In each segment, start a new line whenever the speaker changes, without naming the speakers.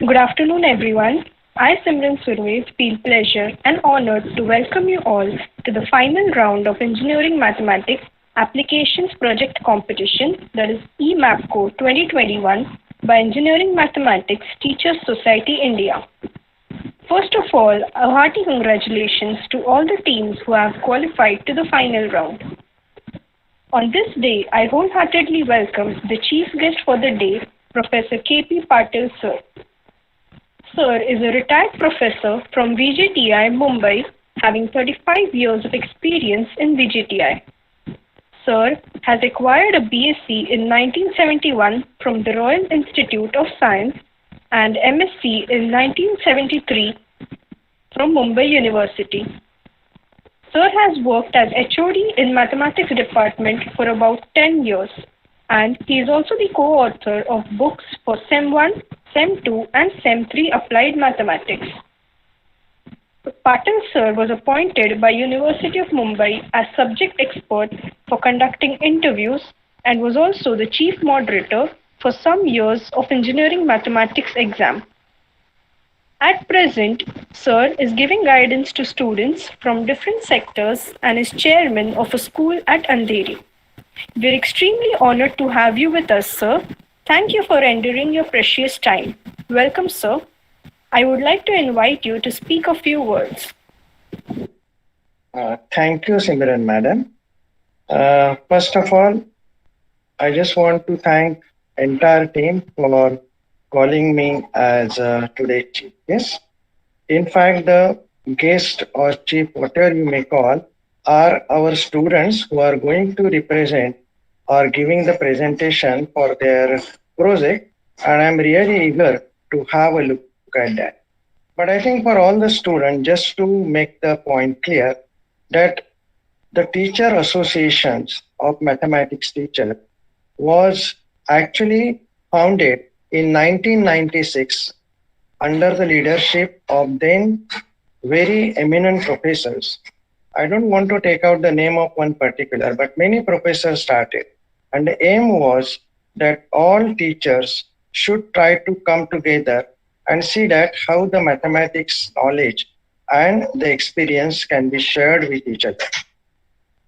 Good afternoon, everyone. I, Simran Surve, feel pleasure and honored to welcome you all to the final round of Engineering Mathematics Applications Project Competition, that is e-MAPCO 2021 by Engineering Mathematics Teachers Society India. First of all, a hearty congratulations to all the teams who have qualified to the final round. On this day, I wholeheartedly welcome the chief guest for the day, Professor K.P. Patil, sir. Sir is a retired professor from VJTI, Mumbai, having 35 years of experience in VJTI. Sir has acquired a BSc in 1971 from the Royal Institute of Science and MSc in 1973 from Mumbai University. Sir has worked as HOD in Mathematics Department for about 10 years, and he is also the co-author of books for SEM 1, SEM 2 and SEM 3 Applied Mathematics. Patil sir was appointed by University of Mumbai as subject expert for conducting interviews and was also the chief moderator for some years of engineering mathematics exam. At present, sir is giving guidance to students from different sectors and is chairman of a school at Andheri. We are extremely honored to have you with us, sir. Thank you for rendering your precious time. Welcome, sir. I would like to invite you to speak a few words.
Thank you, Simran madam. First of all, I just want to thank entire team for calling me as today's chief guest. In fact, the guest or chief, whatever you may call, are our students who are going to represent or giving the presentation for their project, and I'm really eager to have a look at that. But I think for all the students, just to make the point clear, that the teacher associations of mathematics teacher was actually founded in 1996 under the leadership of then very eminent professors. I don't want to take out the name of one particular, but many professors started. And the aim was that all teachers should try to come together and see that how the mathematics knowledge and the experience can be shared with each other.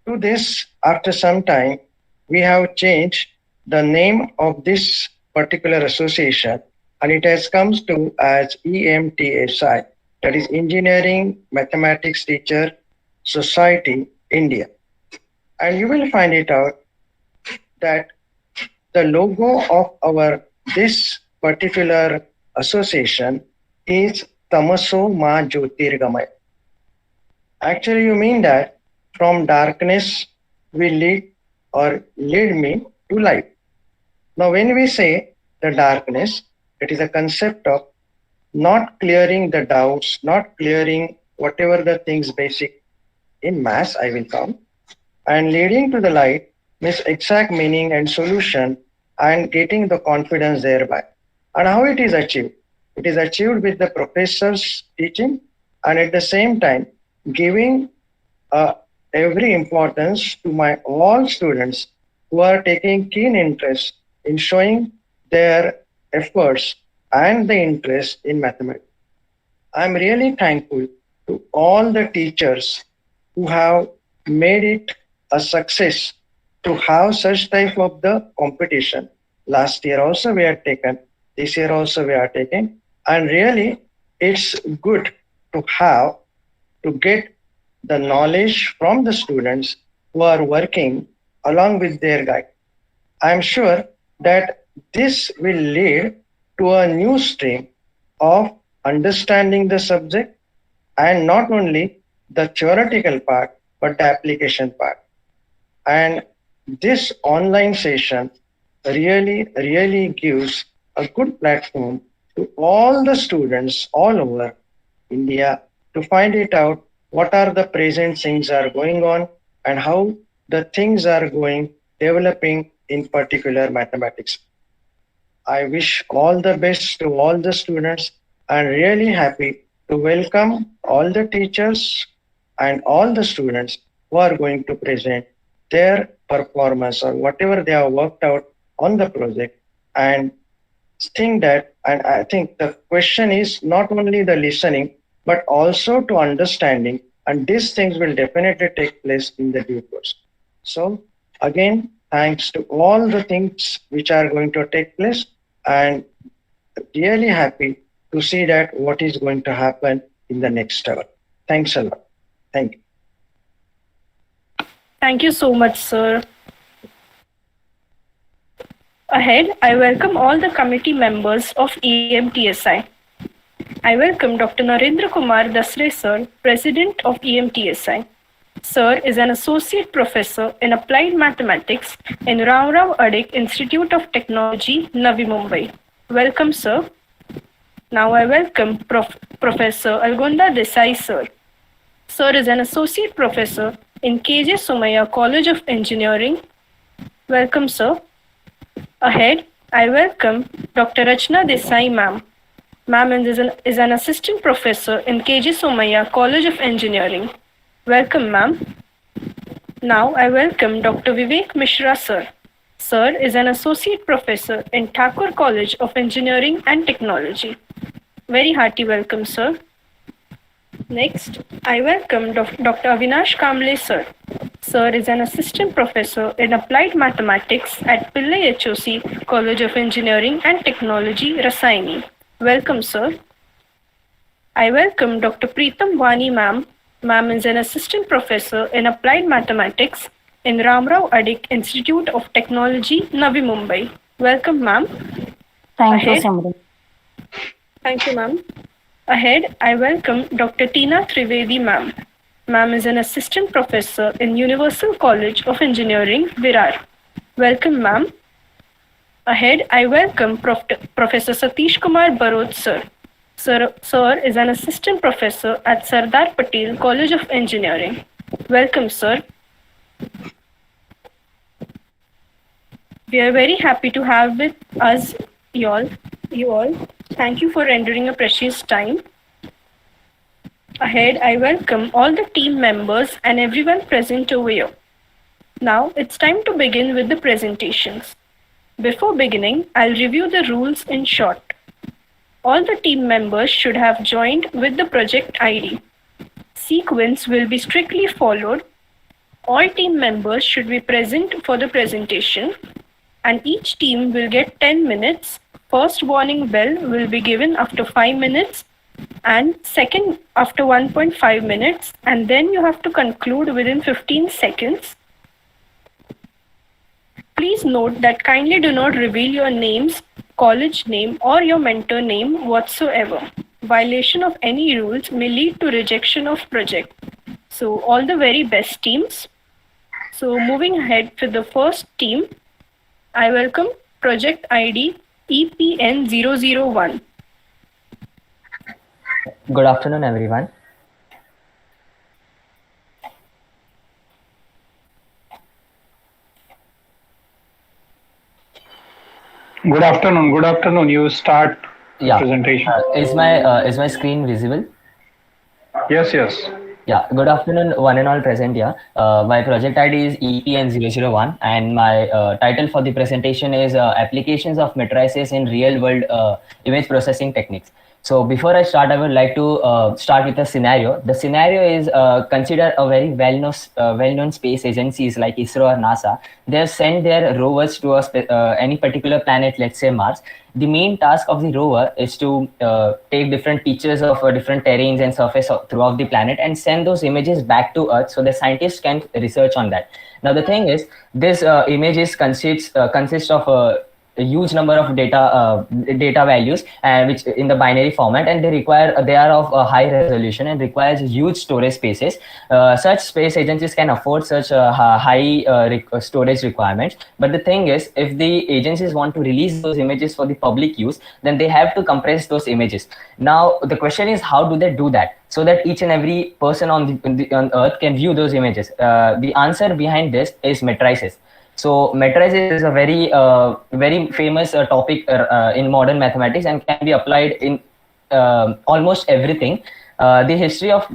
To this, after some time, we have changed the name of this particular association, and it has come to as EMTSI, that is Engineering Mathematics Teacher Society India. And you will find it out that the logo of our this particular association is Tamaso Ma Jyotirgamaya. Actually, you mean that from darkness we lead me to light. Now, when we say the darkness, it is a concept of not clearing the doubts, not clearing whatever the things basic in maths I will come, and leading to the light means exact meaning and solution and getting the confidence thereby. And how it is achieved? It is achieved with the professor's teaching and at the same time giving every importance to my all students who are taking keen interest in showing their efforts and the interest in mathematics. I'm really thankful to all the teachers who have made it a success to have such type of the competition. Last year also we had taken, this year also we are taking, and really it's good to get the knowledge from the students who are working along with their guide. I'm sure that this will lead to a new stream of understanding the subject, and not only the theoretical part, but the application part. And this online session really gives a good platform to all the students all over India to find it out what are the present things are going on and how the things are developing in particular mathematics. I wish all the best to all the students and really happy to welcome all the teachers and all the students who are going to present their performance or whatever they have worked out on the project, and think that And I think the question is not only the listening, but also to understanding. And these things will definitely take place in the due course. So again, thanks to all the things which are going to take place, and really happy to see that what is going to happen in the next hour. Thanks a lot. Thank you.
Thank you so much, sir. Ahead, I welcome all the committee members of EMTSI. I welcome Dr. Narendra Kumar Dasre, sir, President of EMTSI. Sir is an associate professor in applied mathematics in Rao Rao Adik Institute of Technology, Navi Mumbai. Welcome, sir. Now I welcome Professor Algonda Desai, sir. Sir is an associate professor in KJ Somaiya College of Engineering. Welcome, sir. Ahead, I welcome Dr. Rachna Desai, ma'am. Ma'am is an assistant professor in KJ Somaiya College of Engineering. Welcome, ma'am. Now I welcome Dr. Vivek Mishra, sir. Sir is an associate professor in Thakur College of Engineering and Technology. Very hearty welcome, sir. Next, I welcome Dr. Avinash Kamble, sir. Sir is an assistant professor in applied mathematics at Pillai HOC College of Engineering and Technology, Rasaini. Welcome, sir. I welcome Dr. Preetam Wani, ma'am. Ma'am is an assistant professor in applied mathematics in Ramrao Adik Institute of Technology, Navi Mumbai. Welcome, ma'am.
Thank you, Simran.
Thank you, ma'am. Ahead, I welcome Dr. Tina Trivedi, ma'am. Ma'am is an assistant professor in Universal College of Engineering, Virar. Welcome, ma'am. Ahead, I welcome Professor Satish Kumar Barot, sir. Sir is an assistant professor at Sardar Patel College of Engineering. Welcome, sir. We are very happy to have with us you all. Thank you for rendering a precious time. Ahead, I welcome all the team members and everyone present over here. Now, it's time to begin with the presentations. Before beginning, I'll review the rules in short. All the team members should have joined with the project ID. Sequence will be strictly followed. All team members should be present for the presentation, and each team will get 10 minutes. First warning bell will be given after 5 minutes, and second after 1.5 minutes, and then you have to conclude within 15 seconds. Please note that kindly do not reveal your names, college name, or your mentor name whatsoever. Violation of any rules may lead to rejection of project. So all the very best, teams. So moving ahead for the first team, I welcome project ID EPN001.
Good afternoon, everyone.
Good afternoon. Good afternoon. You start the presentation.
Is my screen visible?
Yes, yes.
Yeah. Good afternoon, one and all present here. My project ID is EPN001, and my title for the presentation is Applications of Matrices in Real-World Image Processing Techniques. So before I start, I would like to start with a scenario. The scenario is consider a very well-known space agencies like ISRO or NASA. They have sent their rovers to any particular planet, let's say Mars. The main task of the rover is to take different pictures of different terrains and surface throughout the planet and send those images back to Earth so the scientists can research on that. Now the thing is, this images consist of a huge number of data values which in the binary format, and they are of a high resolution and requires huge storage spaces. Such space agencies can afford such high storage requirements, but the thing is, if the agencies want to release those images for the public use, then they have to compress those images. Now the question is, how do they do that so that each and every person on Earth can view those images? The answer behind this is matrices. So matrices is a very famous topic in modern mathematics and can be applied in almost everything. The history of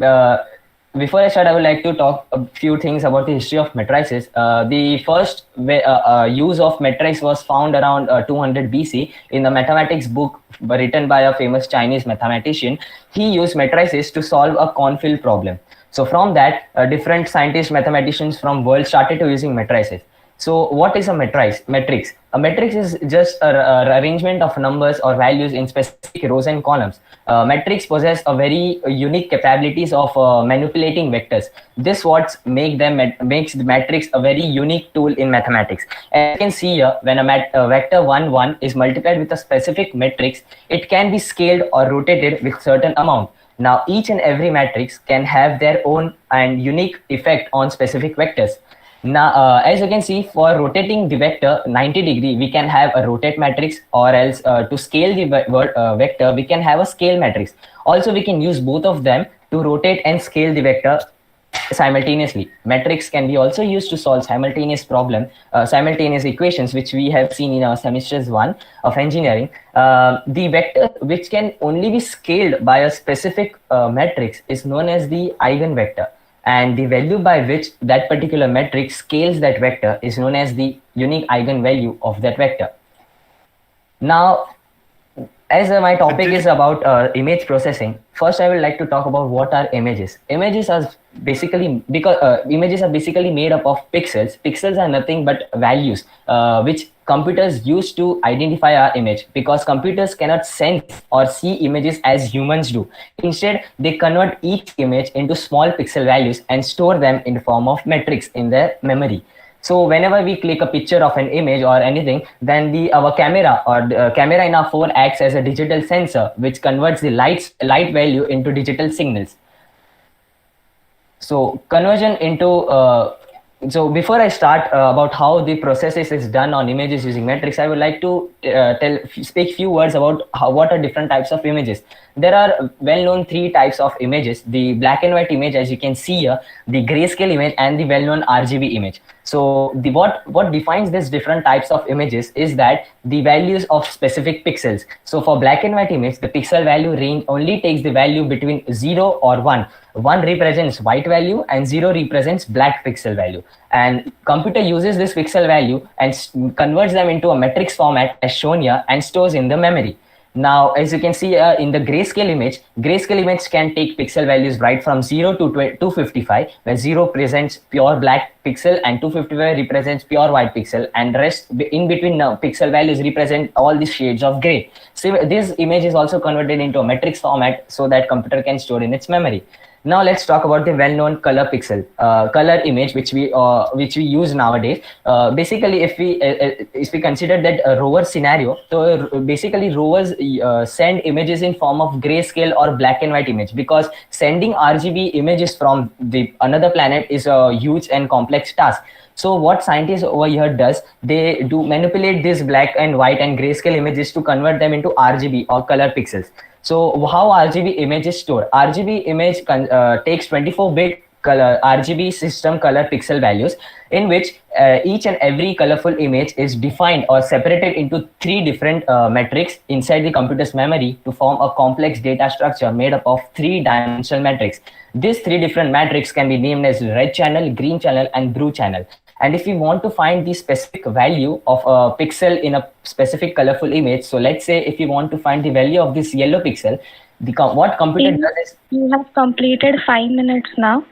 before I start, I would like to talk a few things about the history of matrices. The first use of matrix was found around 200 BC in the mathematics book written by a famous Chinese mathematician. He used matrices to solve a cornfield problem. So from that, different scientists, mathematicians from world started to using matrices. So what is a matrix? A matrix is just a arrangement of numbers or values in specific rows and columns. Matrix possess a very unique capabilities of manipulating vectors. This what makes the matrix a very unique tool in mathematics. As you can see here, when a vector 1 1 is multiplied with a specific matrix, it can be scaled or rotated with certain amount. Now each and every matrix can have their own and unique effect on specific vectors. Now, as you can see, for rotating the vector 90 degree, we can have a rotate matrix, or else to scale the vector, we can have a scale matrix. Also, we can use both of them to rotate and scale the vector simultaneously. Matrix can be also used to solve simultaneous equations, which we have seen in our semesters 1 of engineering. The vector which can only be scaled by a specific matrix is known as the eigenvector. And the value by which that particular matrix scales that vector is known as the unique eigenvalue of that vector. Now, as my topic is about image processing, first I would like to talk about what are images. Images are basically made up of pixels. Pixels are nothing but values which computers use to identify our image, because computers cannot sense or see images as humans do. Instead, they convert each image into small pixel values and store them in the form of matrix in their memory. So whenever we click a picture of an image or anything, then our camera or the camera in our phone acts as a digital sensor which converts the light value into digital signals. So conversion into so before I start about how the processes is done on images using matrix, I would like to speak few words about what are different types of images. There are well-known 3 types of images: the black and white image, as you can see here, the grayscale image, and the well-known RGB image. So what defines these different types of images is that the values of specific pixels. So for black and white image, the pixel value range only takes the value between 0 or 1. 1 represents white value and 0 represents black pixel value. And computer uses this pixel value and converts them into a matrix format as shown here and stores in the memory. Now, as you can see in the grayscale image can take pixel values right from 0 to 255, where 0 presents pure black pixel and 255 represents pure white pixel, and rest in between pixel values represent all the shades of gray. So this image is also converted into a matrix format so that computer can store in its memory. Now let's talk about the well-known color image, which we use nowadays. Basically, if we consider that a rover scenario, so basically rovers send images in form of grayscale or black and white image, because sending RGB images from another planet is a huge and complex task. So what scientists over here does, they do manipulate these black and white and grayscale images to convert them into RGB or color pixels. So how RGB image is stored? RGB image takes 24-bit color RGB system color pixel values, in which each and every colorful image is defined or separated into 3 different metrics inside the computer's memory to form a complex data structure made up of 3-dimensional matrix. These 3 different matrix can be named as red channel, green channel, and blue channel. And if we want to find the specific value of a pixel in a specific colorful image, so let's say if you want to find the value of this yellow pixel, what computer does is...
You have completed 5 minutes now.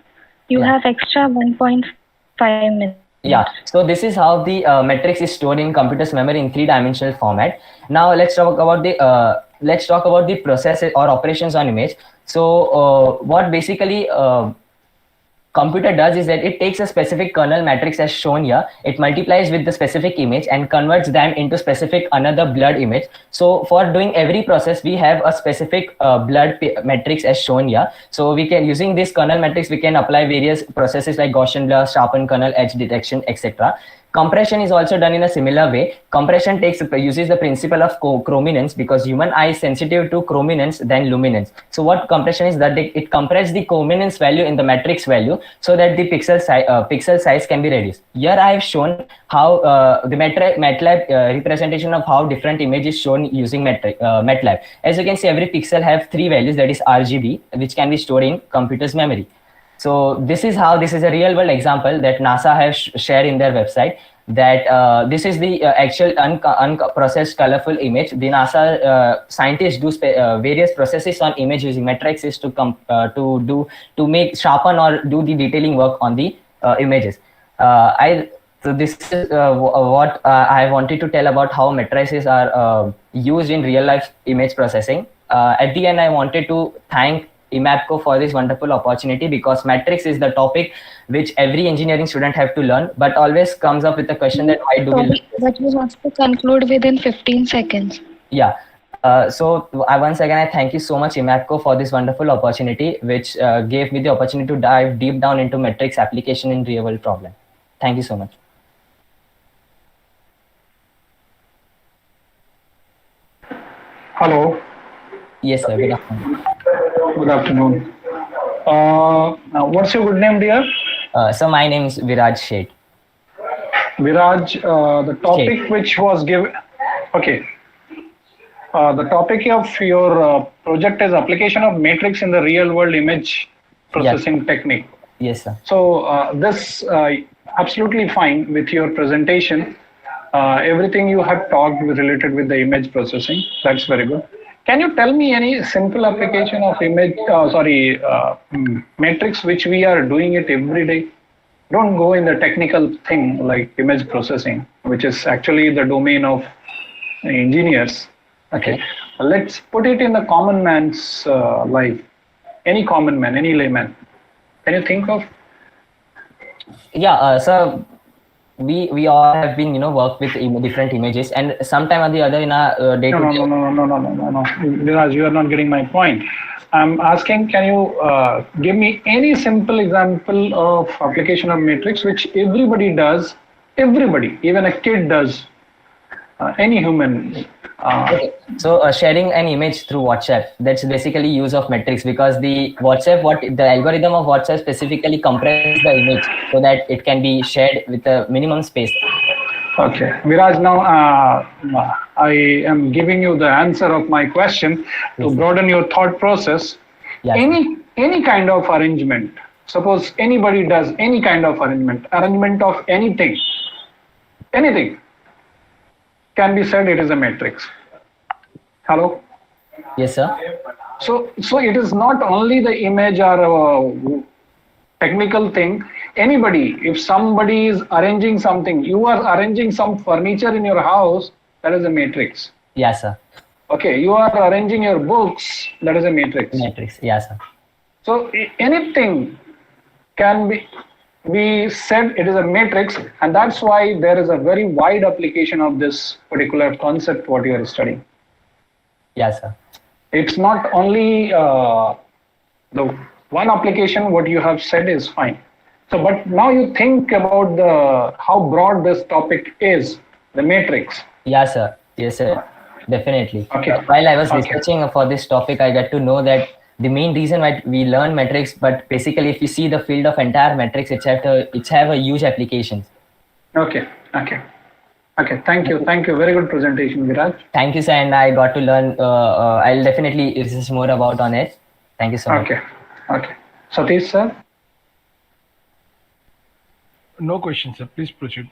You have extra 1.5 minutes.
Yeah, so this is how the matrix is stored in computer's memory in 3-dimensional format. Now let's talk about the processes or operations on image. So what basically computer does is that it takes a specific kernel matrix as shown here, it multiplies with the specific image and converts them into specific another blurred image. So for doing every process, we have a specific blurred matrix as shown here. So we can, using this kernel matrix, we can apply various processes like Gaussian blur, sharpen kernel, edge detection, etc. Compression is also done in a similar way. Compression uses the principle of chrominance, because human eye is sensitive to chrominance than luminance. So what compression is that it compresses the chrominance value in the matrix value so that the pixel size can be reduced. Here I have shown how the MATLAB representation of how different images is shown using MATLAB. As you can see, every pixel have 3 values, that is RGB, which can be stored in computer's memory. So this is a real world example that NASA has shared in their website, that this is the actual unprocessed colorful image. The NASA scientists do various processes on image using matrices to make sharpen or do the detailing work on the images. So this is what I wanted to tell about how matrices are used in real life image processing. At the end, I wanted to thank e-MAPCO for this wonderful opportunity, because matrix is the topic which every engineering student have to learn, but always comes up with the question that why do we learn this?
But you have to conclude within 15 seconds.
Yeah. So once again, I thank you so much, e-MAPCO, for this wonderful opportunity, which gave me the opportunity to dive deep down into matrix application in real world problem. Thank you so much.
Hello.
Yes, sir. Good afternoon.
Good afternoon. Now, what's your good name, dear?
So my name is Viraj Sheth.
Viraj, the topic which was given. Okay. The topic of your project is application of matrix in the real world image processing technique.
Yes, sir.
So this absolutely fine with your presentation. Everything you have talked related with the image processing. That's very good. Can you tell me any simple application of matrix which we are doing it every day? Don't go in the technical thing like image processing, which is actually the domain of engineers. Okay, let's put it in the common man's life. Any common man, any layman. Can you think of?
Yeah, so we all have been worked with different images, and sometime or the other in our day to day.
No. Viraj, you are not getting my point. I'm asking, can you give me any simple example of application of matrix which everybody does? Everybody, even a kid does. Any human.
Okay. So sharing an image through WhatsApp, that's basically use of matrix, because the algorithm of WhatsApp specifically compresses the image so that it can be shared with a minimum space.
Okay, Viraj, now I am giving you the answer of my question to broaden your thought process.
Yes.
Any kind of arrangement, suppose anybody does any kind of arrangement of anything can be said it is a matrix. Hello?
Yes, sir.
So it is not only the image or a technical thing. Anybody, if somebody is arranging something, you are arranging some furniture in your house, that is a matrix.
Yes, sir.
Okay, you are arranging your books, that is a matrix.
Matrix, yes, sir.
So anything can be said it is a matrix, and that's why there is a very wide application of this particular concept what you are studying.
Yes, sir.
It's not only the one application what you have said is fine. So, but now you think about how broad this topic is, the matrix.
Yes, sir. Yes, sir. Definitely.
Okay.
While I was researching for this topic, I got to know that the main reason why we learn matrix, but basically if you see the field of entire matrix, it's have a huge applications.
Okay. Thank you. Very good presentation, Viraj.
Thank you, sir. And I got to learn. I'll definitely research more about on it. Thank you so much.
Okay. Satish, sir.
No question, sir. Please proceed.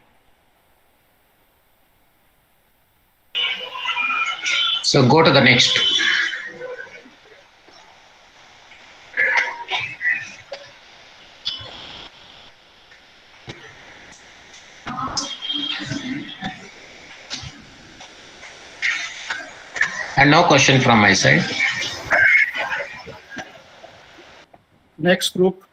So go to the next. And no question from my side.
Next group.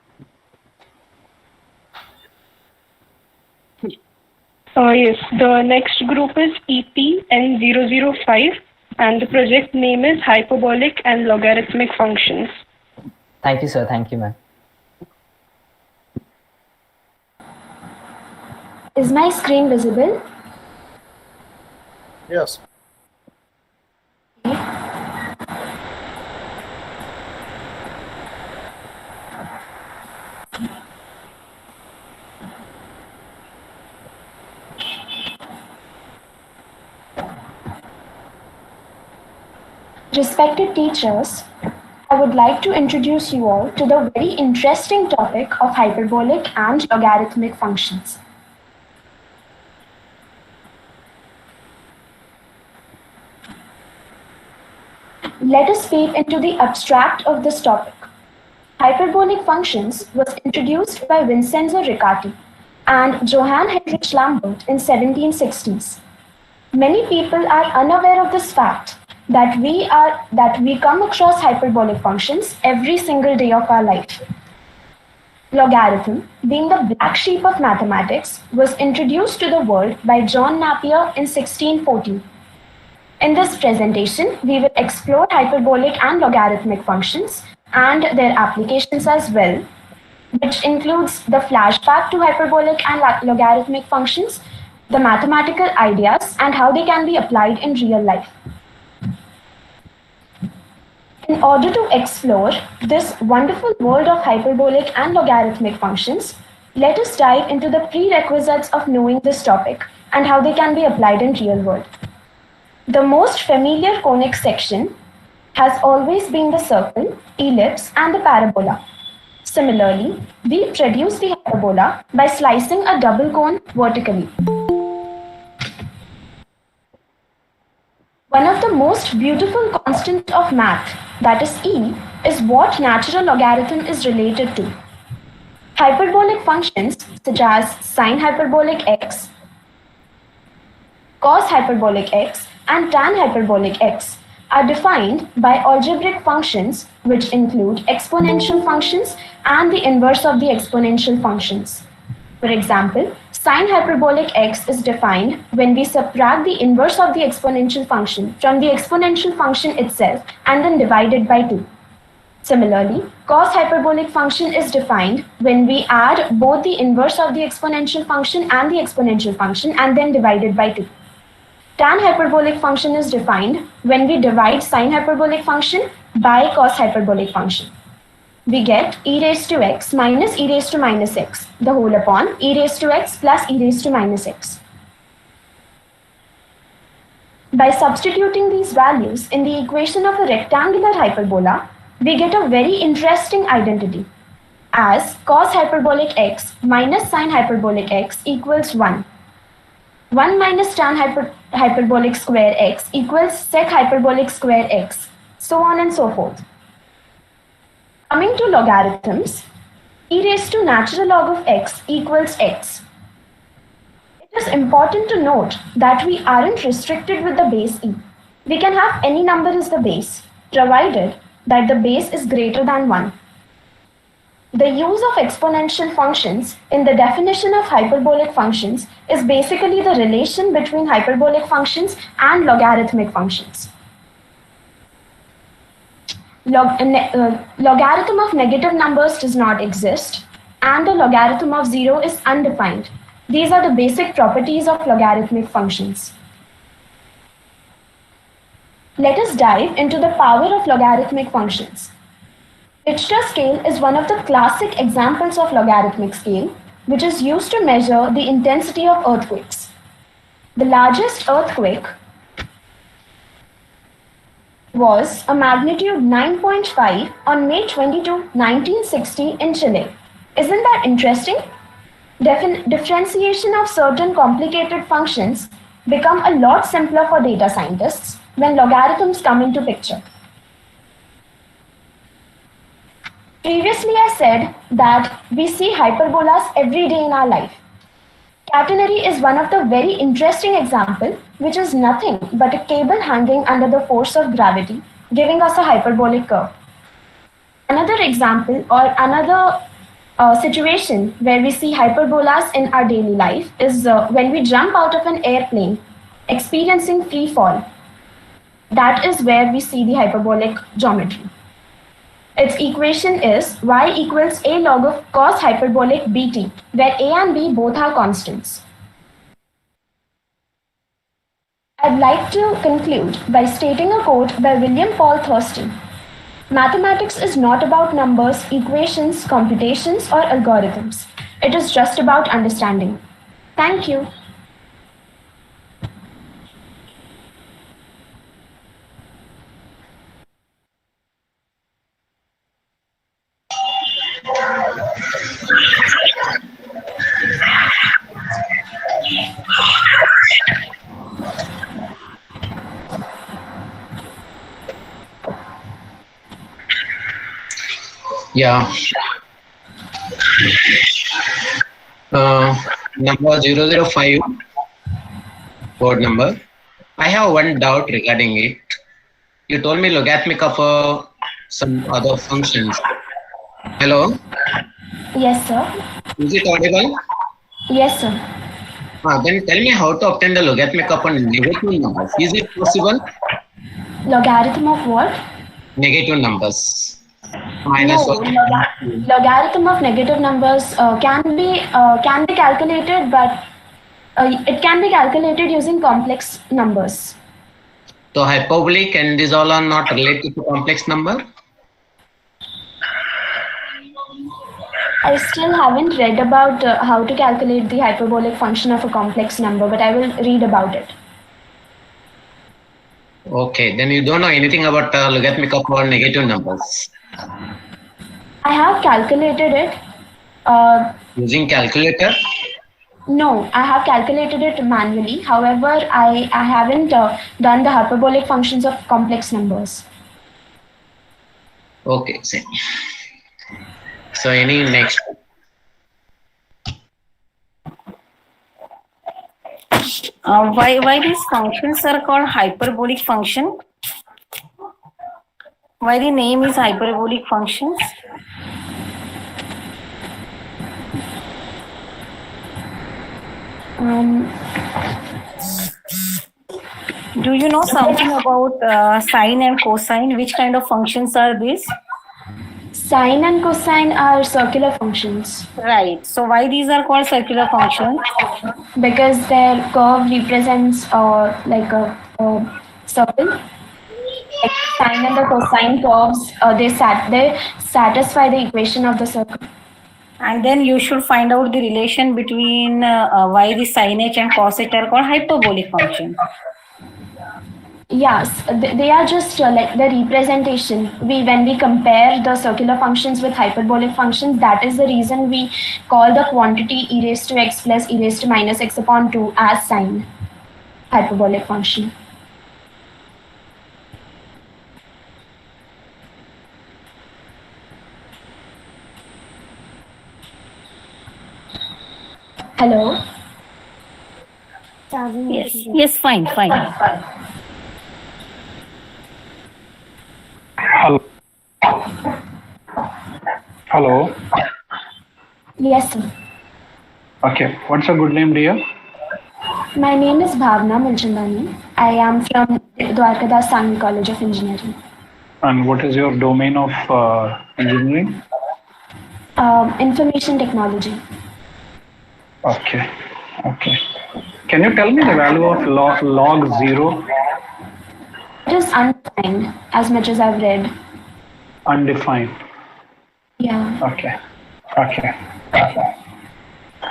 Yes, the next group is EPN005 and the project name is Hyperbolic and Logarithmic Functions.
Thank you, sir. Thank you, ma'am.
Is my screen visible?
Yes.
Respected teachers, I would like to introduce you all to the very interesting topic of hyperbolic and logarithmic functions. Let us peep into the abstract of this topic. Hyperbolic functions was introduced by Vincenzo Riccati and Johann Heinrich Lambert in 1760s. Many people are unaware of this fact that we come across hyperbolic functions every single day of our life. Logarithm, being the black sheep of mathematics, was introduced to the world by John Napier in 1614. In this presentation, we will explore hyperbolic and logarithmic functions and their applications as well, which includes the flashback to hyperbolic and logarithmic functions, the mathematical ideas, and how they can be applied in real life. In order to explore this wonderful world of hyperbolic and logarithmic functions, let us dive into the prerequisites of knowing this topic and how they can be applied in real world. The most familiar conic section has always been the circle, ellipse, and the parabola. Similarly, we produce the hyperbola by slicing a double cone vertically. One of the most beautiful constants of math, that is E, is what natural logarithm is related to. Hyperbolic functions such as sine hyperbolic x, cos hyperbolic x, and tan hyperbolic x are defined by algebraic functions which include exponential functions and the inverse of the exponential functions. For example, sine hyperbolic x is defined when we subtract the inverse of the exponential function from the exponential function itself and then divide it by 2. Similarly, cos hyperbolic function is defined when we add both the inverse of the exponential function and the exponential function and then divide it by 2. Tan hyperbolic function is defined when we divide sine hyperbolic function by cos hyperbolic function. We get e raised to x minus e raised to minus x, the whole upon e raised to x plus e raised to minus x. By substituting these values in the equation of a rectangular hyperbola, we get a very interesting identity as cos hyperbolic x minus sine hyperbolic x equals 1. 1 minus tan hyperbolic square x equals sec hyperbolic square x, so on and so forth. Coming to logarithms, e raised to natural log of x equals x. It is important to note that we aren't restricted with the base e. We can have any number as the base, provided that the base is greater than 1. The use of exponential functions in the definition of hyperbolic functions is basically the relation between hyperbolic functions and logarithmic functions. Logarithm of negative numbers does not exist, and the logarithm of 0 is undefined. These are the basic properties of logarithmic functions. Let us dive into the power of logarithmic functions. Richter scale is one of the classic examples of logarithmic scale, which is used to measure the intensity of earthquakes. The largest earthquake was a magnitude 9.5 on May 22, 1960 in Chile. Isn't that interesting? Differentiation of certain complicated functions become a lot simpler for data scientists when logarithms come into picture. Previously, I said that we see hyperbolas every day in our life. Catenary is one of the very interesting examples, which is nothing but a cable hanging under the force of gravity, giving us a hyperbolic curve. Another example or another situation where we see hyperbolas in our daily life is when we jump out of an airplane, experiencing free fall. That is where we see the hyperbolic geometry. Its equation is y equals a log of cos hyperbolic bt, where a and b both are constants. I'd like to conclude by stating a quote by William Paul Thurston. Mathematics is not about numbers, equations, computations, or algorithms. It is just about understanding. Thank you.
Yeah. Number 005, board number. I have one doubt regarding it. You told me logarithmic of some other functions. Hello?
Yes, sir.
Is it audible?
Yes, sir.
Then tell me how to obtain the logarithmic of negative numbers. Is it possible?
Logarithm of what?
Negative numbers.
No,
Minus 1.
logarithm of negative numbers can be calculated, but it can be calculated using complex numbers.
So hyperbolic and these all are not related to complex number?
I still haven't read about how to calculate the hyperbolic function of a complex number, but I will read about it.
Okay, then you don't know anything about logarithmic of negative numbers.
I have calculated it.
Using calculator?
No, I have calculated it manually. However, I haven't done the hyperbolic functions of complex numbers.
Okay, same. So any next?
Why these functions are called hyperbolic function? Why the name is hyperbolic functions? Do you know something about sine and cosine? Which kind of functions are these?
Sine and cosine are circular functions.
Right. So why these are called circular functions?
Because their curve represents like a circle. Like sine and the cosine curves, they satisfy the equation of the circle.
And then you should find out the relation between why the sin h and cos h are called hyperbolic functions.
Yes, they are just like the representation. When we compare the circular functions with hyperbolic functions, that is the reason we call the quantity e raised to x plus e raised to minus x upon 2 as sine hyperbolic function. Hello?
Yes, fine.
Hello.
Yes, sir.
Okay. What's your good name, dear?
My name is Bhavna Mulchandani. I am from Dwarkadas Sanghi College of Engineering.
And what is your domain of engineering?
Information technology.
Okay. Can you tell me the value of log 0?
It is undefined, as much as I've read.
Undefined.
Yeah.
Okay.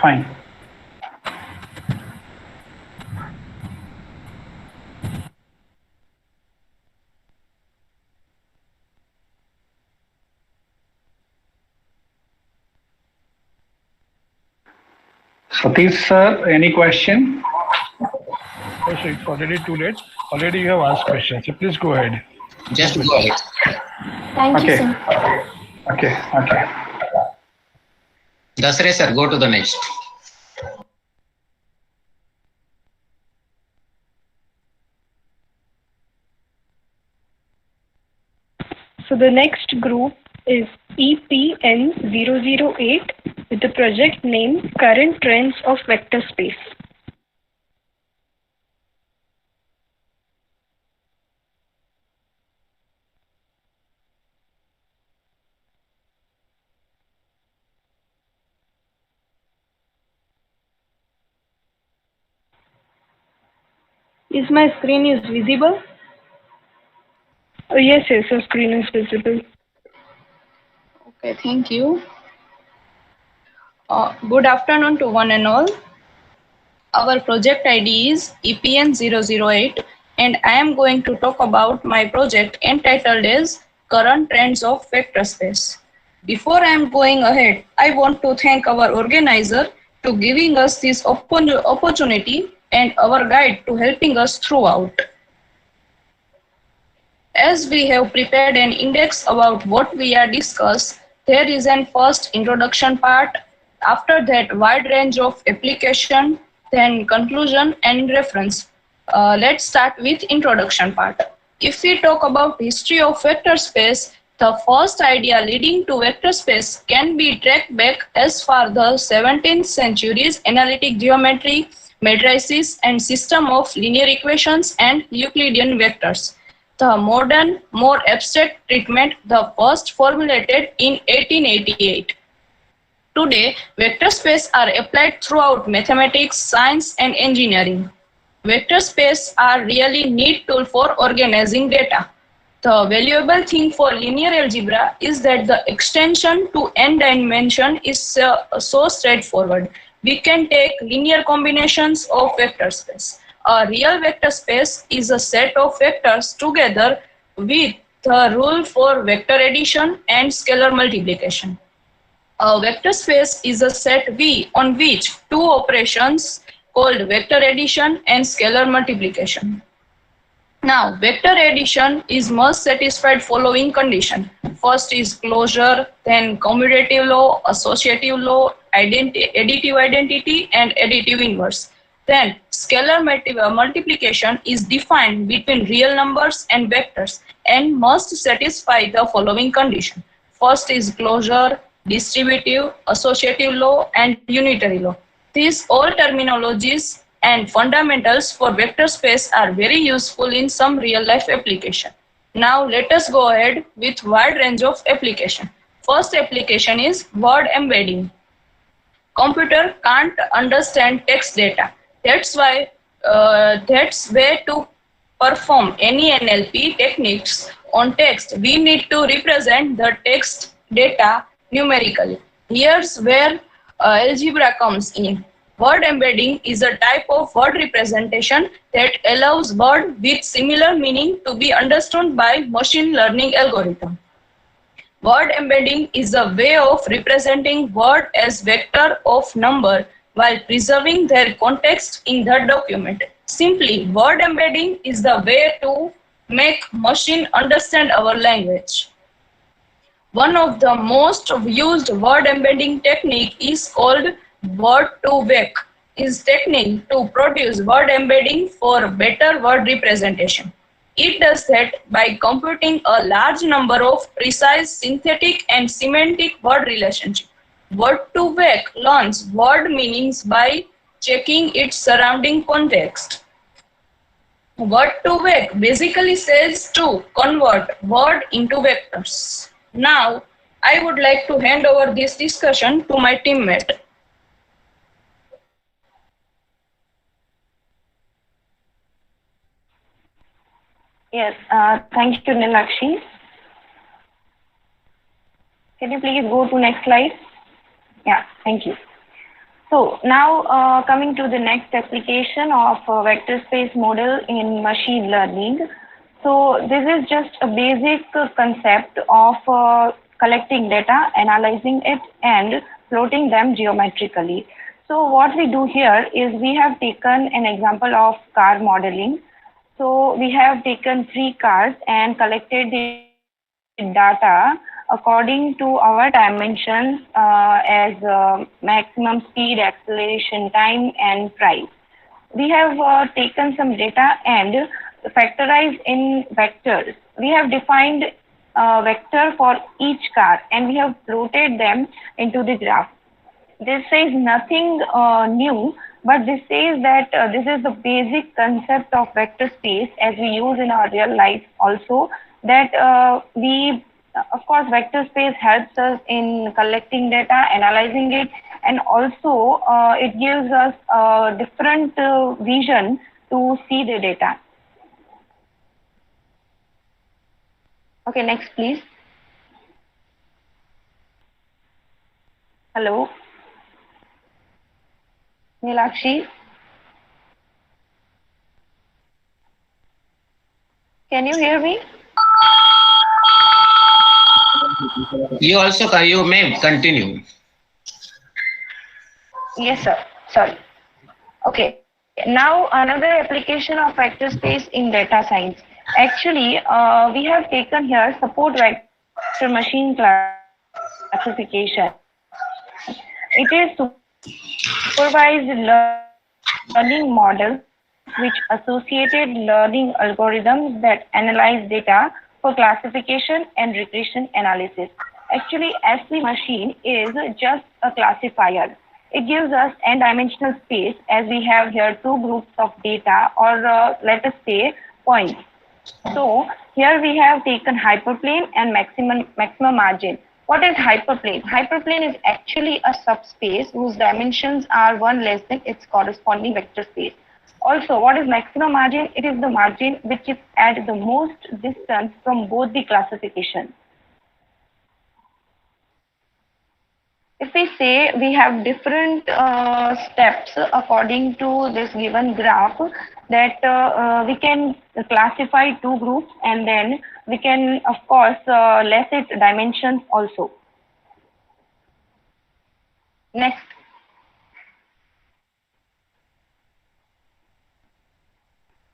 Fine. Satish sir, any question?
Oh, so it's already too late. Already you have asked questions. So please go ahead.
Just go ahead.
Thank you,
Okay.
sir.
Okay.
Dasre sir, go to the next.
So the next group is EPN008 with the project name Current Trends of Vector Space. Is my screen visible? Yes, your screen is visible.
Okay, thank you. Good afternoon to one and all. Our project ID is EPN008 and I am going to talk about my project entitled as Current Trends of Vector Space. Before I am going ahead, I want to thank our organizer to giving us this opportunity and our guide to helping us throughout. As we have prepared an index about what we are discussed, There is an first introduction part, after that wide range of application, then conclusion and reference. Let's start with introduction part. If we talk about history of vector space, the first idea leading to vector space can be tracked back as far the 17th century's analytic geometry, matrices, and system of linear equations and Euclidean vectors. The modern, more abstract treatment, the first formulated in 1888. Today, vector space are applied throughout mathematics, science, and engineering. Vector space are really neat tool for organizing data. The valuable thing for linear algebra is that the extension to n dimension is so straightforward. We can take linear combinations of vector space. A real vector space is a set of vectors together with the rule for vector addition and scalar multiplication. A vector space is a set V on which two operations called vector addition and scalar multiplication. Now, vector addition is must satisfy following condition. First is closure, then commutative law, associative law, additive identity, and additive inverse. Then scalar multiplication is defined between real numbers and vectors and must satisfy the following condition. First is closure, distributive, associative law, and unitary law. These all terminologies and fundamentals for vector space are very useful in some real-life application. Now let us go ahead with wide range of application. First application is word embedding. Computer can't understand text data. That's why to perform any NLP techniques on text, we need to represent the text data numerically. Here's where algebra comes in. Word embedding is a type of word representation that allows words with similar meaning to be understood by machine learning algorithm. Word embedding is a way of representing word as vector of number while preserving their context in the document. Simply, word embedding is the way to make machine understand our language. One of the most used word embedding technique is called word-to-vec. Is technique to produce word embedding for better word representation. It does that by computing a large number of precise synthetic and semantic word relationships. Word-to-vec learns word meanings by checking its surrounding context. Word-to-vec basically says to convert word into vectors. Now, I would like to hand over this discussion to my teammate.
Yes, thank you, Nilakshi. Can you please go to next slide? Yeah, thank you. So now coming to the next application of vector space model in machine learning. So this is just a basic concept of collecting data, analyzing it, and plotting them geometrically. So what we do here is we have taken an example of car modeling. So we have taken 3 cars and collected the data according to our dimensions as maximum speed, acceleration time, and price. We have taken some data and factorized in vectors. We have defined a vector for each car and we have plotted them into the graph. This says nothing new, but this says that this is the basic concept of vector space as we use in our real life also, that of course, vector space helps us in collecting data, analyzing it, and also it gives us a different vision to see the data. Okay, next please. Hello. Nilakshi. Can you hear me?
You may continue.
Yes, sir. Sorry. Okay. Now another application of vector space in data science. Actually, we have taken here support vector machine class classification. It is supervised learning models which associated learning algorithms that analyze data for classification and regression analysis. Actually, SV machine is just a classifier. It gives us n-dimensional space as we have here two groups of data, or let us say points. So here we have taken hyperplane and maximum margin. What is hyperplane? Hyperplane is actually a subspace whose dimensions are one less than its corresponding vector space. Also, what is maximum margin? It is the margin which is at the most distance from both the classification. If we say we have different steps according to this given graph, that we can classify two groups, and then we can of course less its dimensions also. Next.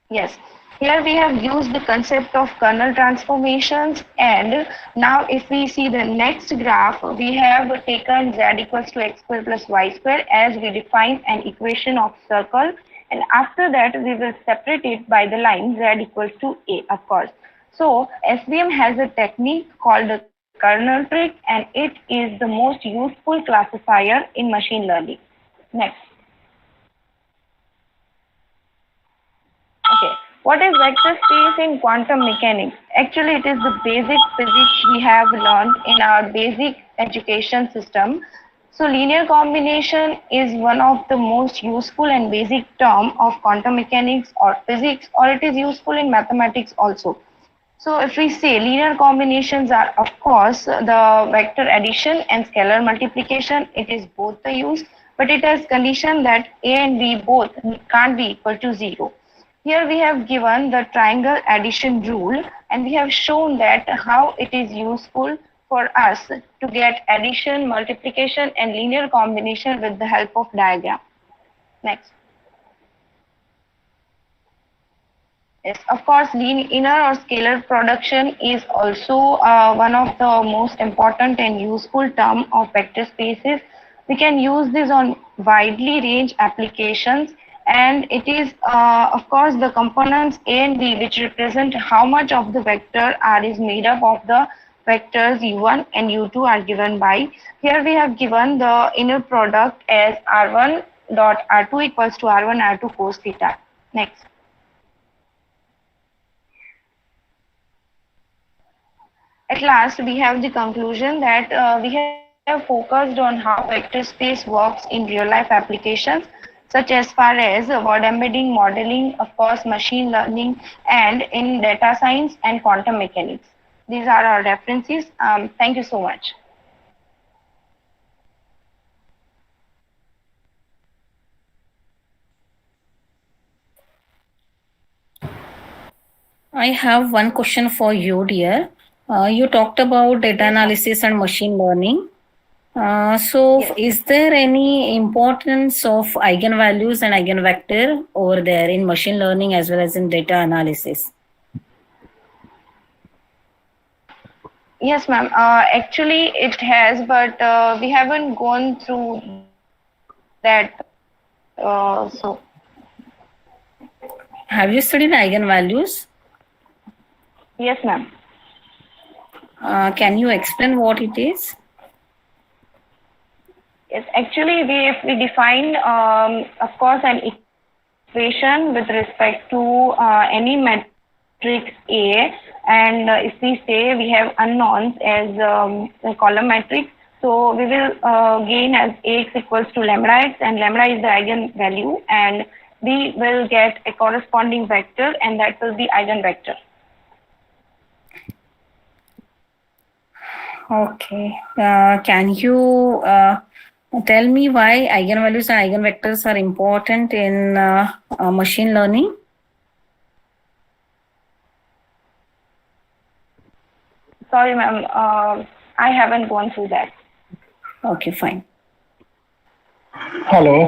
Yes. Here we have used the concept of kernel transformations, and now if we see the next graph, we have taken z equals to x square plus y square as we define an equation of circle, and after that we will separate it by the line z equals to a, of course. So SVM has a technique called the kernel trick, and it is the most useful classifier in machine learning. Next. Okay. What is vector space in quantum mechanics? Actually, it is the basic physics we have learned in our basic education system. So linear combination is one of the most useful and basic term of quantum mechanics or physics, or it is useful in mathematics also. So if we say linear combinations are of course the vector addition and scalar multiplication, it is both the use, but it has condition that a and b both can't be equal to 0. Here we have given the triangle addition rule, and we have shown that how it is useful for us to get addition, multiplication and linear combination with the help of diagram. Next. Yes, of course, inner or scalar production is also one of the most important and useful term of vector spaces. We can use this on widely ranged applications, and it is of course the components A and B which represent how much of the vector R is made up of the vectors u1 and u2 are given by. Here we have given the inner product as r1 dot r2 equals to r1 r2 cos theta. Next. At last, we have the conclusion that we have focused on how vector space works in real life applications, such as far as word embedding, modeling, of course, machine learning, and in data science and quantum mechanics. These are our references. Thank you so much.
I have one question for you, dear. You talked about data analysis and machine learning. So yes. Is there any importance of eigenvalues and eigenvector over there in machine learning as well as in data analysis?
Yes, ma'am. Actually, it has, but we haven't gone through that. So,
have you studied eigenvalues?
Yes, ma'am.
Can you explain what it is?
Yes, actually, if we define, of course, an equation with respect to any matrix A, and if we say we have unknowns as a column matrix, so we will gain as Ax equals to lambda x, and lambda is the eigenvalue, and we will get a corresponding vector, and that will be eigenvector.
Okay. Can you tell me why eigenvalues and eigenvectors are important in machine learning?
Sorry, ma'am. I haven't gone through that.
Okay, fine.
Hello.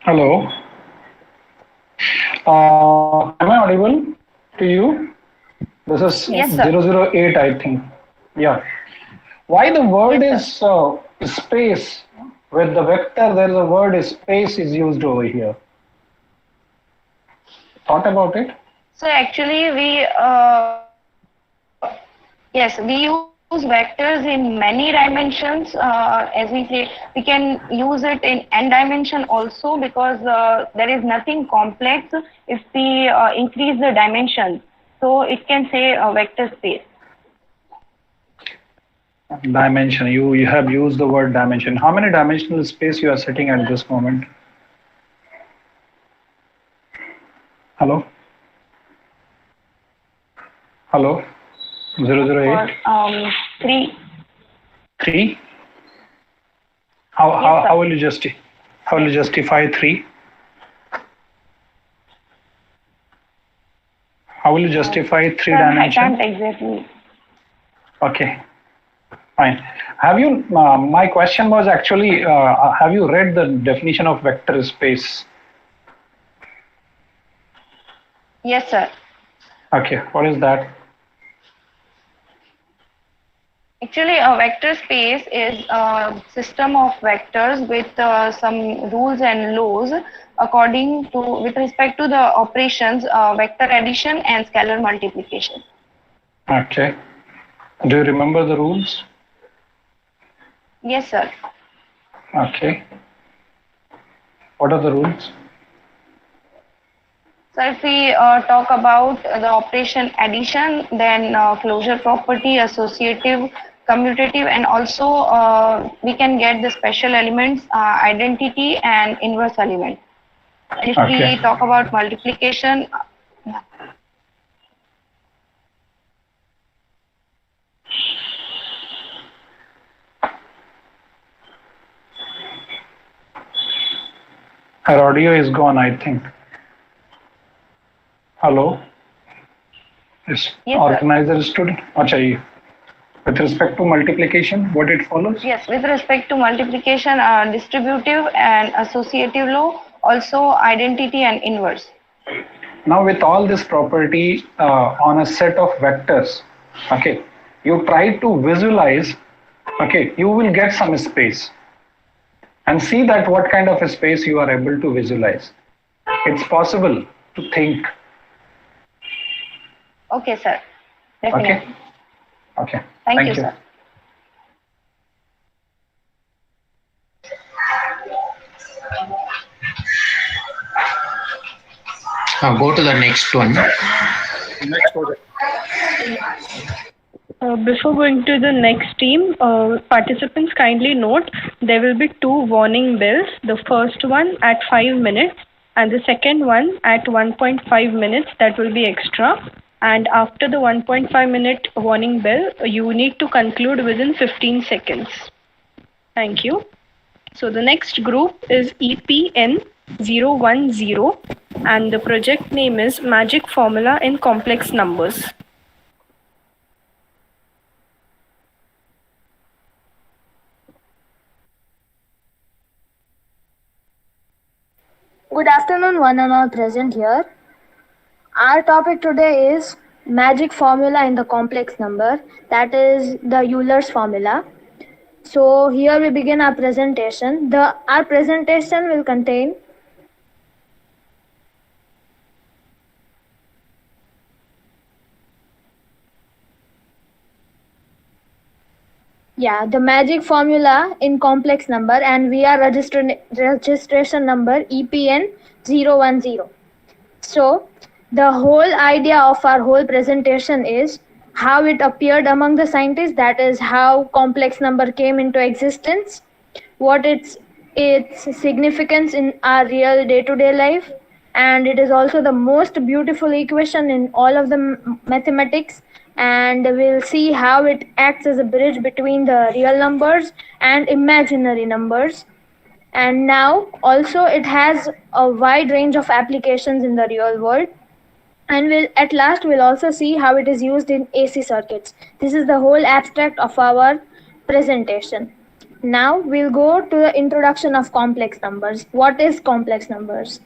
Hello. Am I audible to you? This is
yes,
008, I think. Yeah. Why the word is space? With the vector, there is a word is space is used over here. Thought about it?
So actually, we use vectors in many dimensions. As we say, we can use it in n dimension also, because there is nothing complex if we increase the dimensions. So it can say a vector space.
Dimension. You have used the word dimension. How many dimensional space you are sitting at this moment? Hello? Hello? 008?
Or, 3.
3?
Yes, sir.
How will you justify 3? How will you justify 3
Sir, I
dimension?
can't exactly.
Okay, fine. Have you? My question was actually, have you read the definition of vector space?
Yes, sir.
Okay, what is that?
Actually, a vector space is a system of vectors with some rules and laws according to, with respect to the operations, vector addition and scalar multiplication.
Okay. Do you remember the rules?
Yes, sir.
Okay. What are the rules?
So if we talk about the operation addition, then closure property, associative, commutative, and also we can get the special elements, identity and inverse element. And if
Okay.
we talk about multiplication,
Her audio is gone, I think. Hello? Yes,
Yes,
organizer student. Acha, with respect to multiplication, what it follows?
yes, with respect to multiplication, distributive and associative law, also identity and inverse.
Now with all this property on a set of vectors, okay, you try to visualize, okay, you will get some space and see that what kind of a space you are able to visualize. It's possible to think.
Okay, sir. Definitely.
Okay. Okay.
Thank you, sir.
Go to the next one.
Before going to the next team, participants kindly note there will be 2 warning bells. The first one at 5 minutes and the second one at 1.5 minutes. That will be extra. And after the 1.5 minute warning bell, you need to conclude within 15 seconds. Thank you. So the next group is EPN010 and the project name is Magic Formula in Complex Numbers.
Good afternoon, one and all present here. Our topic today is magic formula in the complex number, that is the Euler's formula. So here we begin our presentation. Our presentation will contain the magic formula in complex number, and we are registration number EPN010. So the whole idea of our whole presentation is how it appeared among the scientists, that is how complex number came into existence, what its significance in our real day-to-day life, and it is also the most beautiful equation in all of the mathematics, and we'll see how it acts as a bridge between the real numbers and imaginary numbers. And now also it has a wide range of applications in the real world. And we'll also see how it is used in AC circuits. This is the whole abstract of our presentation. Now we'll go to the introduction of complex numbers. What is complex numbers?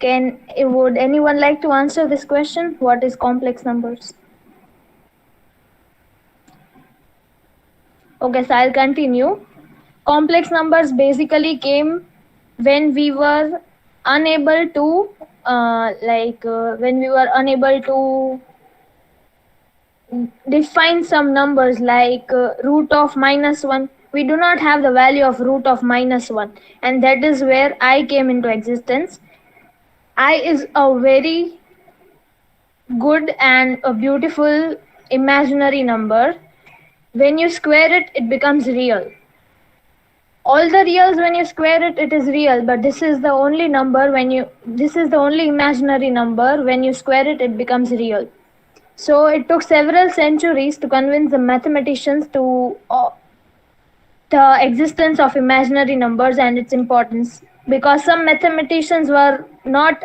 Would anyone like to answer this question? What is complex numbers? Okay, so I'll continue. Complex numbers basically came when we were unable to define some numbers like root of -1. We do not have the value of root of -1, and that is where I came into existence. I is a very good and a beautiful imaginary number. When you square it, it becomes real. All the reals, when you square it, it is real, but this is the only imaginary number. When you square it, it becomes real. So it took several centuries to convince the mathematicians to the existence of imaginary numbers and its importance, because some mathematicians were not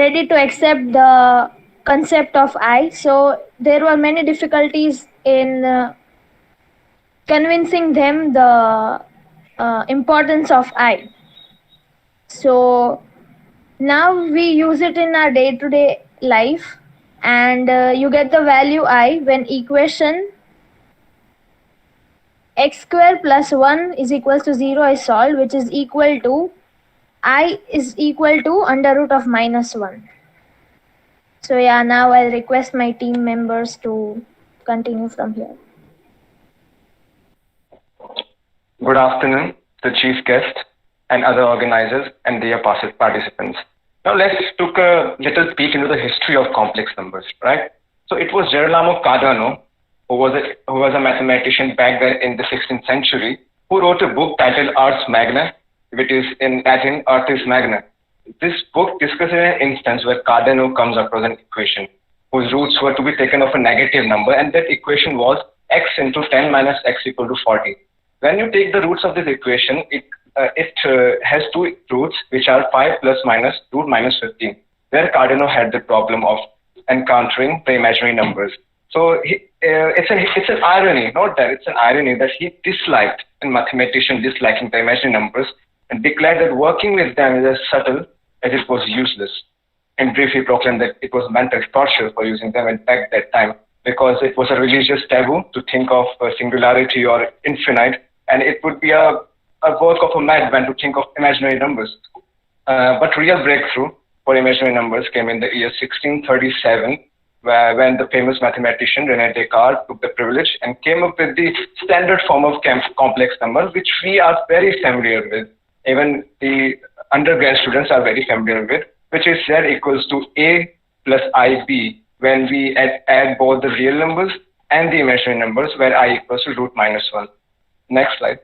ready to accept the concept of I. So there were many difficulties in convincing them the importance of I. So now we use it in our day-to-day life, and you get the value I when equation x square plus 1 is equals to 0 is solved, which is equal to I is equal to under root of -1. So yeah, now I'll request my team members to continue from here.
Good afternoon, the chief guest and other organizers and their participants. Now let's take a little peek into the history of complex numbers, right? So it was Gerolamo Cardano, who was a mathematician back then in the 16th century, who wrote a book titled Ars Magna, which is in Latin Artis Magna. This book discusses an instance where Cardano comes across an equation whose roots were to be taken of a negative number, and that equation was x into 10 minus x equal to 40. When you take the roots of this equation, it has two roots, which are 5 plus minus root minus 15, where Cardano had the problem of encountering the imaginary numbers. So it's an irony, not that, it's an irony that he disliked, a mathematician disliking the imaginary numbers, and declared that working with them is as subtle as it was useless. In brief, he proclaimed that it was mental torture for using them at that time, because it was a religious taboo to think of singularity or infinite, and it would be a work of a madman to think of imaginary numbers. But real breakthrough for imaginary numbers came in the year 1637, when the famous mathematician René Descartes took the privilege and came up with the standard form of complex numbers, which we are very familiar with. Even the undergrad students are very familiar with, which is Z equals to A plus IB when we add both the real numbers and the imaginary numbers, where I equals to root minus 1. Next slide.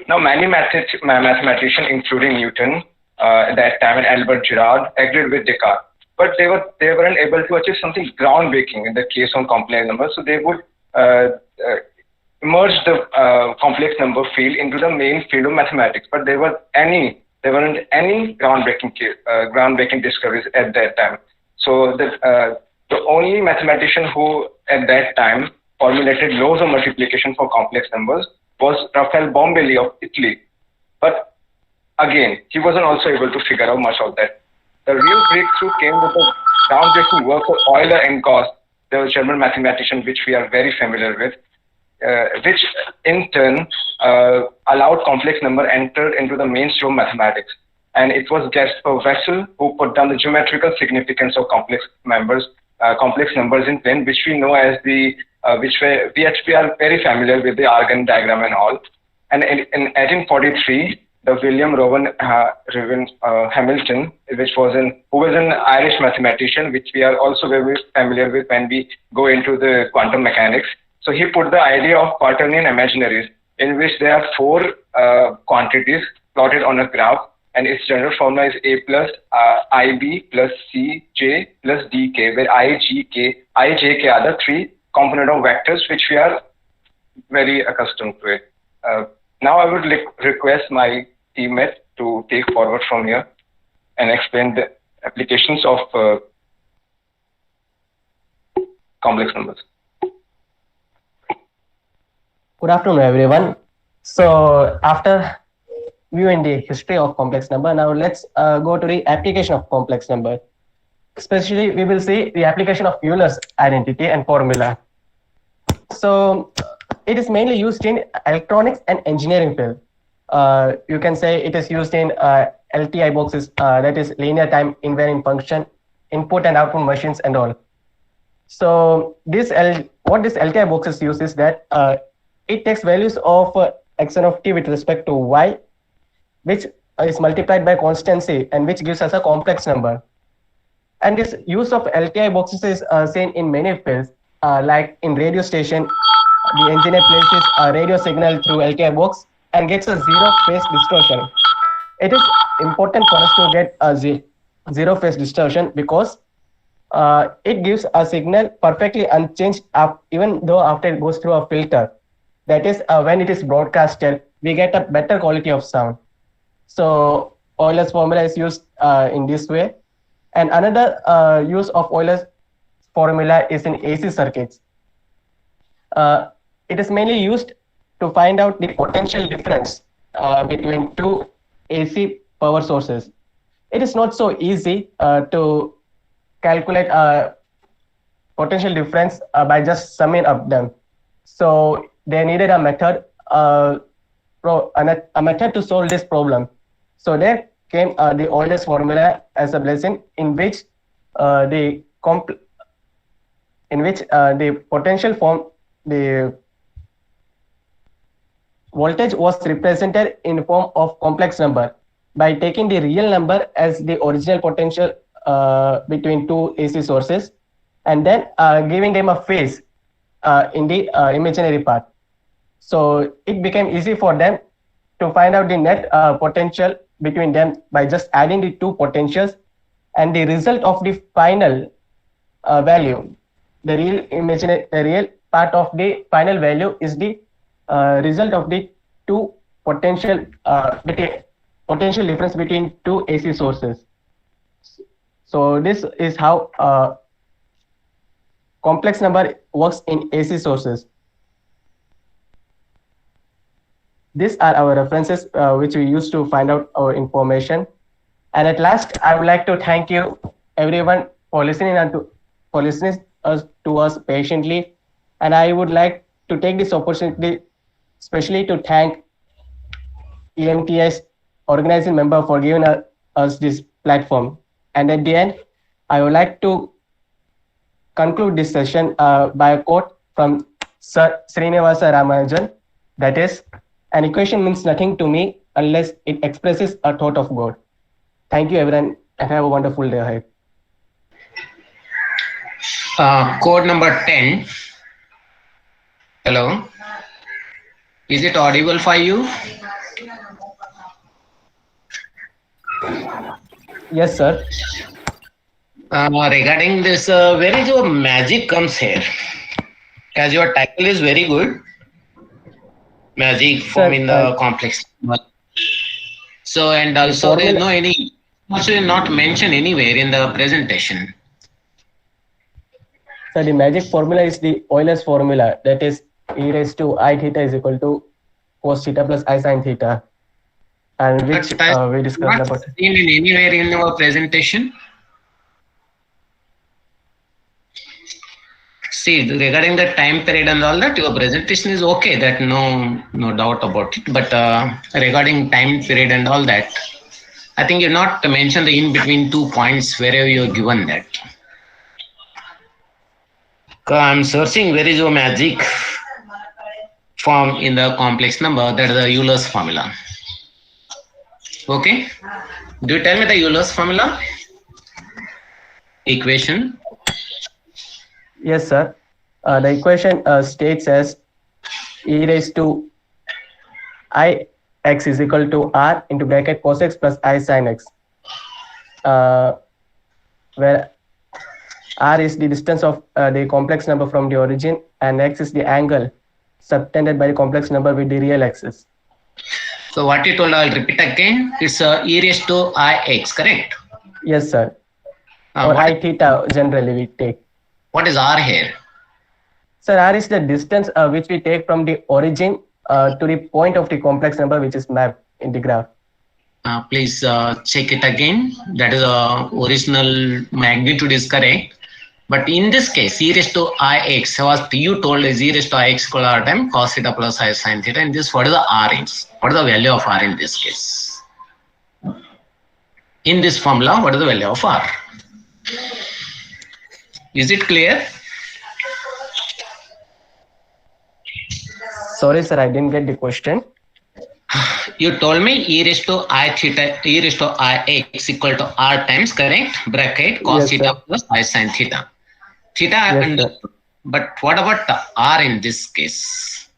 Now, many mathematicians, including Newton at that time and Albert Girard, agreed with Descartes, but they weren't able to achieve something groundbreaking in the case of complex numbers. So they would merge the complex number field into the main field of mathematics, but there weren't any groundbreaking discoveries at that time. So the only mathematician who at that time formulated laws of multiplication for complex numbers was Raphael Bombelli of Italy. But again, he wasn't also able to figure out much of that. The real breakthrough came with the groundbreaking work of Euler and Gauss, the German mathematician, which we are very familiar with, which in turn allowed complex number entered into the mainstream of mathematics. And it was Gaspar Wessel who put down the geometrical significance of complex numbers in plane, which we know as we are very familiar with the Argand diagram and all. And in 1843, the William Rowan Hamilton, who was an Irish mathematician, which we are also very familiar with when we go into the quantum mechanics. So he put the idea of quaternion imaginaries, in which there are 4 quantities plotted on a graph, and its general formula is A plus IB plus CJ plus DK, where IJK are the 3 component of vectors, which we are very accustomed to it. Now I would request my teammate to take forward from here and explain the applications of complex numbers.
Good afternoon, everyone. So after viewing the history of complex number, now let's go to the application of complex number. especially we will see the application of Euler's identity and formula. So it is mainly used in electronics and engineering field. You can say it is used in LTI boxes, that is linear time invariant function, input and output machines and all. So what this LTI boxes use is that it takes values of xn of t with respect to y, which is multiplied by constancy and which gives us a complex number. And this use of LTI boxes is seen in many fields, like in radio station, the engineer places a radio signal through LTI box and gets a zero phase distortion. It is important for us to get a zero phase distortion because it gives a signal perfectly unchanged even though after it goes through a filter. That is, when it is broadcasted, we get a better quality of sound. So Euler's formula is used in this way. And another use of Euler's formula is in AC circuits. It is mainly used to find out the potential difference between two AC power sources. It is not so easy to calculate potential difference by just summing up them. So they needed a method, a method to solve this problem. So there came the Euler's formula as a blessing, in which the potential form, the voltage was represented in form of complex number by taking the real number as the original potential between two AC sources, and then giving them a phase in the imaginary part. So it became easy for them to find out the net potential between them by just adding the two potentials, and the result of the final value, the real part of the final value is the result of the two potential difference between two AC sources. So this is how complex number works in AC sources. These are our references which we use to find out our information. And at last, I would like to thank you everyone for listening to us patiently. And I would like to take this opportunity especially to thank EMTS organizing member for giving us this platform. And at the end, I would like to conclude this session by a quote from Sir Srinivasa Ramanujan, that is, an equation means nothing to me unless it expresses a thought of God. Thank you, everyone, and have a wonderful day ahead.
Code number 10. Hello. Is it audible for you?
Yes, sir.
Regarding this, where is your magic comes here? As your title is very good. Magic form in the complex. So, and also there is no any, also not mentioned anywhere in the presentation.
So the magic formula is the Euler's formula, that is e raised to I theta is equal to cos theta plus I sin theta, and which we discussed about.
Seen in anywhere in our presentation. See, regarding the time period and all that, your presentation is okay. That no doubt about it. But regarding time period and all that, I think you not mentioned the in between 2 points wherever you are given that. I'm searching where is your magic form in the complex number, that is the Euler's formula. Okay. Do you tell me the Euler's formula? Equation.
Yes, sir. The equation states as e raised to I x is equal to r into bracket cos x plus I sin x, where r is the distance of the complex number from the origin and x is the angle subtended by the complex number with the real axis.
So what you told, I'll repeat again. It's e raised to I x, correct?
Yes, sir. Or I theta generally we take.
What is r here?
Sir, r is the distance which we take from the origin to the point of the complex number which is mapped in the graph.
Please check it again. That is original magnitude is correct. But in this case, e raised to ix was you told is e raised to ix equal r time cos theta plus I sin theta. And this, what is the r is? What is the value of r in this case? In this formula, what is the value of r? Is it clear?
Sorry, sir, I didn't get the question.
You told me e raised to I theta, e raised to ix equal to r times, correct? Bracket cos
Yes,
theta
sir.
plus I sin theta. Theta I
Yes,
understood. But what about the r in this case?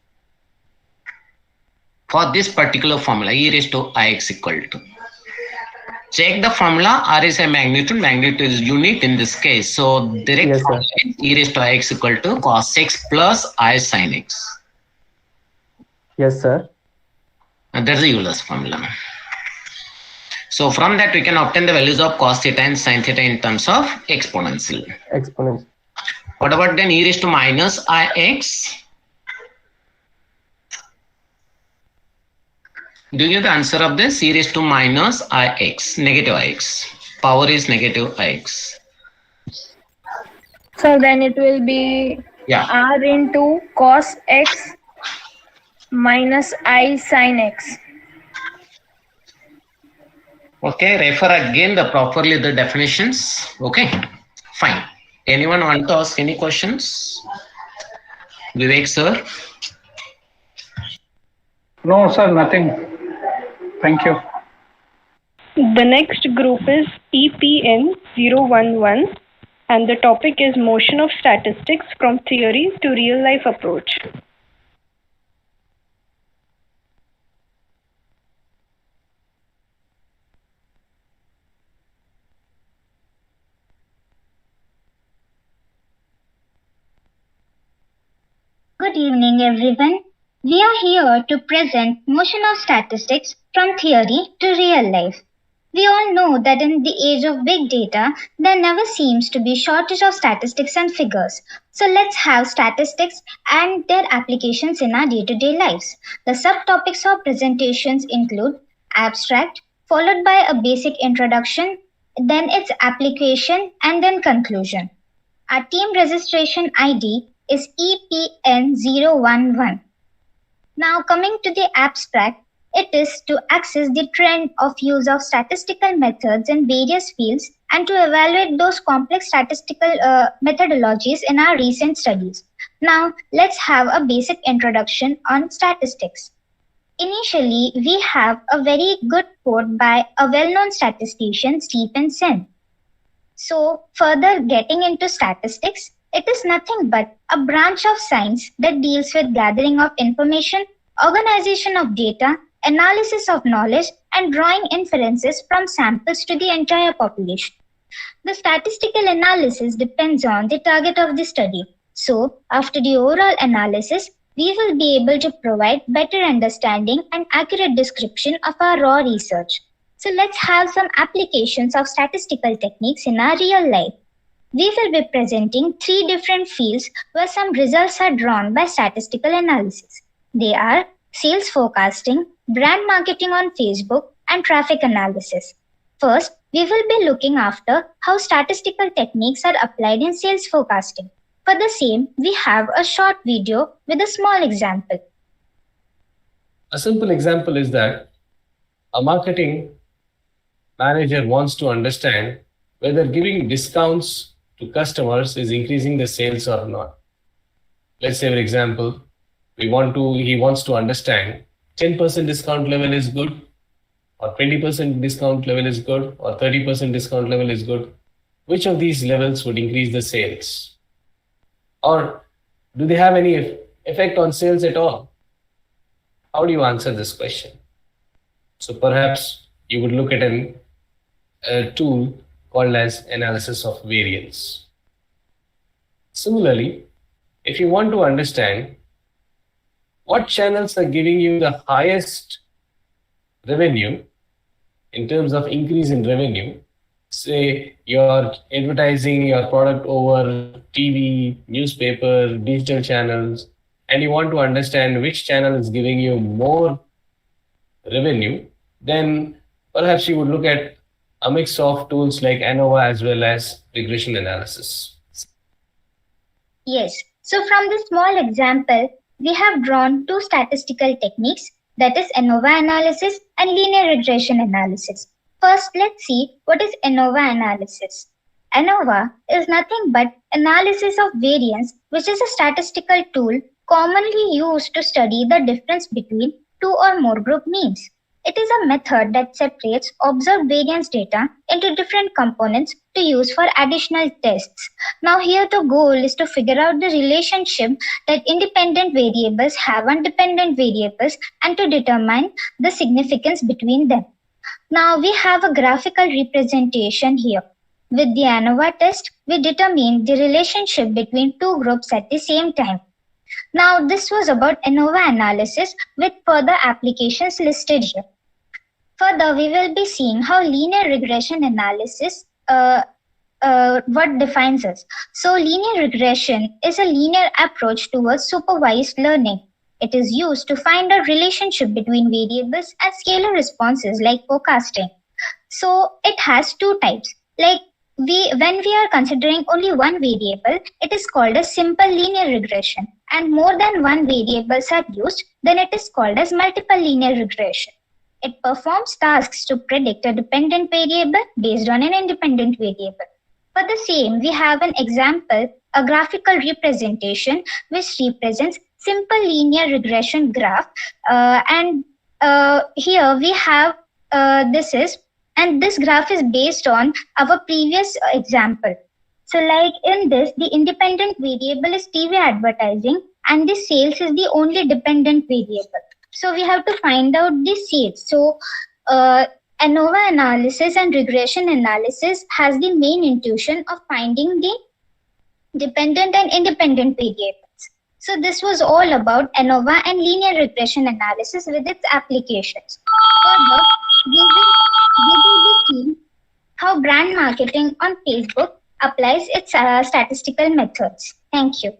For this particular formula, e raised to ix equal to. Check the formula. R is a magnitude. Magnitude is unit in this case. So direct
Yes, sir.
formula is e raised to ix equal to cos x plus I sin x.
Yes, sir.
And that's the Euler's formula. So from that we can obtain the values of cos theta and sin theta in terms of exponential.
Exponent.
What about then e raised to minus ix? Do you know the answer of this? E raised to minus ix, negative ix. Power is negative ix.
So then it will be
Yeah.
r into cos x minus I sin x.
Okay, refer again the properly the definitions. Okay, fine. Anyone want to ask any questions? Vivek sir?
No, sir, nothing. Thank you.
The next group is EPN011 and the topic is motion of statistics from theory to real life approach.
Good evening, everyone. We are here to present motion of statistics from theory to real life. We all know that in the age of big data, there never seems to be shortage of statistics and figures. So let's have statistics and their applications in our day-to-day lives. The subtopics of presentations include abstract, followed by a basic introduction, then its application, and then conclusion. Our team registration ID is EPN011. Now coming to the abstract, it is to access the trend of use of statistical methods in various fields and to evaluate those complex statistical methodologies in our recent studies. Now let's have a basic introduction on statistics. Initially, we have a very good quote by a well-known statistician, Stephen Sen. So further getting into statistics, it is nothing but a branch of science that deals with gathering of information, organization of data, analysis of knowledge, and drawing inferences from samples to the entire population. The statistical analysis depends on the target of the study. So, after the overall analysis, we will be able to provide better understanding and accurate description of our raw research. So, let's have some applications of statistical techniques in our real life. We will be presenting 3 different fields where some results are drawn by statistical analysis. They are sales forecasting, brand marketing on Facebook, and traffic analysis. First, we will be looking after how statistical techniques are applied in sales forecasting. For the same, we have a short video with a small example.
A simple example is that a marketing manager wants to understand whether giving discounts to customers is increasing the sales or not. Let's say, for example, he wants to understand 10% discount level is good, or 20% discount level is good, or 30% discount level is good. Which of these levels would increase the sales? Or do they have any effect on sales at all? How do you answer this question? So perhaps you would look at a tool called as analysis of variance. Similarly, if you want to understand what channels are giving you the highest revenue in terms of increase in revenue, say you're advertising your product over TV, newspaper, digital channels, and you want to understand which channel is giving you more revenue, then perhaps you would look at a mix of tools like ANOVA as well as regression analysis.
Yes. So from this small example, we have drawn two statistical techniques, that is ANOVA analysis and linear regression analysis. First, let's see what is ANOVA analysis. ANOVA is nothing but analysis of variance, which is a statistical tool commonly used to study the difference between two or more group means. It is a method that separates observed variance data into different components to use for additional tests. Now here the goal is to figure out the relationship that independent variables have on dependent variables and to determine the significance between them. Now we have a graphical representation here. With the ANOVA test, we determine the relationship between two groups at the same time. Now this was about ANOVA analysis with further applications listed here. Further, we will be seeing how linear regression analysis what defines us. So linear regression is a linear approach towards supervised learning. It is used to find a relationship between variables and scalar responses like forecasting. So it has two types. Like when we are considering only one variable, it is called a simple linear regression. And more than one variables are used, then it is called as multiple linear regression. It performs tasks to predict a dependent variable based on an independent variable. For the same, we have an example, a graphical representation, which represents simple linear regression graph. Here we have this graph is based on our previous example. So like in this, the independent variable is TV advertising and the sales is the only dependent variable. So we have to find out the sales. So ANOVA analysis and regression analysis has the main intuition of finding the dependent and independent variables. So this was all about ANOVA and linear regression analysis with its applications. Further, we will be seeing how brand marketing on Facebook applies its statistical methods. Thank you.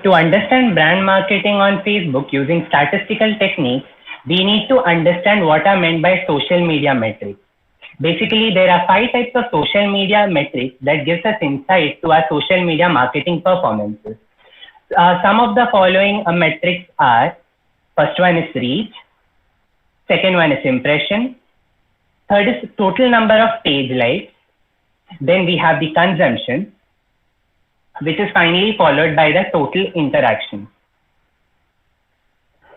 To understand brand marketing on Facebook using statistical techniques, we need to understand what are meant by social media metrics. Basically, there are 5 types of social media metrics that gives us insight to our social media marketing performances. Some of the following metrics are: first one is reach, second one is impression, third is total number of page likes, then we have the consumption, which is finally followed by the total interaction.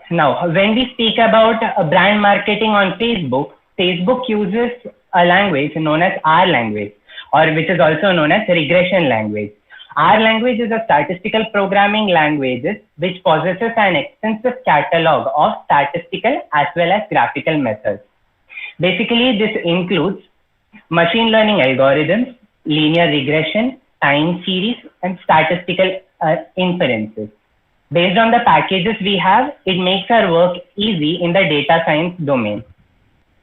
Now, when we speak about brand marketing on Facebook, Facebook uses a language known as R language, or which is also known as regression language. R language is a statistical programming language which possesses an extensive catalog of statistical as well as graphical methods. Basically, this includes machine learning algorithms, linear regression, time series, and statistical inferences. Based on the packages we have, it makes our work easy in the data science domain.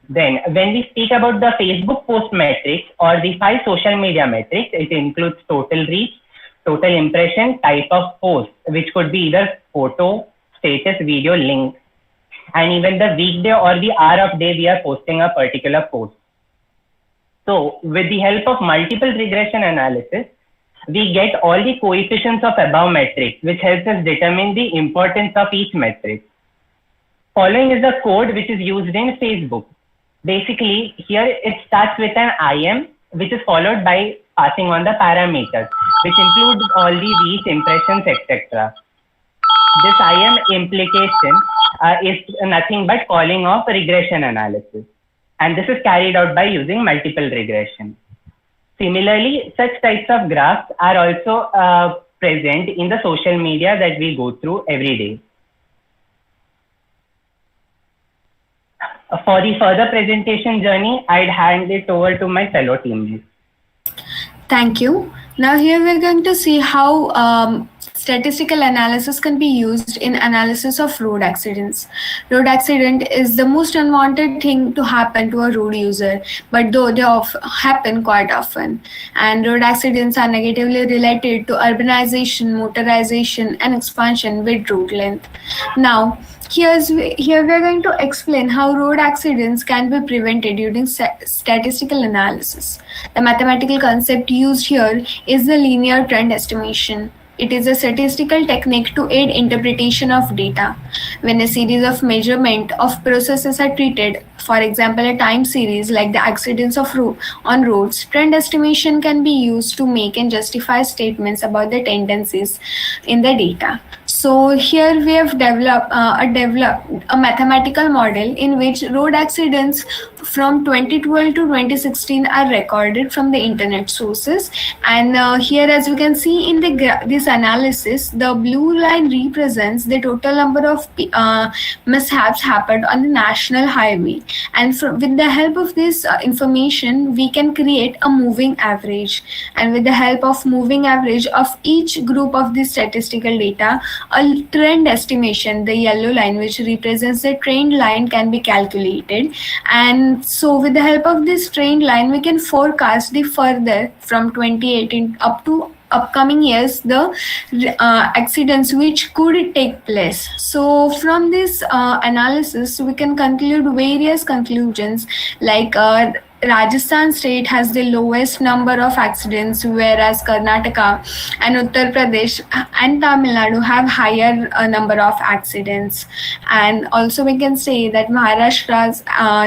Then, when we speak about the Facebook post metrics or the 5 social media metrics, it includes total reach, total impression, type of post, which could be either photo, status, video, link, and even the weekday or the hour of day we are posting a particular post. So, with the help of multiple regression analysis, we get all the coefficients of above metrics, which helps us determine the importance of each metric. Following is the code which is used in Facebook. Basically, here it starts with an IM, which is followed by passing on the parameters, which include all the reach, impressions, etc. This IM implication is nothing but calling of regression analysis. And this is carried out by using multiple regression. Similarly, such types of graphs are also present in the social media that we go through every day. For the further presentation journey, I'd hand it over to my fellow teammates.
Thank you. Now here we're going to see how statistical analysis can be used in analysis of road accidents. Road accident is the most unwanted thing to happen to a road user, but though they happen quite often. And road accidents are negatively related to urbanization, motorization, and expansion with road length. Now, here we are going to explain how road accidents can be prevented using statistical analysis. The mathematical concept used here is the linear trend estimation. It is a statistical technique to aid interpretation of data. When a series of measurement of processes are treated, for example, a time series like the accidents on roads, trend estimation can be used to make and justify statements about the tendencies in the data. So here we have developed a mathematical model in which road accidents from 2012 to 2016 are recorded from the internet sources. And here, as we can see in this analysis, the blue line represents the total number of mishaps happened on the national highway. And with the help of this information, we can create a moving average. And with the help of moving average of each group of this statistical data, a trend estimation, the yellow line which represents the trend line, can be calculated. And so with the help of this trend line, we can forecast the further from 2018 up to upcoming years the accidents which could take place. So from this analysis, we can conclude various conclusions like Rajasthan state has the lowest number of accidents, whereas Karnataka and Uttar Pradesh and Tamil Nadu have higher number of accidents. And also we can say that Maharashtra's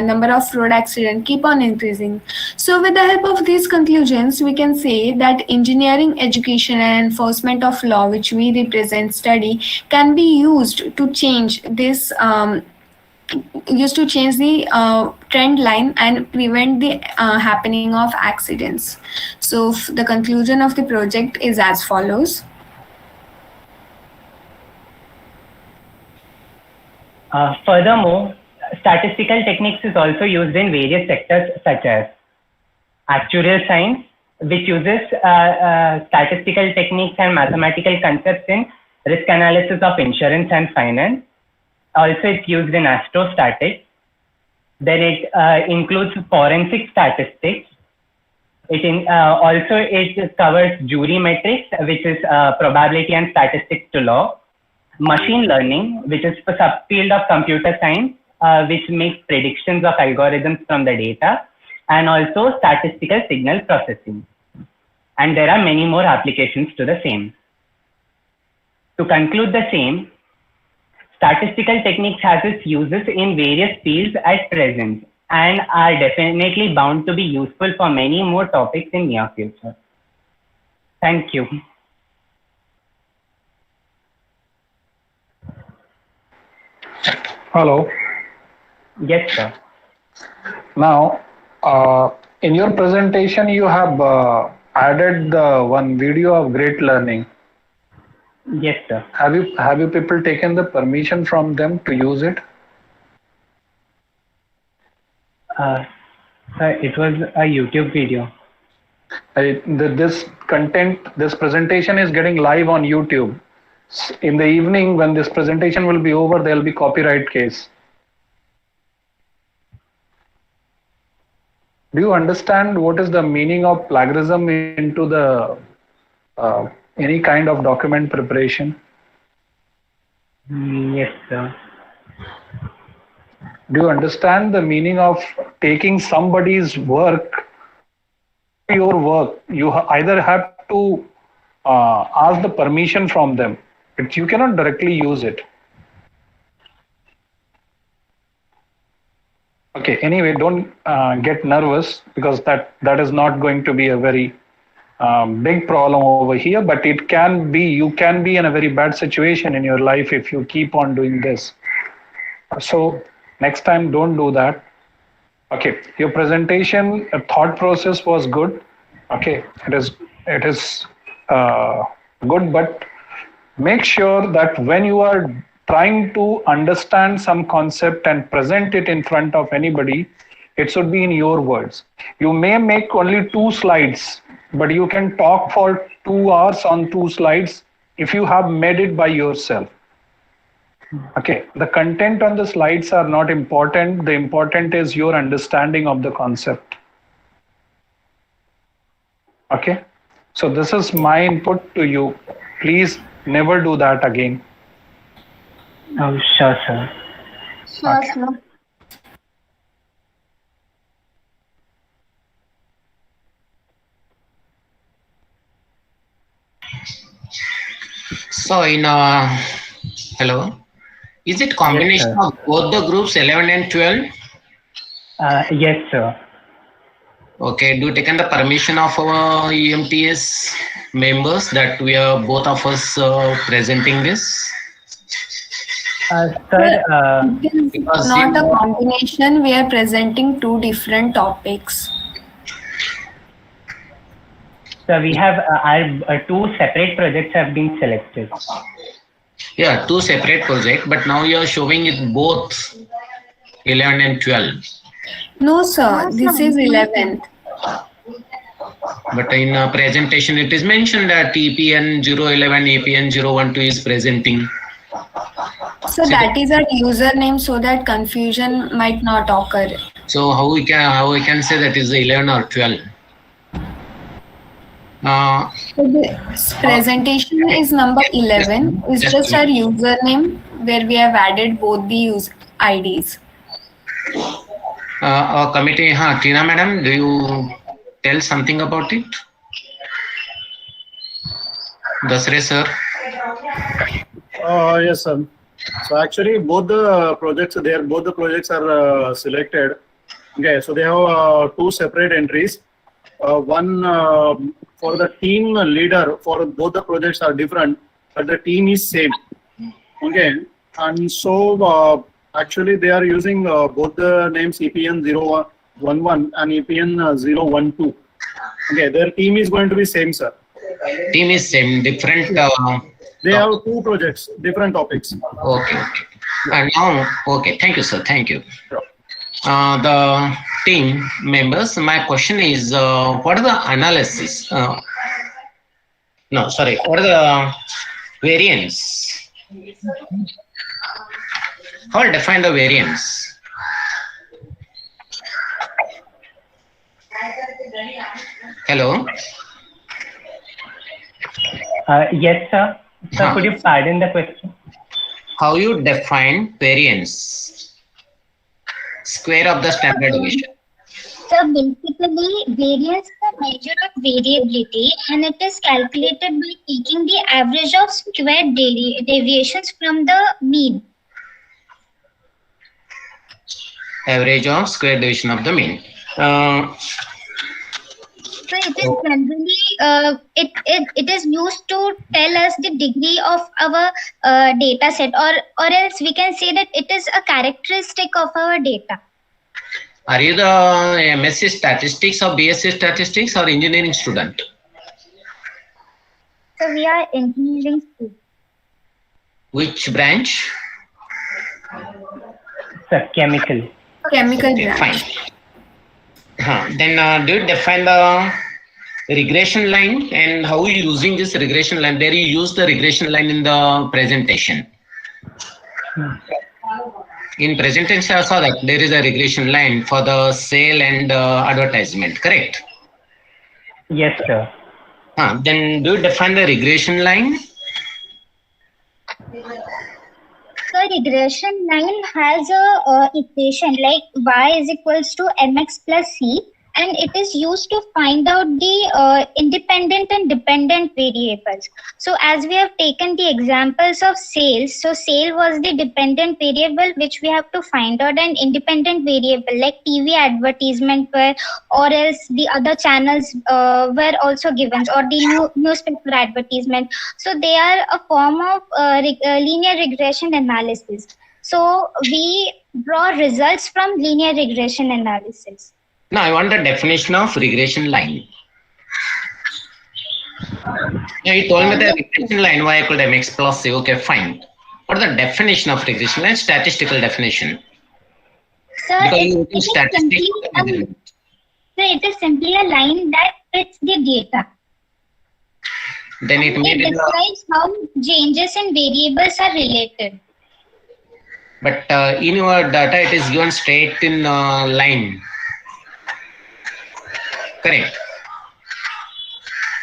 number of road accidents keep on increasing. So with the help of these conclusions, we can say that engineering, education and enforcement of law, which we represent study, can be used to change this the trend line and prevent the happening of accidents. So the conclusion of the project is as follows.
Furthermore, statistical techniques is also used in various sectors such as actuarial science, which uses statistical techniques and mathematical concepts in risk analysis of insurance and finance. Also, it's used in astrostatics. Then it includes forensic statistics. It covers jury metrics, which is probability and statistics to law. Machine learning, which is a subfield of computer science, which makes predictions of algorithms from the data, and also statistical signal processing. And there are many more applications to the same. To conclude the same, statistical techniques has its uses in various fields at present and are definitely bound to be useful for many more topics in near future. Thank you.
Hello.
Yes, sir.
Now, in your presentation, you have added the one video of great learning.
Yes, sir.
Have you people taken the permission from them to use it?
Sir, it was a YouTube video.
This presentation is getting live on YouTube. In the evening, when this presentation will be over, there will be copyright case. Do you understand what is the meaning of plagiarism into the any kind of document preparation?
Yes, sir.
Do you understand the meaning of taking somebody's work, your work? You either have to ask the permission from them. You cannot directly use it. Okay, anyway, don't get nervous, because that is not going to be a very big problem over here, but you can be in a very bad situation in your life if you keep on doing this. So next time, don't do that. Okay, your presentation thought process was good. Okay, it is good, but make sure that when you are trying to understand some concept and present it in front of anybody, it should be in your words. You may make only 2 slides, but you can talk for 2 hours on 2 slides if you have made it by yourself. Okay, the content on the slides are not important. The important is your understanding of the concept. Okay, so this is my input to you. Please never do that again.
Oh, sure, sir.
Sure, sir.
So in hello, is it combination of both the groups 11 and 12?
Yes, sir.
Okay, do you taken the permission of our EMTS members that we are both of us presenting this?
It is not a combination. We are presenting two different topics.
So we have our two separate projects have been selected.
Yeah, two separate projects, but now you are showing it both 11 and 12.
No, sir. This is 11th.
But in presentation, it is mentioned that EPN 011, EPN 012 is presenting.
So that is our username, so that confusion might not occur.
So how we can say that is 11 or 12?
So the presentation is number 11. It's just our username where we have added both the user IDs.
Committee, Tina madam, do you tell something about it? Dasre sir.
Yes, sir. So actually, both the projects are selected. Okay, so they have two separate entries. One for the team leader for both the projects are different, but the team is same. Okay, and so actually they are using both the names EPN 011 and EPN 012. Okay, their team is going to be same, sir.
Team is same, different.
They have two projects, different topics.
Okay. And now, okay, thank you, sir. Thank you. The team members, my question is, what are the analysis? What are the variance? How to define the variance? Hello?
Yes, sir. Sir, could you pardon the question?
How you define variance? Square of the standard deviation.
So basically, variance is a measure of variability, and it is calculated by taking the average of squared deviations from the mean.
Average of square deviation of the mean.
So it is generally it is used to tell us the degree of our data set, or else we can say that it is a characteristic of our data.
Are you the MSc Statistics or BSc Statistics or engineering student?
So we are engineering students.
Which branch?
Sir, chemical.
Chemical
Okay,
branch.
Fine. Then do you define the regression line, and how are you using this regression line? There you use the regression line in the presentation. In presentation I saw that there is a regression line for the sale and advertisement, correct?
Yes, sir.
Then do you define the regression line?
So regression line has a equation like y is equals to mx plus c, and it is used to find out the independent and dependent variables. So as we have taken the examples of sales, so sale was the dependent variable which we have to find out, an independent variable like TV advertisement were, or else the other channels were also given, or the newspaper advertisement. So they are a form of linear regression analysis. So we draw results from linear regression analysis.
Now I want the definition of regression line. Yeah, you told me the regression line y equal to mx plus c. Okay, fine. What is the definition of regression line? Statistical definition.
Sir,
Because
it is simply a line that fits the data.
Then it may
It
be the,
describes how changes in variables are related.
but in your data it is given straight in line. Correct.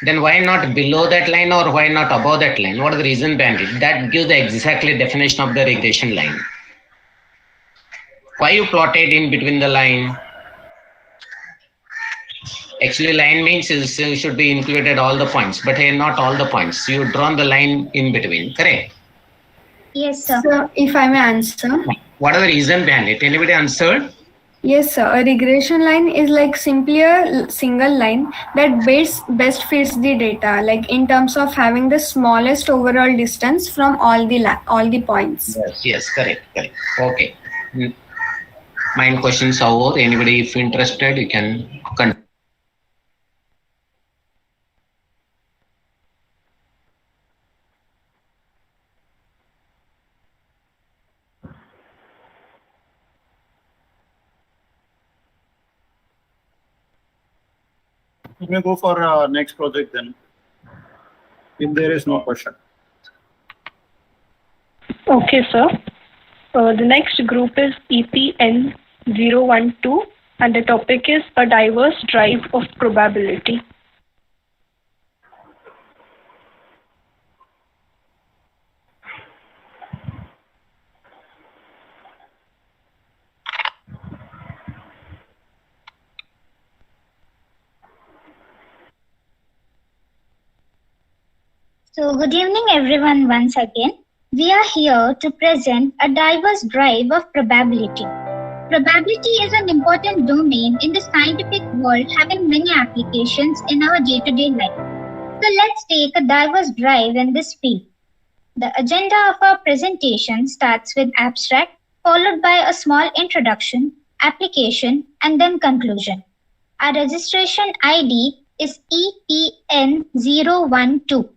Then why not below that line or why not above that line? What is the reason behind it? That gives the exactly definition of the regression line. Why you plotted in between the line? Actually, line means should be included all the points, but here not all the points. You drawn the line in between, correct?
Yes, sir.
So, if I may answer.
What are the reason behind it? Anybody answered?
Yes, sir. A regression line is like simply a single line that best fits the data, like in terms of having the smallest overall distance from all the points.
Yes, correct. Okay. Mind questions over. Anybody, if interested, you can continue.
You may go for next project then, if there is no question.
Okay, sir. The next group is EPN012 and the topic is a diverse drive of probability.
So, good evening, everyone, once again. We are here to present a diverse drive of probability. Probability is an important domain in the scientific world, having many applications in our day-to-day life. So, let's take a diverse drive in this field. The agenda of our presentation starts with abstract, followed by a small introduction, application, and then conclusion. Our registration ID is EPN012.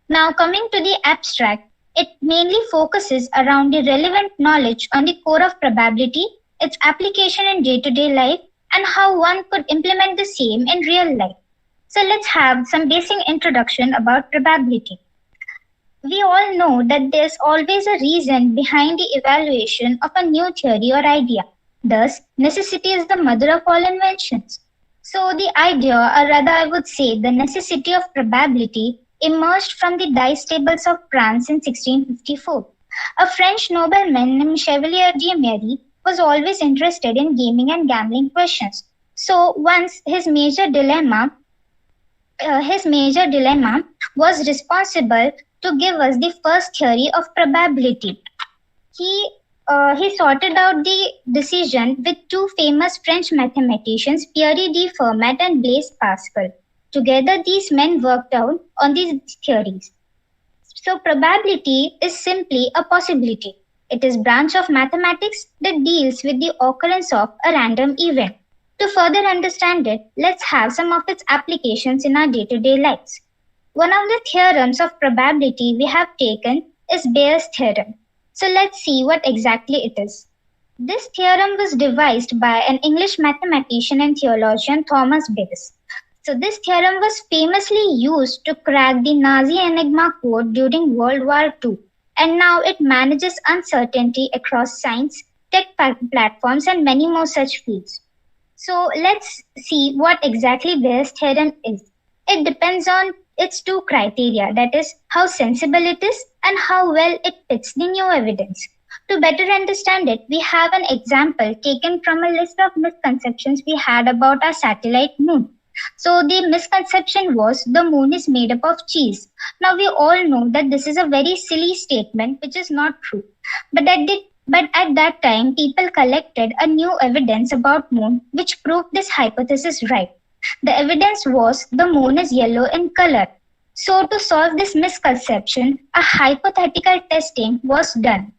Now, coming to the abstract, it mainly focuses around the relevant knowledge on the core of probability, its application in day-to-day life, and how one could implement the same in real life. So let's have some basic introduction about probability. We all know that there's always a reason behind the evaluation of a new theory or idea. Thus, necessity is the mother of all inventions. So the idea, or rather I would say the necessity of probability, emerged from the dice tables of France in 1654. A French nobleman named Chevalier de Méry was always interested in gaming and gambling questions. So once his major dilemma was responsible to give us the first theory of probability. He sorted out the decision with two famous French mathematicians, Pierre de Fermat and Blaise Pascal. Together, these men worked out on these theories. So probability is simply a possibility. It is a branch of mathematics that deals with the occurrence of a random event. To further understand it, let's have some of its applications in our day-to-day lives. One of the theorems of probability we have taken is Bayes' theorem. So let's see what exactly it is. This theorem was devised by an English mathematician and theologian, Thomas Bayes. So this theorem was famously used to crack the Nazi Enigma code during World War II, and now it manages uncertainty across science, tech platforms, and many more such fields. So let's see what exactly Bayes' theorem is. It depends on its two criteria, that is, how sensible it is and how well it fits the new evidence. To better understand it, we have an example taken from a list of misconceptions we had about our satellite moon. So the misconception was the moon is made up of cheese. Now we all know that this is a very silly statement which is not true. But at that time, people collected a new evidence about moon which proved this hypothesis right. The evidence was the moon is yellow in color. So to solve this misconception, a hypothetical testing was done.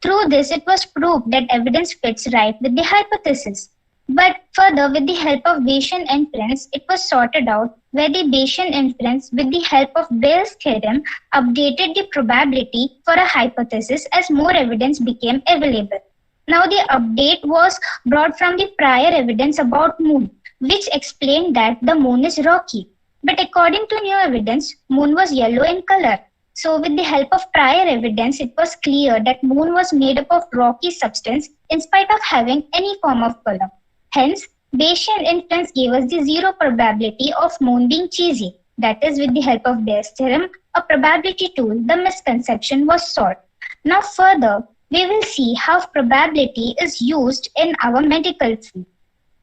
Through this, it was proved that evidence fits right with the hypothesis. But further, with the help of Bayesian inference, it was sorted out where the Bayesian inference, with the help of Bayes' theorem, updated the probability for a hypothesis as more evidence became available. Now the update was brought from the prior evidence about moon, which explained that the moon is rocky. But according to new evidence, moon was yellow in color. So with the help of prior evidence, it was clear that moon was made up of rocky substance in spite of having any form of color. Hence, Bayesian inference gave us the zero probability of moon being cheesy. That is, with the help of Bayes' theorem, a probability tool, the misconception was solved. Now further, we will see how probability is used in our medical field.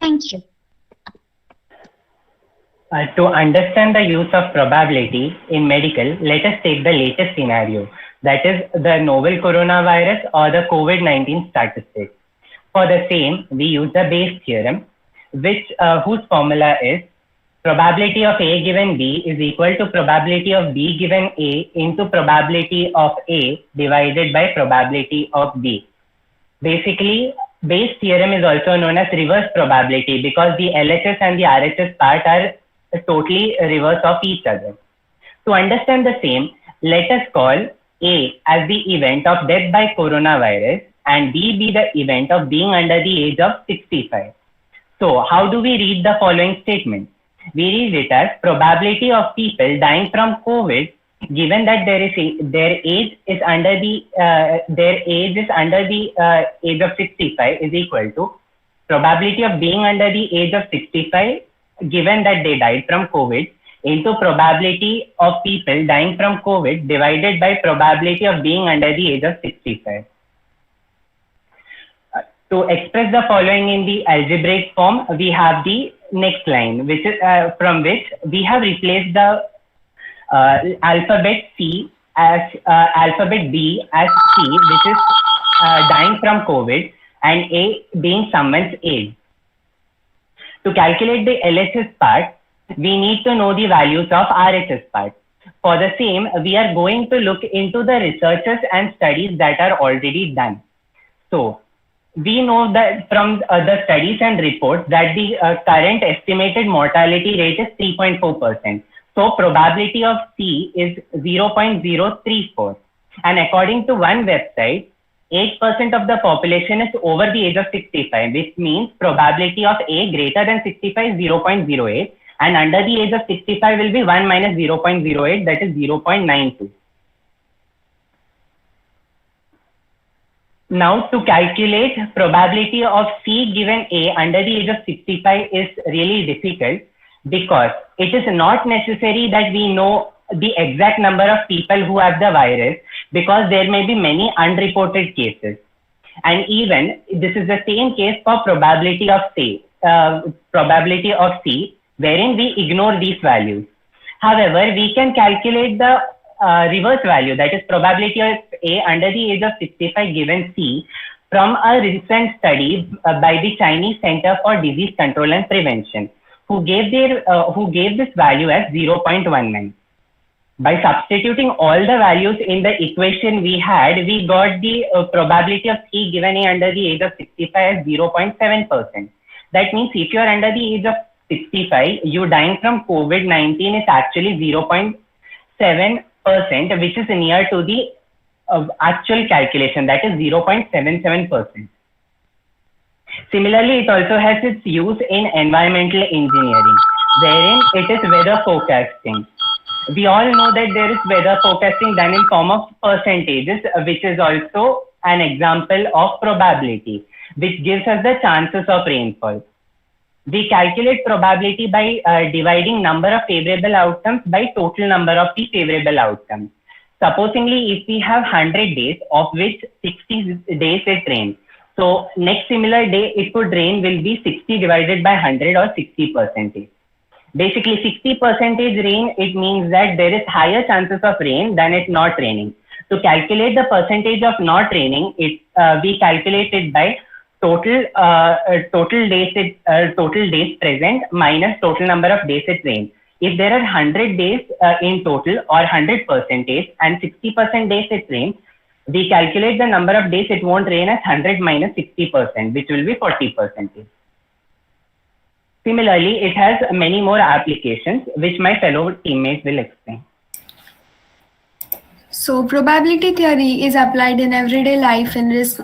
Thank you.
To understand the use of probability in medical, let us take the latest scenario, that is the novel coronavirus or the COVID-19 statistics. For the same, we use the Bayes theorem, whose formula is probability of A given B is equal to probability of B given A into probability of A divided by probability of B. Basically, Bayes theorem is also known as reverse probability because the LHS and the RHS part are totally reverse of each other. To understand the same, let us call A as the event of death by coronavirus and B be the event of being under the age of 65. So how do we read the following statement? We read it as probability of people dying from COVID given that their age is under the age of 65 is equal to probability of being under the age of 65 given that they died from COVID into probability of people dying from COVID divided by probability of being under the age of 65. To express the following in the algebraic form, we have the next line, which is from which we have replaced the alphabet C as alphabet B as C, which is dying from COVID, and A being someone's age. To calculate the LHS part, we need to know the values of RHS part. For the same, we are going to look into the researches and studies that are already done. So, we know that from the studies and reports that the current estimated mortality rate is 3.4%. So, probability of C is 0.034. And according to one website, 8% of the population is over the age of 65, which means probability of A greater than 65 is 0.08 and under the age of 65 will be 1 minus 0.08, that is 0.92. Now to calculate probability of C given A under the age of 65 is really difficult because it is not necessary that we know the exact number of people who have the virus because there may be many unreported cases. And even this is the same case for probability of C, wherein we ignore these values. However, we can calculate the reverse value, that is probability of A under the age of 65 given C from a recent study by the Chinese Center for Disease Control and Prevention, who gave this value as 0.19. By substituting all the values in the equation we had, we got the probability of C given A under the age of 65 as 0.7%. That means if you are under the age of 65, you dying from COVID-19 is actually 0.7%, which is near to the actual calculation, that is 0.77%. Similarly, it also has its use in environmental engineering, wherein it is weather forecasting. We all know that there is weather forecasting done in form of percentages, which is also an example of probability, which gives us the chances of rainfall. We calculate probability by dividing number of favorable outcomes by total number of the favorable outcomes. Supposingly, if we have 100 days, of which 60 days it rains, so next similar day it could rain will be 60 divided by 100 or 60%. Basically 60% rain, it means that there is higher chances of rain than it not raining. To calculate the percentage of not raining, we calculate it by total days present minus total number of days it rains. If there are 100 days in total or 100% and 60% days it rains, we calculate the number of days it won't rain as 100 minus 60%, which will be 40%. Similarly, it has many more applications, which my fellow teammates will explain.
So probability theory is applied in everyday life in risk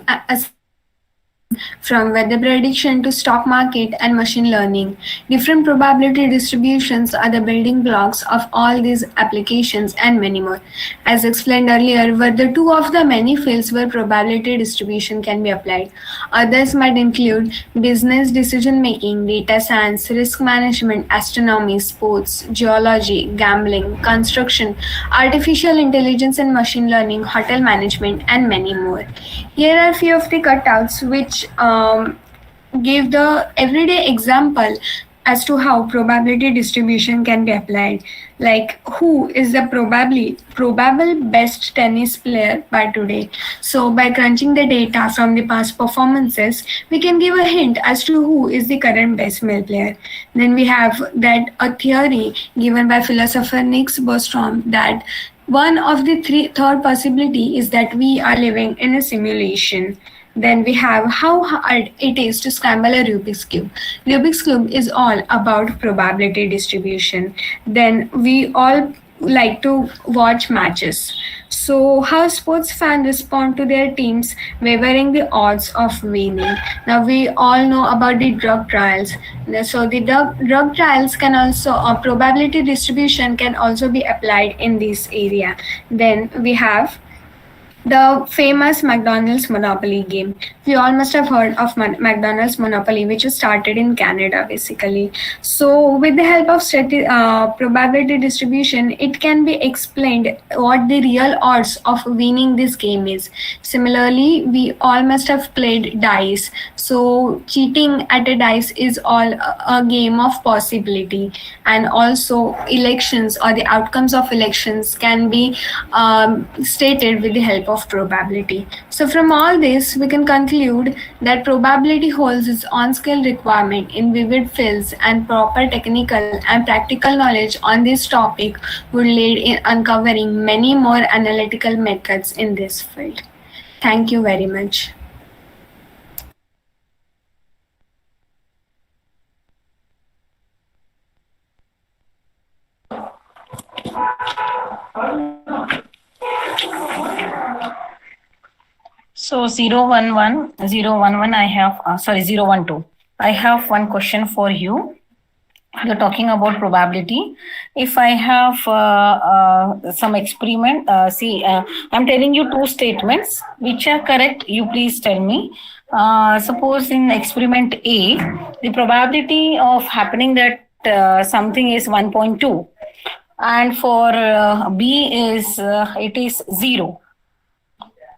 from weather prediction to stock market and machine learning. Different probability distributions are the building blocks of all these applications and many more. As explained earlier, were the two of the many fields where probability distribution can be applied. Others might include business decision making, data science, risk management, astronomy, sports, geology, gambling, construction, artificial intelligence and machine learning, hotel management, and many more. Here are a few of the cutouts which give the everyday example as to how probability distribution can be applied. Like, who is the probable best tennis player by today? So by crunching the data from the past performances, we can give a hint as to who is the current best male player. Then we have that a theory given by philosopher Niels Bostrom that one of the third possibility is that we are living in a simulation. Then we have how hard it is to scramble a Rubik's Cube. Rubik's Cube is all about probability distribution. Then we all like to watch matches. So how sports fans respond to their teams favoring the odds of winning. Now we all know about the drug trials. So the drug trials can also, probability distribution can also be applied in this area. Then we have the famous McDonald's Monopoly game. We all must have heard of McDonald's Monopoly, which was started in Canada basically. So with the help of probability distribution, it can be explained what the real odds of winning this game is. Similarly, we all must have played dice. So cheating at a dice is all a game of possibility. And also elections or the outcomes of elections can be stated with the help of probability. So from all this, we can conclude that probability holds its on-scale requirement in vivid fields, and proper technical and practical knowledge on this topic would lead in uncovering many more analytical methods in this field. Thank you very much.
So 011, I have, 012. I have one question for you. You're talking about probability. If I have some experiment, I'm telling you two statements. Which are correct, you please tell me. Suppose in experiment A, the probability of happening that something is 1.2. And for B is, it is 0.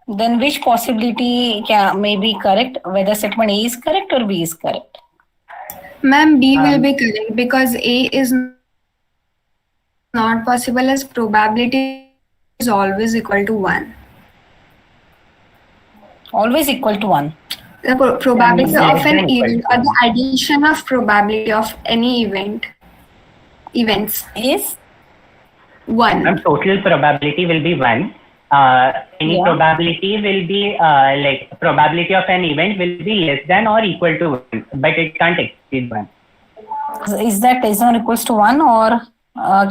Then which possibility may be correct, whether statement A is correct or B is correct?
Ma'am, B will be correct because A is not possible as probability is always equal to 1.
Always equal to 1.
The probability of an event or the addition of probability of any events
is
1.
And total probability will be 1. Any probability will be like probability of an event will be less than or equal to 1, but it can't exceed 1.
Is that less than or equals to 1, or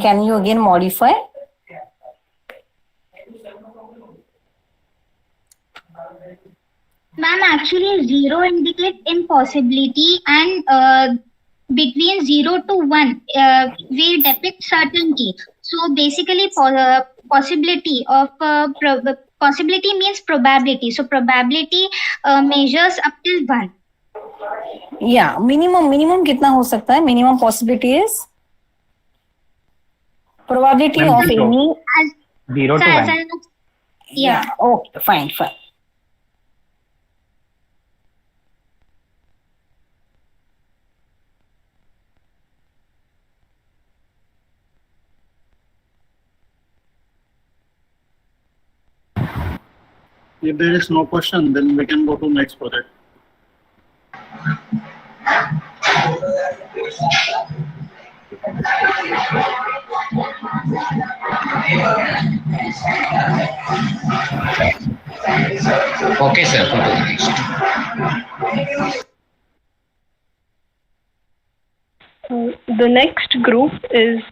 can you again modify?
Ma'am, actually 0 indicates impossibility, and between 0 to 1 we depict certainty. So basically possibility of possibility means probability. So probability measures up till 1.
Yeah, minimum कितना हो सकता है? Minimum possibility is probability of any
0 to 1.
Yeah.
Okay, fine.
If there is no question, then we can go to next project.
Okay, sir. Go to the next.
The next group is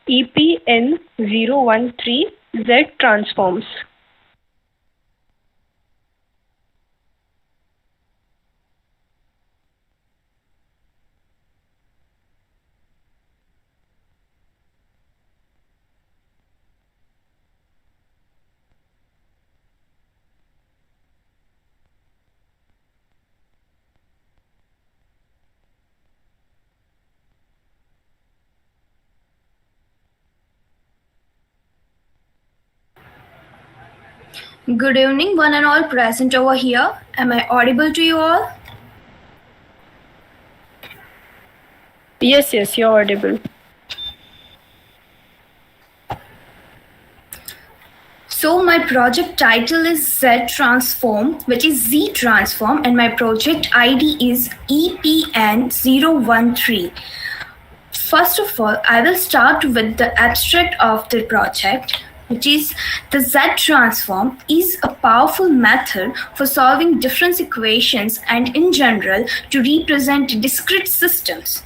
EPN013 Z transforms.
Good evening, one and all present over here. Am I audible to you all?
Yes, you're audible.
So my project title is Z Transform, which is Z Transform, and my project ID is EPN013. First of all, I will start with the abstract of the project, which is the Z transform is a powerful method for solving difference equations and in general to represent discrete systems.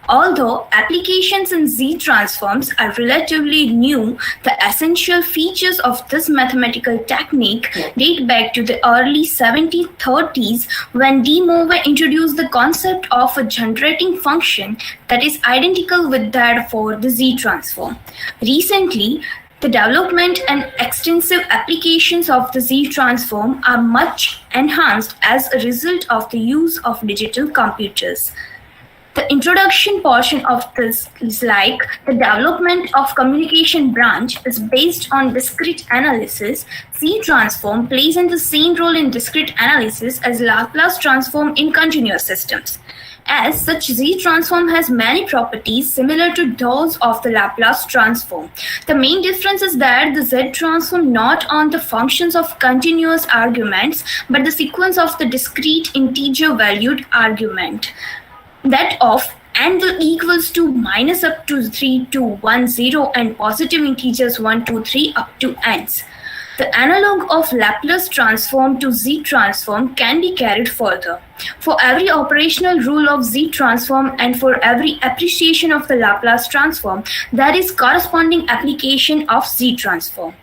Although applications in Z transforms are relatively new, the essential features of this mathematical technique date back to the early 1730s when De Moivre introduced the concept of a generating function that is identical with that for the Z transform. Recently, the development and extensive applications of the Z transform are much enhanced as a result of the use of digital computers. The introduction portion of this is like the development of communication branch is based on discrete analysis. Z transform plays in the same role in discrete analysis as Laplace transform in continuous systems. As such, Z transform has many properties similar to those of the Laplace transform. The main difference is that the Z transform not on the functions of continuous arguments, but the sequence of the discrete integer valued argument. That of n will equals to minus up to 3 to 1 0 and positive integers 1 2 3 up to n's. The analog of Laplace transform to Z transform can be carried further. For every operational rule of Z transform and for every appreciation of the Laplace transform, there is corresponding application of Z transform.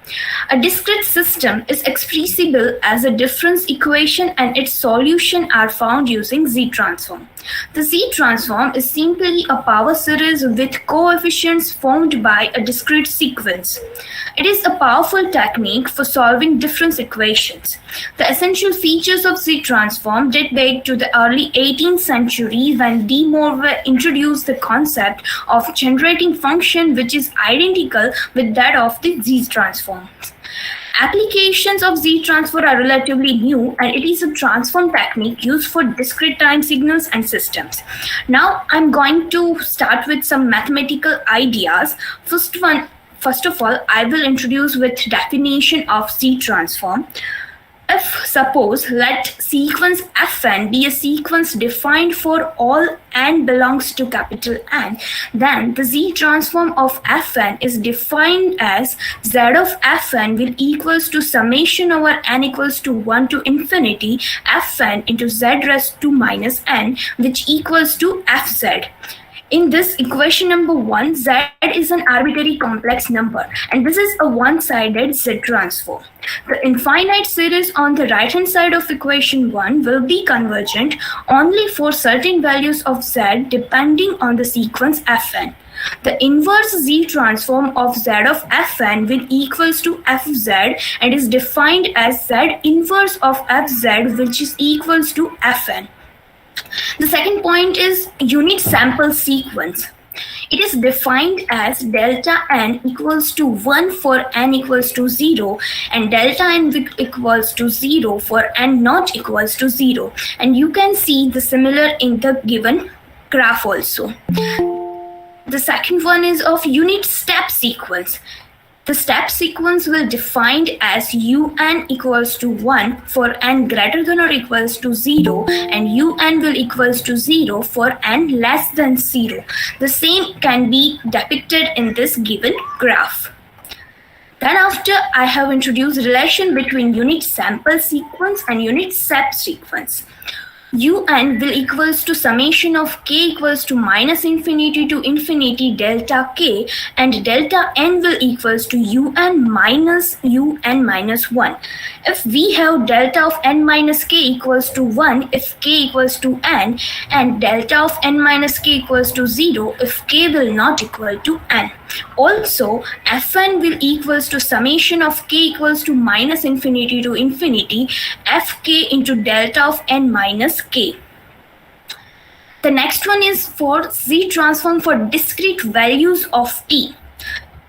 A discrete system is expressible as a difference equation and its solution are found using Z transform. The Z transform is simply a power series with coefficients formed by a discrete sequence. It is a powerful technique for solving difference equations. The essential features of Z transform date back to the early 18th century when De Moivre introduced the concept of generating function which is identical with that of the Z transform. Applications of Z transform are relatively new and it is a transform technique used for discrete time signals and systems. Now I'm going to start with some mathematical ideas. First of all, I will introduce with definition of Z transform. If suppose let sequence Fn be a sequence defined for all n belongs to capital N, then the Z transform of Fn is defined as Z of Fn will equals to summation over n equals to 1 to infinity Fn into Z raised to minus n, which equals to Fz. In this equation number 1, Z is an arbitrary complex number and this is a one-sided Z transform. The infinite series on the right-hand side of equation 1 will be convergent only for certain values of Z depending on the sequence Fn. The inverse Z transform of Z of Fn will equals to Fz and is defined as Z inverse of Fz which is equals to Fn. The second point is unit sample sequence. It is defined as delta n equals to 1 for n equals to 0 and delta n equals to 0 for n not equals to 0. And you can see the similar in the given graph also. The second one is of unit step sequence. The step sequence will defined as un equals to 1 for n greater than or equals to 0 and un will equals to 0 for n less than 0. The same can be depicted in this given graph. Then after I have introduced relation between unit sample sequence and unit step sequence. Un will equals to summation of k equals to minus infinity to infinity delta k and delta n will equals to un minus 1. If we have delta of n minus k equals to 1 if k equals to n and delta of n minus k equals to 0 if k will not equal to n. Also, Fn will equals to summation of k equals to minus infinity to infinity fk into delta of n minus k. The next one is for Z transform for discrete values of t.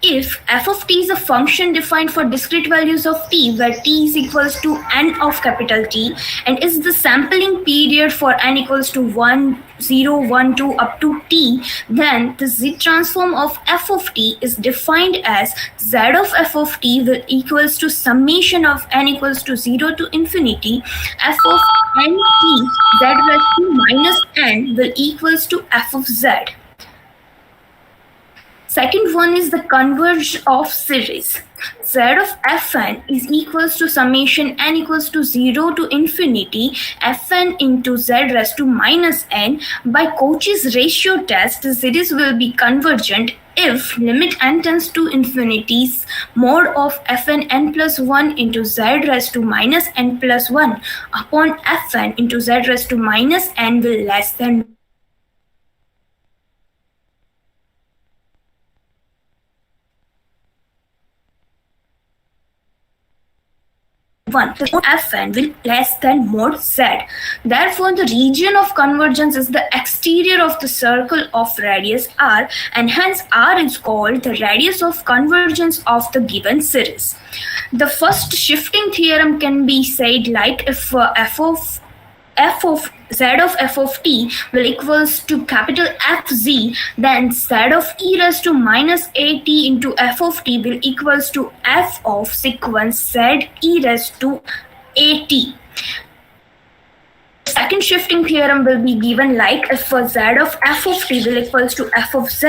if f of t is a function defined for discrete values of t, where t is equals to n of capital T, and is the sampling period for n equals to 1, 0, 1, 2 up to t, then the z transform of f of t is defined as z of f of t will equals to summation of n equals to 0 to infinity f of n t z raised to minus n will equals to f of z. Second one is the converge of series. Z of fn is equals to summation n equals to 0 to infinity fn into z raised to minus n. By Cauchy's ratio test, the series will be convergent if limit n tends to infinities mod of fn n plus 1 into z raised to minus n plus 1 upon fn into z raised to minus n will less than one. The mod fn will less than mod z. Therefore, the region of convergence is the exterior of the circle of radius r, and hence r is called the radius of convergence of the given series. The first shifting theorem can be said like if f of z of f of t will equals to capital Fz, then z of e raised to minus at into f of t will equals to f of sequence z e raised to at. Second shifting theorem will be given like if z of f of t will equals to f of z,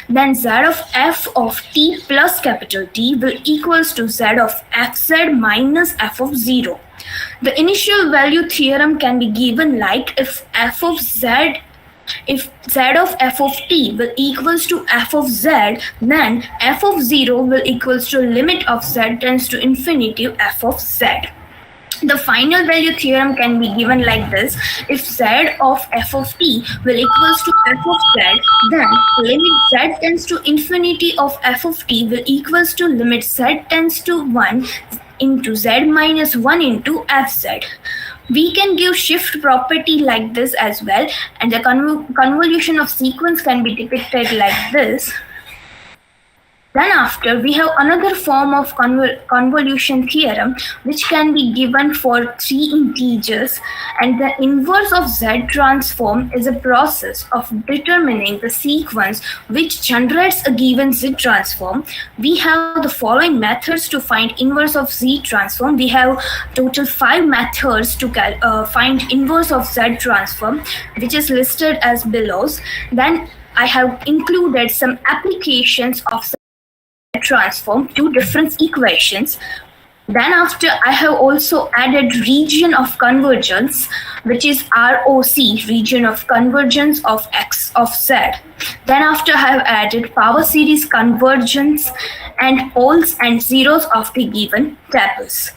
then z of f of t plus capital T will equals to z of fz minus f of 0. The initial value theorem can be given like if z of f of t will equals to f of z, then f of 0 will equals to limit of z tends to infinity f of z. The final value theorem can be given like this: if z of f of t will equals to f of z, then limit z tends to infinity of f of t will equals to limit z tends to 1 into z minus 1 into fz. We can give shift property like this as well, and the convolution of sequence can be depicted like this. Then after, we have another form of convolution theorem which can be given for 3 integers, and the inverse of Z transform is a process of determining the sequence which generates a given Z transform. We have the following methods to find inverse of Z transform. We have total 5 methods to find inverse of Z transform, which is listed as below. Then I have included some applications of transform to different equations. Then after, I have also added region of convergence, which is ROC, region of convergence of X of Z. Then after, I have added power series convergence and poles and zeros of the given tables.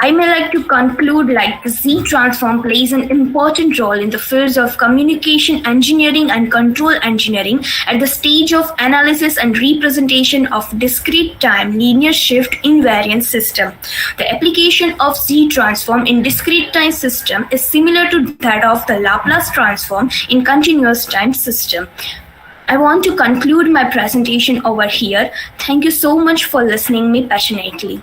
I may like to conclude like the Z transform plays an important role in the fields of communication engineering and control engineering at the stage of analysis and representation of discrete time linear shift invariant system. The application of Z transform in discrete time system is similar to that of the Laplace transform in continuous time system. I want to conclude my presentation over here. Thank you so much for listening me passionately.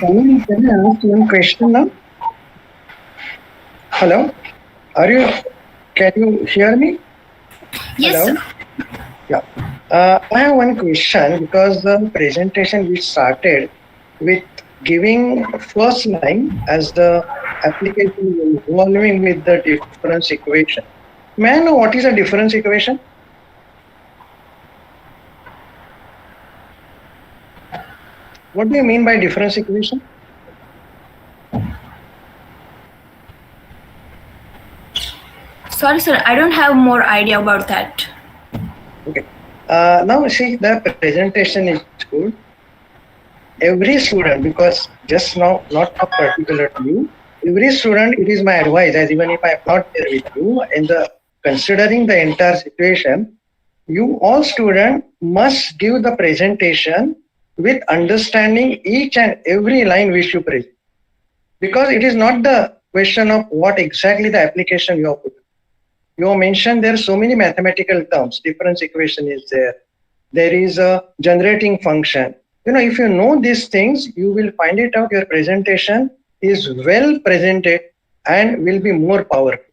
Can I ask one question now? Hello? Can you hear me?
Yes,
Hello?
sir.
Yeah. I have one question because the presentation we started with giving first line as the application involving with the difference equation. May I know what is a difference equation? What do you mean by difference equation?
Sorry, sir, I don't have more idea about that.
Okay. Now see, the presentation is good. Every student, because just now, not particular to you, every student, it is my advice, as even if I am not there with you, in the considering the entire situation, you all students must give the presentation with understanding each and every line which you present. Because it is not the question of what exactly the application you have put. You have mentioned there are so many mathematical terms, difference equation is there. There is a generating function. If you know these things, you will find it out your presentation is well presented and will be more powerful.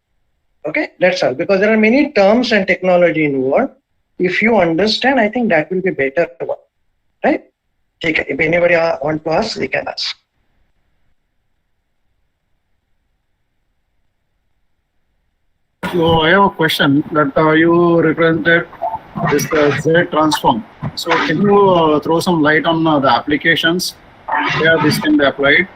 Okay, that's all. Because there are many terms and technology involved. If you understand, I think that will be better one. Right? Okay. If anybody want to ask, they can ask.
So I have a question that you represented this Z transform. So can you throw some light on the applications where this can be applied?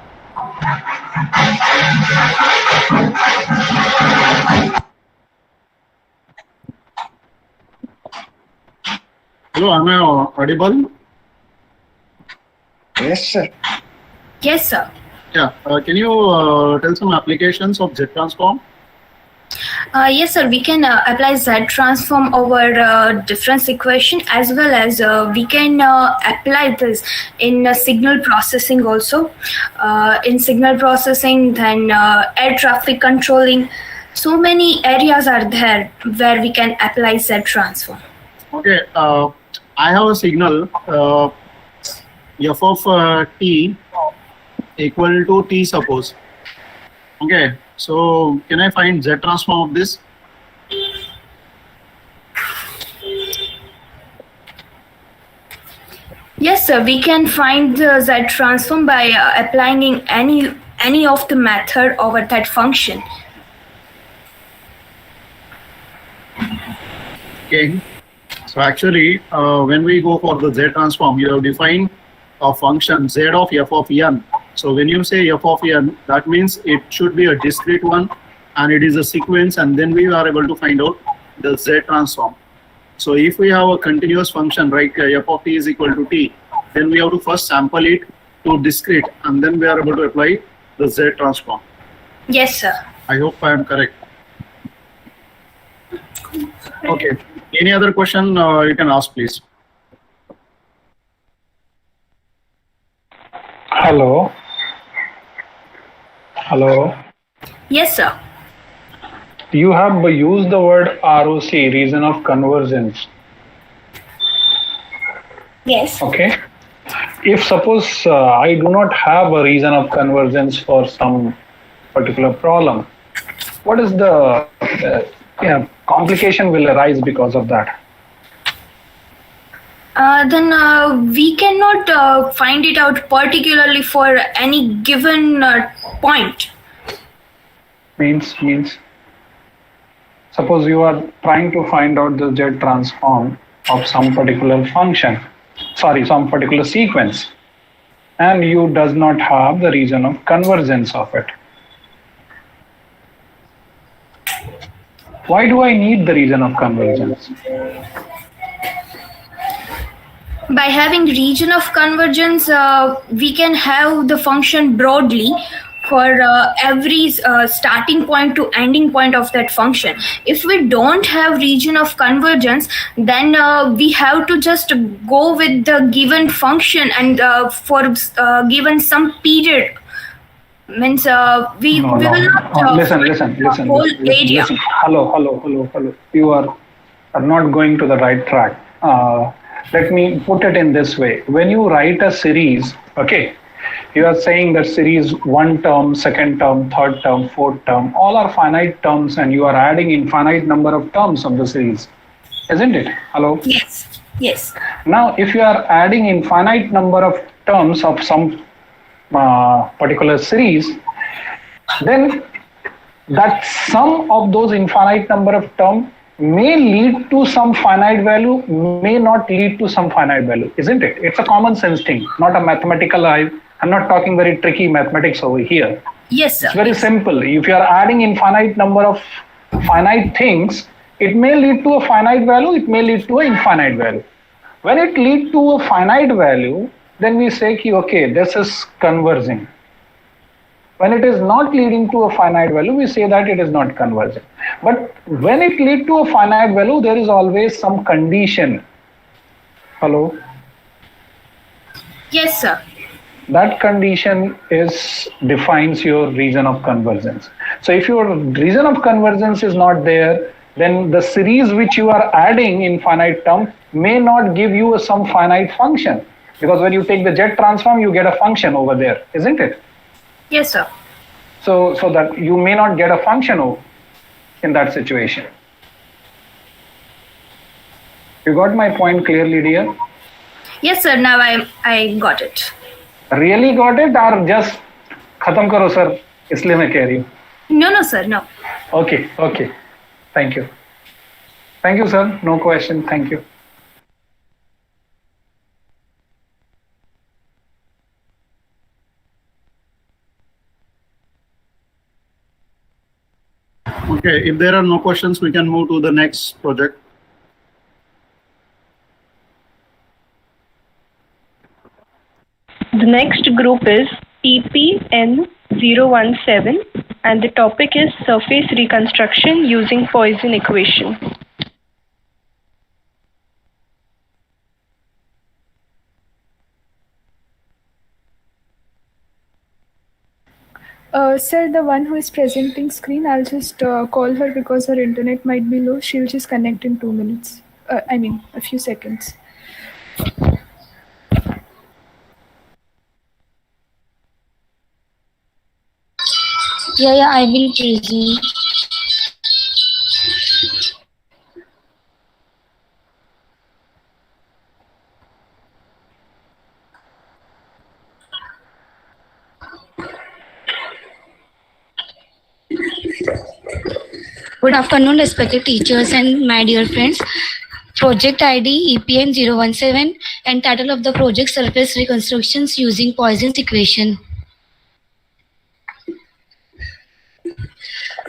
Hello, am I audible?
Yes, sir.
Yes, sir.
Yeah. Can you tell some applications of Z transform?
Yes, sir. We can apply Z transform over difference equation, as well as we can apply this in signal processing also. In signal processing, then air traffic controlling. So many areas are there where we can apply Z transform.
Okay. I have a signal f of t equal to t, suppose. Okay. So can I find Z transform of this?
Yes, sir. We can find the Z transform by applying any of the method over that function.
Okay. So actually, when we go for the Z transform, you have defined a function Z of f of n. So when you say f of n, that means it should be a discrete one and it is a sequence, and then we are able to find out the Z transform. So if we have a continuous function, right, f of t is equal to t, then we have to first sample it to discrete, and then we are able to apply the Z transform.
Yes, sir.
I hope I am correct. Okay. Any other question you can ask, please.
Hello. Hello.
Yes, sir.
You have used the word ROC, reason of convergence.
Yes.
Okay. If suppose I do not have a reason of convergence for some particular problem, what is the complication will arise because of that?
Then we cannot find it out particularly for any given point.
Means suppose you are trying to find out the Z transform of some particular function, some particular sequence, and you does not have the region of convergence of it. Why do I need the region of convergence?
By having region of convergence, we can have the function broadly for every starting point to ending point of that function. If we don't have region of convergence, then we have to just go with the given function and for given some period. Means we will not
listen. Hello. You are not going to the right track. Let me put it in this way. When you write a series, okay, you are saying that series 1 term, 2nd term, 3rd term, 4th term, all are finite terms, and you are adding infinite number of terms of the series, isn't it? Hello?
Yes.
Now, if you are adding infinite number of terms of some particular series, then that sum of those infinite number of terms may lead to some finite value, may not lead to some finite value, isn't it? It's a common sense thing, not a mathematical. I'm not talking very tricky mathematics over here.
Yes, sir.
It's very simple. If you are adding infinite number of finite things, it may lead to a finite value, it may lead to an infinite value. When it leads to a finite value, then we say, okay, this is converging. When it is not leading to a finite value, we say that it is not converging. But when it leads to a finite value, there is always some condition. Hello?
Yes, sir.
That condition defines your region of convergence. So if your region of convergence is not there, then the series which you are adding in finite term may not give you some finite function, because when you take the jet transform, you get a function over there, isn't it?
Yes, sir.
So that you may not get a function in that situation. You got my point clearly, dear?
Yes, sir. Now I got it.
Really got it, or just khatam karo sir, isliye main keh rahi hu?
No, sir. No.
Okay. Thank you. Thank you, sir. No question. Thank you.
Okay, if there are no questions, we can move to the next project.
The next group is EPN017 and the topic is surface reconstruction using Poisson equation.
Sir, the one who is presenting screen, I'll just call her because her internet might be low. She'll just connect in 2 minutes. A few seconds.
Yeah, I will present. Good afternoon, respected teachers and my dear friends. Project ID EPN017 and title of the project surface reconstructions using Poisson's equation.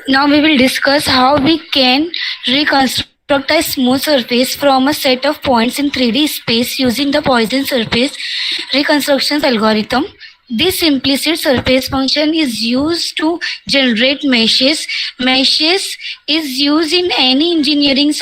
Now we will discuss how we can reconstruct a smooth surface from a set of points in 3D space using the Poisson surface reconstructions algorithm. This implicit surface function is used to generate meshes. Meshes is used in any engineering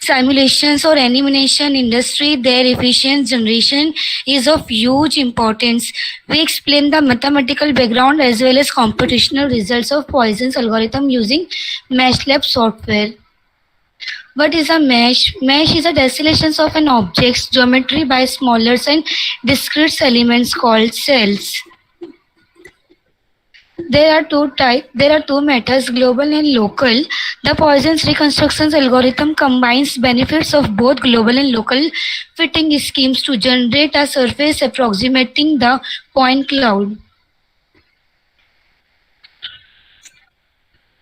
simulations or animation industry. Their efficient generation is of huge importance. We explain the mathematical background as well as computational results of Poisson's algorithm using MeshLab software. What is a mesh? Mesh is a distillation of an object's geometry by smaller and discrete elements called cells. There are two methods, global and local. The Poisson's reconstructions algorithm combines benefits of both global and local fitting schemes to generate a surface approximating the point cloud.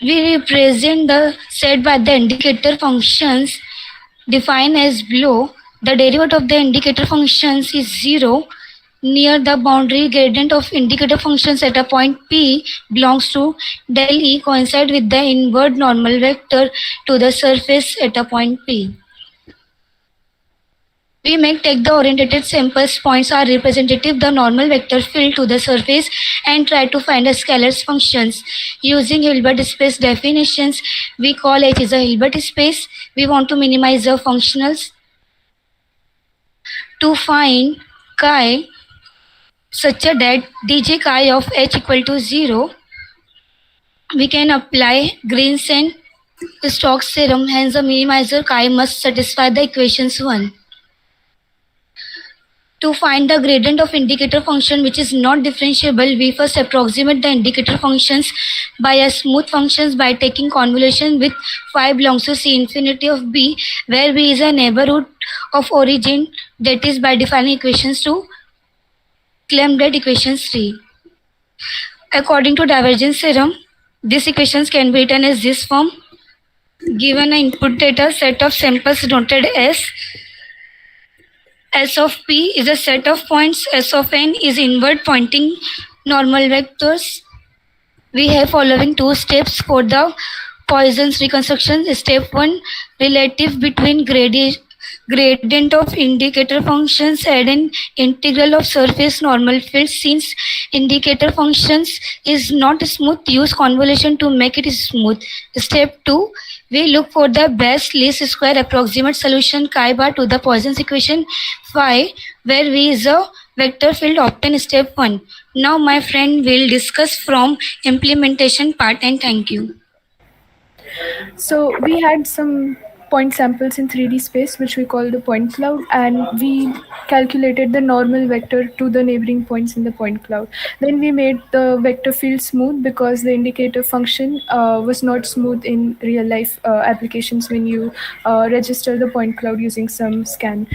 We represent the set by the indicator functions defined as below. The derivative of the indicator functions is 0. Near the boundary, gradient of indicator functions at a point P belongs to del E coincide with the inward normal vector to the surface at a point P. We make take the orientated samples points are representative the normal vector field to the surface and try to find a scalar functions. Using Hilbert space definitions, we call H is a Hilbert space. We want to minimize the functionals. To find chi such a that dj chi of H equal to 0, we can apply Green's and Stokes theorem. Hence, the minimizer chi must satisfy the equations 1. To find the gradient of indicator function which is not differentiable, we first approximate the indicator functions by a smooth functions by taking convolution with phi belongs to C infinity of B, where B is a neighborhood of origin, that is by defining equations 2, claim that equations 3. According to divergence theorem, these equations can be written as this form. Given an input data set of samples denoted as S of P is a set of points. S of N is inward pointing normal vectors. We have following 2 steps for the Poisson's reconstruction. Step 1, relative between gradient of indicator functions. Add an integral of surface normal field. Since indicator functions is not smooth, use convolution to make it smooth. Step 2, We look for the best least square approximate solution chi bar to the Poisson's equation phi, where V is a vector field obtained in step 1. Now my friend will discuss from implementation part, and thank you.
So we had some point samples in 3D space, which we call the point cloud, and we calculated the normal vector to the neighboring points in the point cloud. Then we made the vector field smooth because the indicator function was not smooth in real life applications when you register the point cloud using some scan.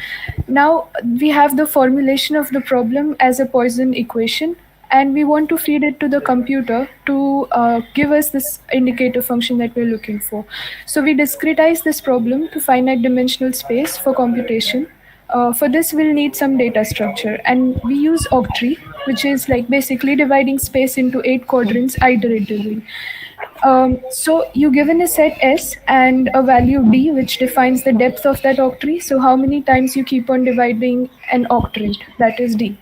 Now we have the formulation of the problem as a Poisson equation, and we want to feed it to the computer to give us this indicator function that we're looking for. So we discretize this problem to finite dimensional space for computation. For this, we'll need some data structure, and we use octree, which is like basically dividing space into 8 quadrants iteratively. So you given a set S and a value D, which defines the depth of that octree. So how many times you keep on dividing an octrant, that is D.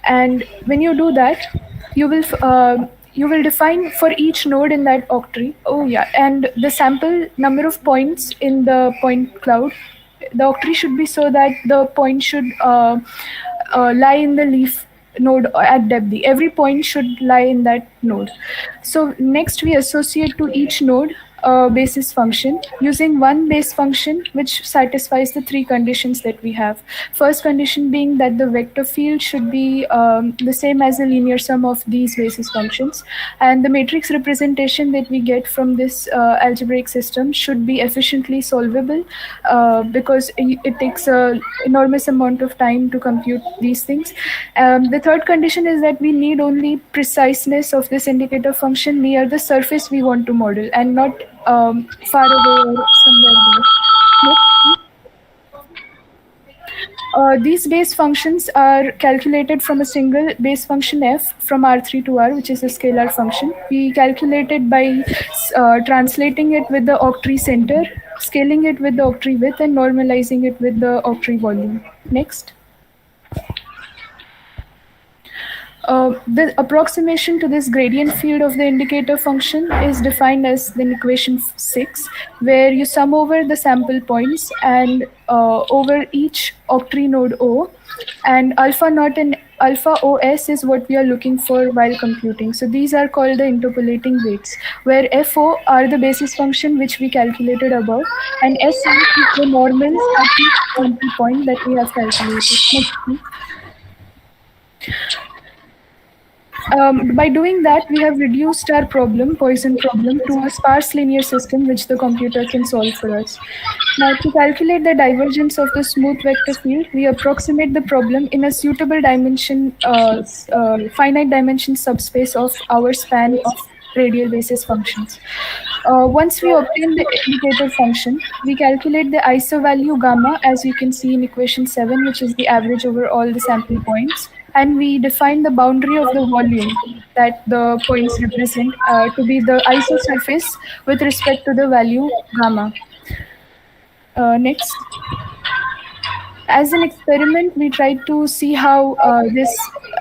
And when you do that, you will define for each node in that octree. Oh yeah, and the sample number of points in the point cloud, the octree should be so that the point should lie in the leaf node at depth D. Every point should lie in that node. So next we associate to each node a basis function using one base function which satisfies the 3 conditions that we have. First condition being that the vector field should be the same as the linear sum of these basis functions, and the matrix representation that we get from this algebraic system should be efficiently solvable because it takes an enormous amount of time to compute these things. The third condition is that we need only preciseness of this indicator function near the surface we want to model and not far away or somewhere there. These base functions are calculated from a single base function f from R3 to R, which is a scalar function. We calculate it by translating it with the octree center, scaling it with the octree width, and normalizing it with the octree volume. Next. The approximation to this gradient field of the indicator function is defined as the equation 6, where you sum over the sample points and over each octree node O, and alpha naught and alpha OS is what we are looking for while computing. So these are called the interpolating weights, where FO are the basis function which we calculated above, and SO is the normal at each sample point that we have calculated. Next, please. By doing that, we have reduced our problem, Poisson problem, to a sparse linear system which the computer can solve for us. Now, to calculate the divergence of the smooth vector field, we approximate the problem in a suitable dimension, finite dimension subspace of our span of radial basis functions. Once we obtain the indicator function, we calculate the ISO value gamma, as you can see in equation 7, which is the average over all the sample points. And we define the boundary of the volume that the points represent to be the isosurface with respect to the value gamma. Next. As an experiment, we tried to see how this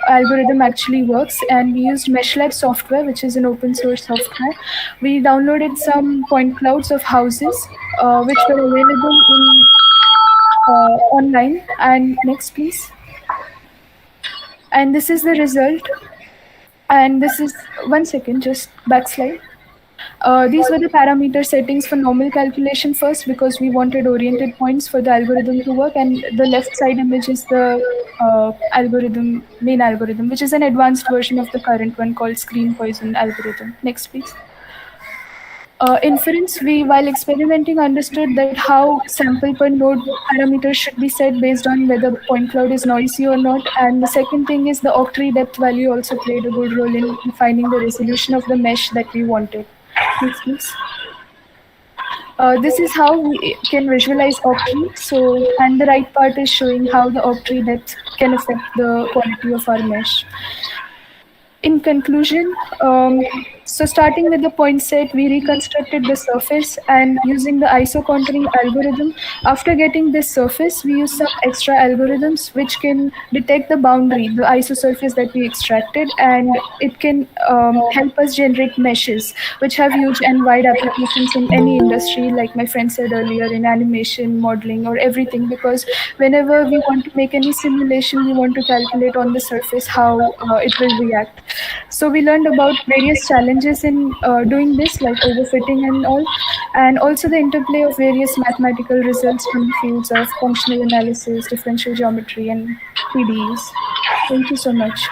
algorithm actually works, and we used MeshLab software, which is an open source software. We downloaded some point clouds of houses, which were available in online. And next, please. And this is the result. And this is, 1 second, just backslide. These were the parameter settings for normal calculation first, because we wanted oriented points for the algorithm to work. And the left side image is the main algorithm, which is an advanced version of the current one called screen Poisson algorithm. Next, please. Inference, we, while experimenting, understood that how sample per node parameters should be set based on whether point cloud is noisy or not. And the second thing is the octree depth value also played a good role in defining the resolution of the mesh that we wanted. Next, please. This is how we can visualize octree. So, and the right part is showing how the octree depth can affect the quality of our mesh. In conclusion, So starting with the point set, we reconstructed the surface and using the isocontouring algorithm. After getting this surface, we use some extra algorithms which can detect the boundary, the isosurface that we extracted, and it can help us generate meshes, which have huge and wide applications in any industry, like my friend said earlier, in animation, modeling, or everything, because whenever we want to make any simulation, we want to calculate on the surface how it will react. So we learned about various challenges in doing this, like overfitting and all, and also the interplay of various mathematical results from the fields of functional analysis, differential geometry, and PDEs. Thank you so much.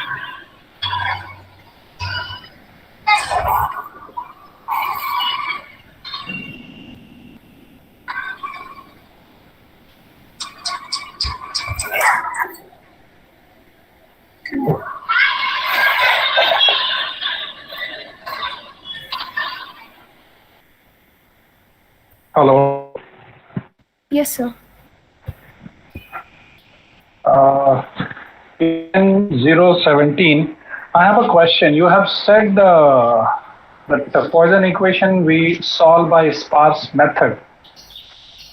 Hello.
Yes, sir.
In 017, I have a question. You have said that the Poisson equation we solve by sparse method,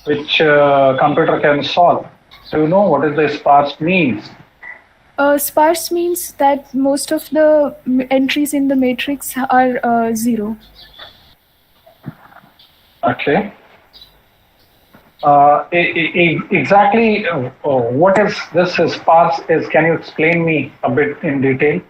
which computer can solve. So you know what is the sparse means?
Sparse means that most of the entries in the matrix are 0.
Okay. Exactly what is this sparse is? Can you explain me a bit in detail?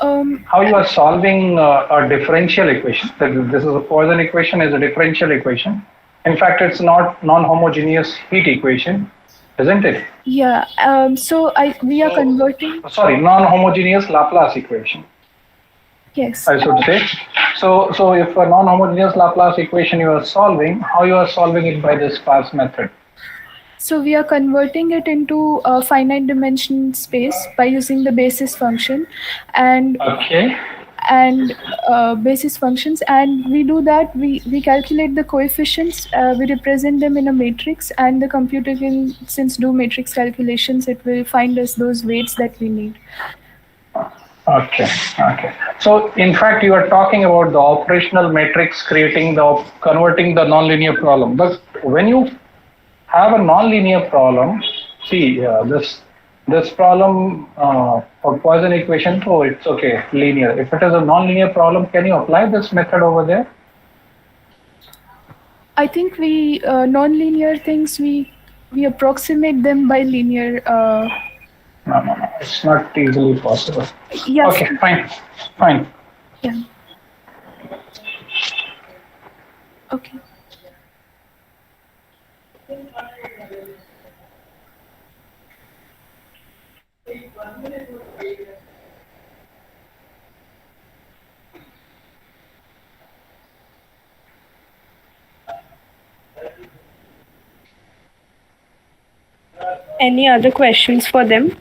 How you are solving a differential equation? This is a Poisson equation is a differential equation. In fact, it's not non-homogeneous heat equation, isn't it?
Yeah. So we are converting.
Sorry, non-homogeneous Laplace equation.
Yes.
I should say. So if a non-homogeneous Laplace equation you are solving, how you are solving it by this sparse method?
So we are converting it into a finite dimension space by using the basis function, and basis functions, and we do that. We calculate the coefficients. We represent them in a matrix, and the computer can, since do matrix calculations, it will find us those weights that we need.
Okay. So in fact, you are talking about the operational matrix converting the nonlinear problem. But when you have a nonlinear problem, see this problem for Poisson equation, oh, it's okay, linear. If it is a nonlinear problem, can you apply this method over there?
I think we nonlinear things we approximate them by linear.
No, it's not easily possible.
Yes.
Okay, fine.
Yeah. Okay. Any other questions for them?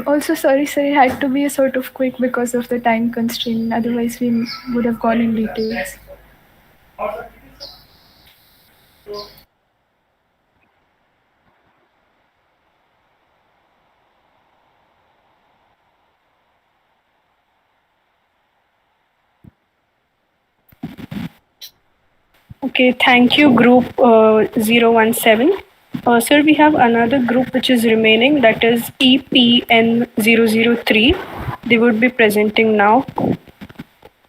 Also, sorry, it had to be a sort of quick because of the time constraint. Otherwise, we would have gone in details. Okay, thank you, group 017. Sir, we have another group which is remaining, that is EPN003. They would be presenting now.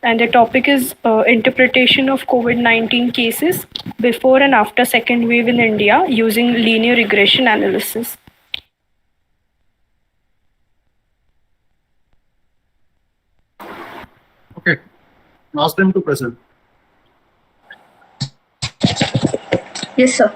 And the topic is interpretation of COVID-19 cases before and after second wave in India using linear regression analysis.
Okay, ask them to present.
Yes, sir.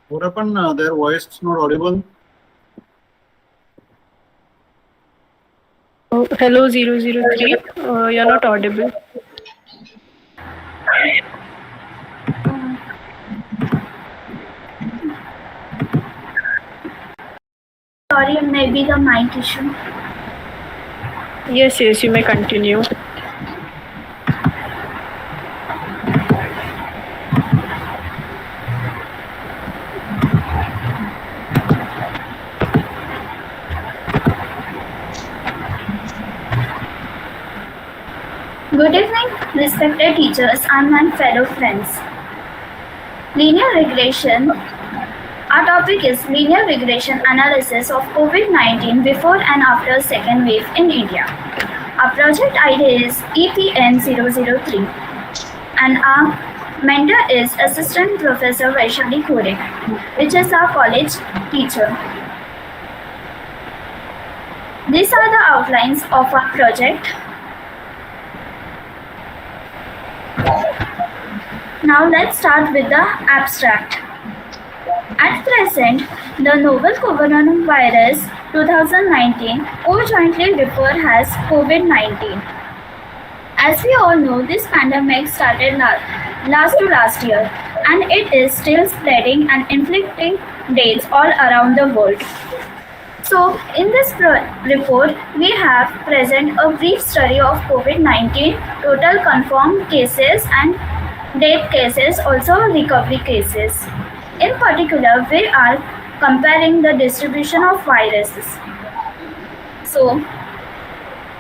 What happened? Their voice is not audible.
Hello 003, you're not audible.
Sorry, maybe the mic issue.
Yes, you may continue.
Good evening, respected teachers and my fellow friends. Linear regression. Our topic is linear regression analysis of COVID-19 before and after second wave in India. Our project ID is EPN003 and our mentor is Assistant Professor Vaishali Khore, which is our college teacher. These are the outlines of our project. Now let's start with the abstract. At present, the novel coronavirus 2019, or jointly referred as COVID-19. As we all know, this pandemic started last year, and it is still spreading and inflicting deaths all around the world. So, in this report, we have present a brief study of COVID-19, total confirmed cases and death cases, also recovery cases. In particular, we are comparing the distribution of viruses. So,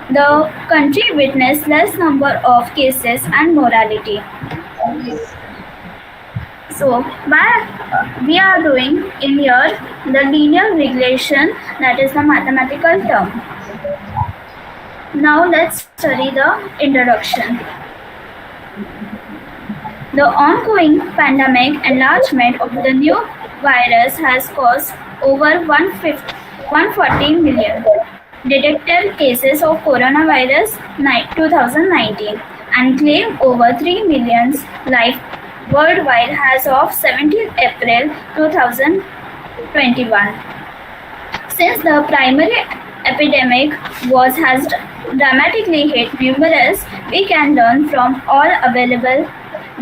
the country witnessed less number of cases and mortality. So, we are doing in here the linear regression, that is the mathematical term. Now let's study the introduction. The ongoing pandemic enlargement of the new virus has caused over 140 million detected cases of coronavirus 2019 and claimed over 3 million lives worldwide as of 17 April 2021. Since the primary epidemic has dramatically hit numerous, we can learn from all available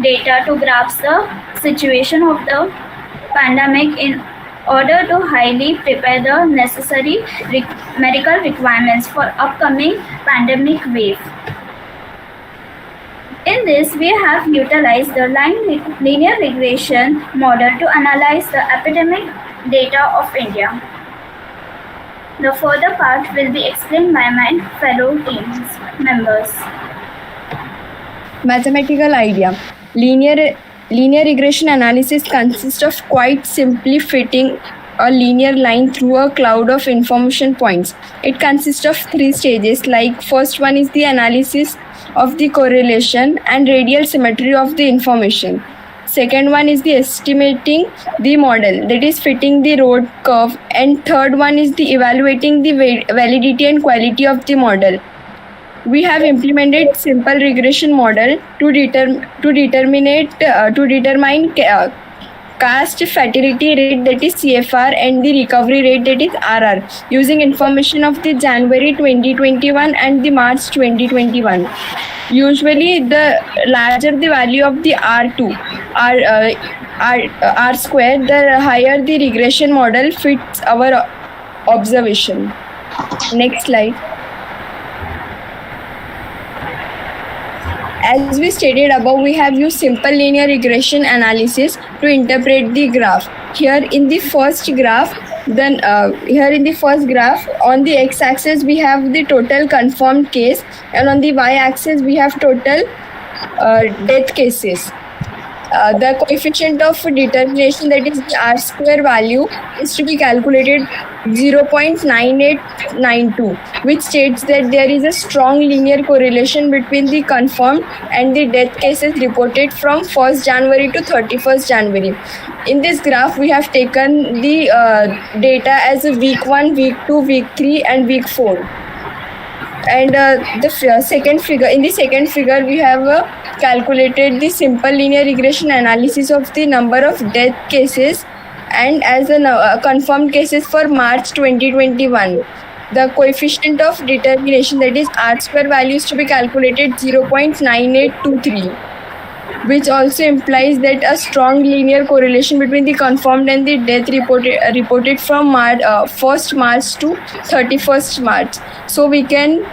data to grasp the situation of the pandemic in order to highly prepare the necessary medical requirements for upcoming pandemic wave. In this, we have utilized the linear regression model to analyze the epidemic data of India. The further part will be explained by my fellow team members.
Mathematical idea. Linear regression analysis consists of quite simply fitting a linear line through a cloud of information points. It consists of 3 stages, like first one is the analysis of the correlation and radial symmetry of the information. Second one is the estimating the model, that is fitting the Rho curve, and third one is the evaluating the validity and quality of the model. We have implemented simple regression model to determine cast fatality rate, that is CFR, and the recovery rate, that is RR, using information of the January 2021 and the March 2021. Usually, the larger the value of the R2, R square, the higher the regression model fits our observation. Next slide. As we stated above, we have used simple linear regression analysis to interpret the graph. Here in the first graph, on the x-axis we have the total confirmed case, and on the y-axis we have total death cases. The coefficient of determination, that is the R square value, is to be calculated 0.9892, which states that there is a strong linear correlation between the confirmed and the death cases reported from 1st January to 31st January. In this graph, we have taken the data as week 1, week 2, week 3, and week 4. And in the second figure, we have calculated the simple linear regression analysis of the number of death cases and as confirmed cases for March 2021. The coefficient of determination, that is R square values, to be calculated 0.9823, which also implies that a strong linear correlation between the confirmed and the death reported from 1st March to 31st March. So we can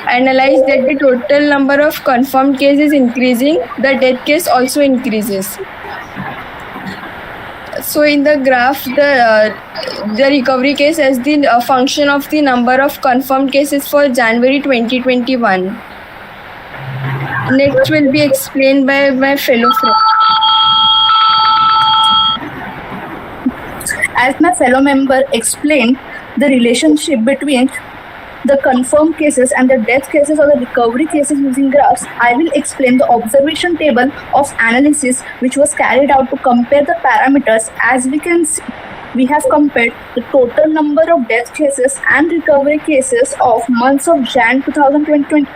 analyze that the total number of confirmed cases increasing, the death case also increases. So in the graph, the recovery case as the function of the number of confirmed cases for January 2021. Next will be explained by my fellow friend.
As my fellow member explained the relationship between the confirmed cases and the death cases or the recovery cases using graphs, I will explain the observation table of analysis which was carried out to compare the parameters. As we can see, we have compared the total number of death cases and recovery cases of months of Jan 2020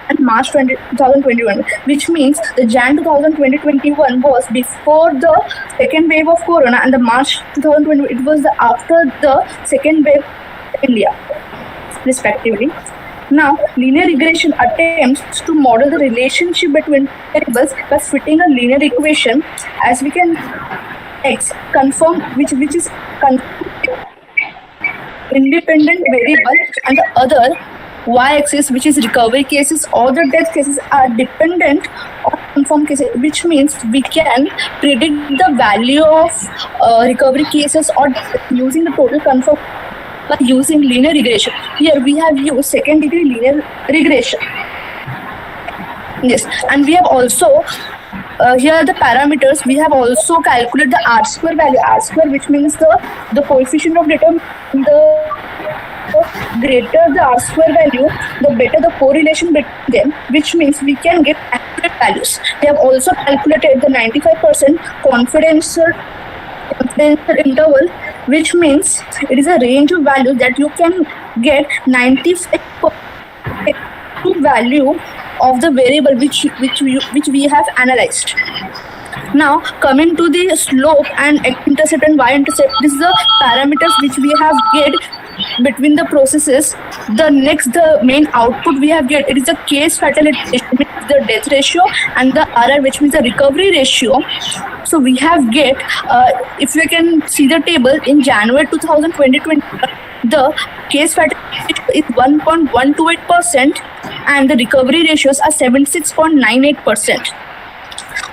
and March 2021, which means the Jan 2021 was before the second wave of corona, and the March 2020 it was after the second wave in India, respectively. Now, linear regression attempts to model the relationship between variables by fitting a linear equation. As we can X confirm which is independent variable, and the other y-axis, which is recovery cases or the death cases, are dependent on confirmed cases, which means we can predict the value of recovery cases or using the total confirmed by using linear regression. Here we have used second degree linear regression. Yes, and we have also here are the parameters. We have also calculated the R square value. R square, which means the coefficient of determinant. The greater the R square value, the better the correlation between them, which means we can get accurate values. We have also calculated the 95% confidence interval, which means it is a range of values that you can get 95% value of the variable which we have analyzed. Now, coming to the slope and x-intercept and y-intercept, this is the parameters which we have get between the processes. The main output we have get, it is the case fatality ratio, which is the death ratio, and the RR, which means the recovery ratio. So we have get, if you can see the table in January 2020, the case fatality ratio is 1.128% and the recovery ratios are 76.98%.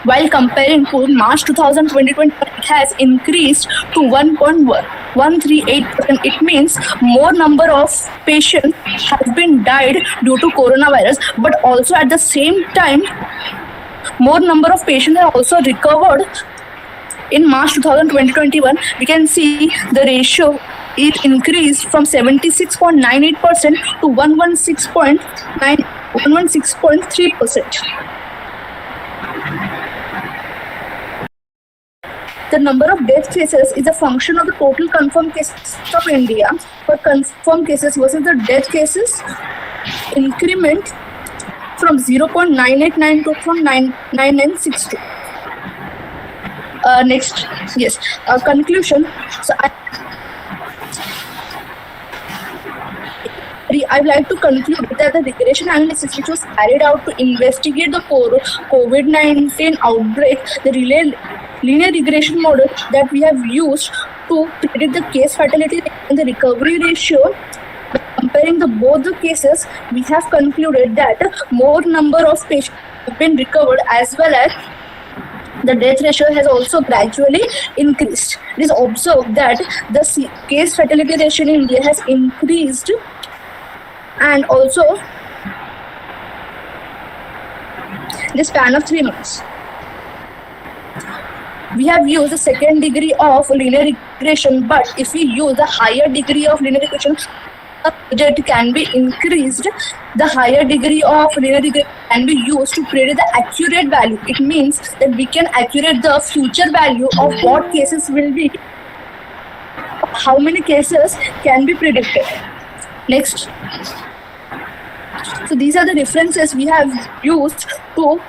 While comparing to March 2020, it has increased to 1.138%. It means more number of patients have been died due to coronavirus, but also at the same time, more number of patients have also recovered. In March 2021, we can see the ratio is increased from 76.98% to 116.3%. The number of death cases is a function of the total confirmed cases of India. For confirmed cases versus the death cases, increment from 0.989 to from 9962. Next, yes, conclusion. So I would like to conclude that the regression analysis which was carried out to investigate the COVID-19 outbreak, the linear regression model that we have used to predict the case fatality and the recovery ratio, by comparing both the cases, we have concluded that more number of patients have been recovered as well as the death ratio has also gradually increased. It is observed that the case fatality ratio in India has increased, and also the span of 3 months. We have used the second degree of linear regression, but if we use the higher degree of linear regression, the project can be increased. The higher degree of linear regression can be used to predict the accurate value. It means that we can accurate the future value of what cases will be, how many cases can be predicted. Next. So these are the references we have used to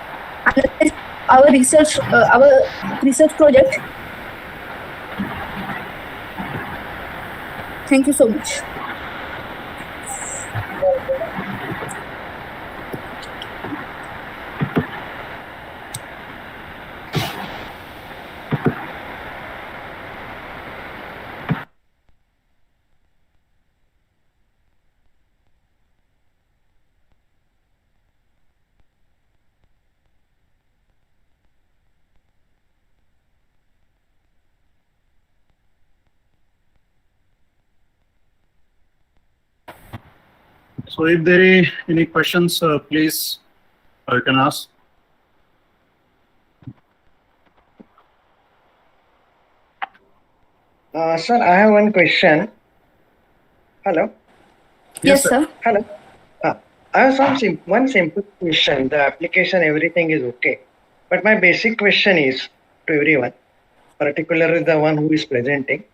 analyze our research project. Thank you so much.
So if there are any questions, please you can ask.
Sir, I have one question. Hello.
Yes, sir.
Hello. I have one simple question. The application, everything is okay. But my basic question is to everyone, particularly the one who is presenting,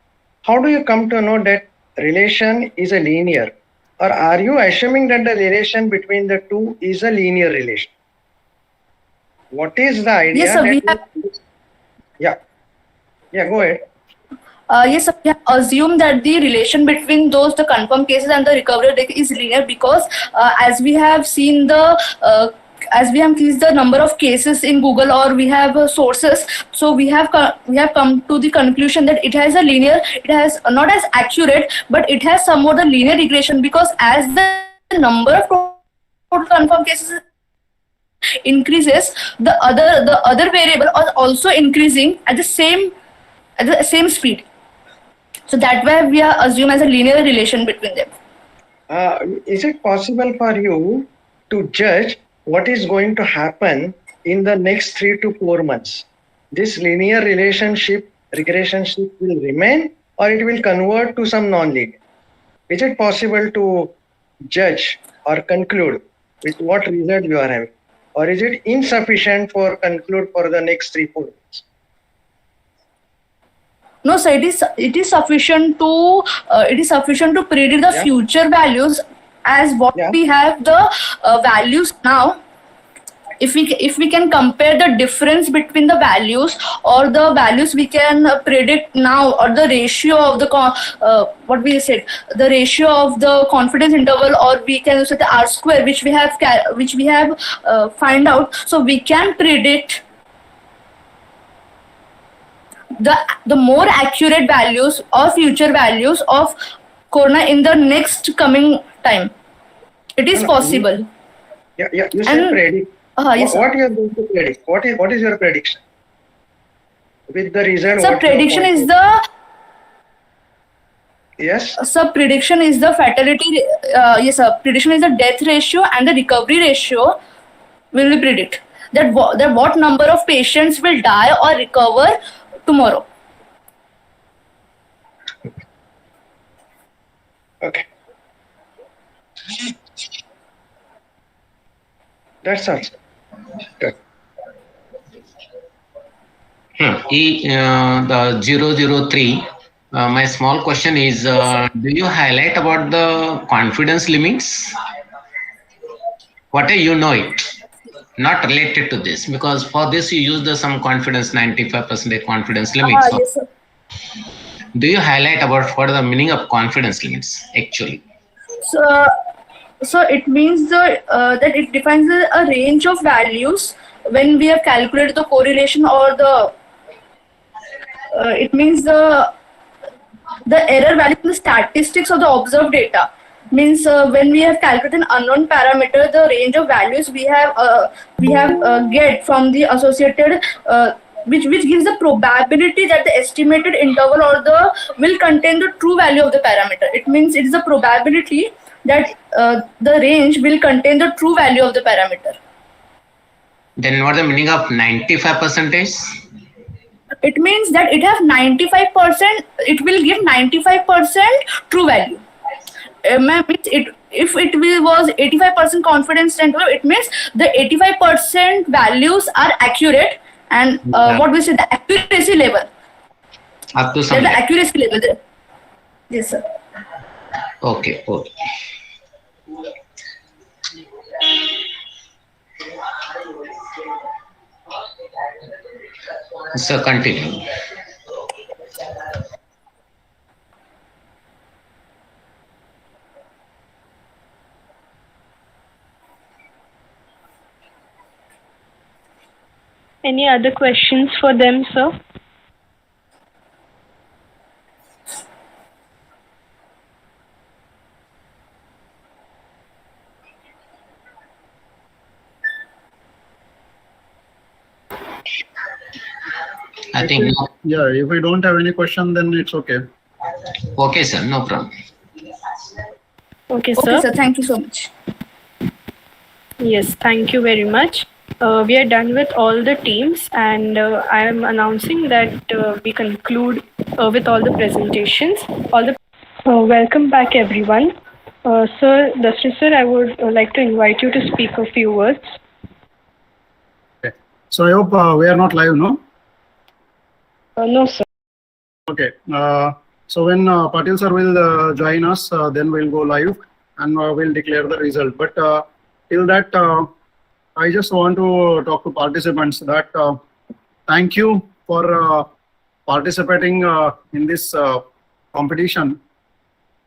how do you come to know that relation is a linear? Or are you assuming that the relation between the two is a linear relation? What is the idea?
Yes, sir.
Yeah, go ahead.
Yes, sir, we have assumed that the relation between the confirmed cases and the recovery rate is linear because as we have seen the number of cases in Google, or we have sources, so we have come to the conclusion that it has a linear, it has not as accurate, but it has somewhat the linear regression, because as the number of total confirmed cases increases, the other variable are also increasing at the same speed. So that way we are assume as a linear relation between them.
Is it possible for you to judge what is going to happen in the next 3 to 4 months? This linear relationship, regression will remain, or it will convert to some non-linear? Is it possible to judge or conclude with what result you are having? Or is it insufficient for conclude for the next 3-4 months?
No, sir. It is sufficient to predict the future values as what we have the values now. If we can compare the difference between the values, or the values we can predict now, or the ratio of the the ratio of the confidence interval, or we can use the R square which we have find out, so we can predict the more accurate values or future values of corona in the next coming time. It is possible.
Yeah. You said predict.
Yes,
what you are going to predict? What is your prediction? With the result.
So prediction is the.
Yes.
So prediction is the fatality. Yes, sir. Prediction is the death ratio and the recovery ratio. Will we predict that what number of patients will die or recover tomorrow?
Okay. That's all. Good.
The 003. My small question is, do you highlight about the confidence limits? What you know it? Not related to this, because for this you use some confidence, 95% confidence limits.
Yes, sir.
Do you highlight about what the meaning of confidence limits actually?
So it means that it defines a range of values when we have calculated the correlation, or it means the error value in the statistics of the observed data. Means when we have calculated an unknown parameter, the range of values we have get from the associated which gives the probability that the estimated interval or will contain the true value of the parameter. It means it is a probability that the range will contain the true value of the parameter.
Then what is the meaning of 95%?
It means that it has 95%. It will give 95% true value. If it was 85% confidence interval, it means the 85% values are accurate, and what we say, the accuracy level.
Up to some
the accuracy level. Yes, sir.
Okay. So continue.
Any other questions for them, sir?
I think no.
Yeah, if we don't have any question, then it's okay.
Okay, sir, no problem.
Okay, sir.
Okay, sir. Thank you so much.
Yes, thank you very much. We are done with all the teams, and I am announcing that we conclude with all the presentations. Welcome back, everyone. Sir, Dusty sir, I would like to invite you to speak a few words.
Okay. So I hope we are not live, no?
No, sir.
Okay. So when Patil sir will join us, then we'll go live and we'll declare the result. But till that, I just want to talk to participants that thank you for participating in this competition.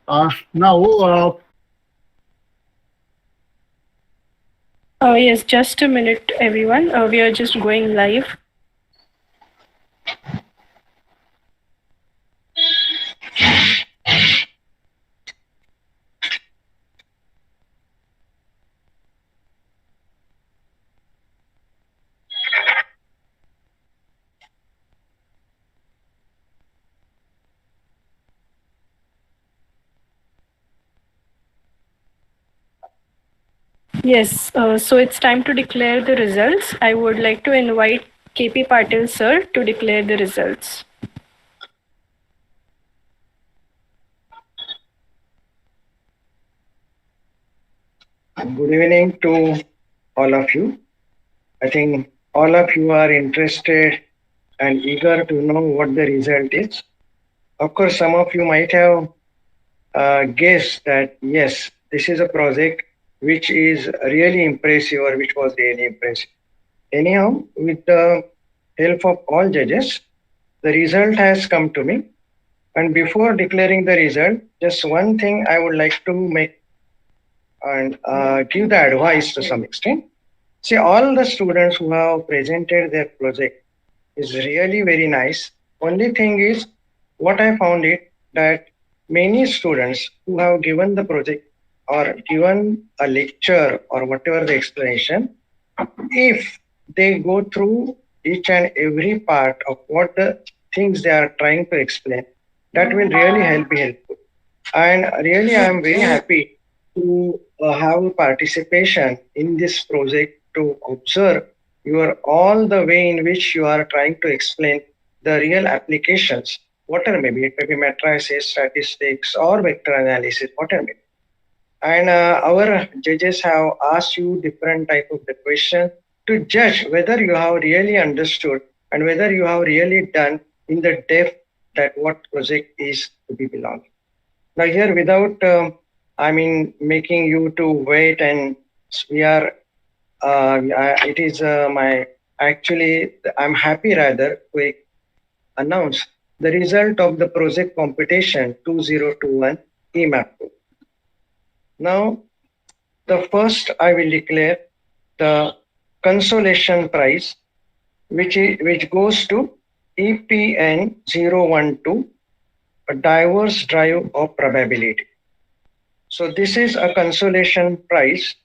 Now,
Yes, just a minute, everyone. We are just going live. Yes, so it's time to declare the results. I would like to invite KP Patil sir to declare the results.
Good evening to all of you. I think all of you are interested and eager to know what the result is. Of course, some of you might have guessed that yes, this is a project which is really impressive or which was really impressive. Anyhow, with the help of all judges, the result has come to me. And before declaring the result, just one thing I would like to make and give the advice to some extent. See, all the students who have presented their project is really very nice. Only thing is, what I found it that many students who have given the project or given a lecture or whatever the explanation, if they go through each and every part of what the things they are trying to explain, that will really be helpful. And really, I am very happy to have participation in this project to observe your all the way in which you are trying to explain the real applications, whatever maybe it may be matrices, statistics, or vector analysis, whatever may be. And our judges have asked you different type of the question to judge whether you have really understood and whether you have really done in the depth that what project is to be belonging. Now here, without making you to wait, and we are. It is my actually. I'm happy rather to announce the result of the project competition 2021 e-MAPCO. Now, the first I will declare the consolation prize, which goes to EPN 012. A diverse drive of probability. So this is a consolation prize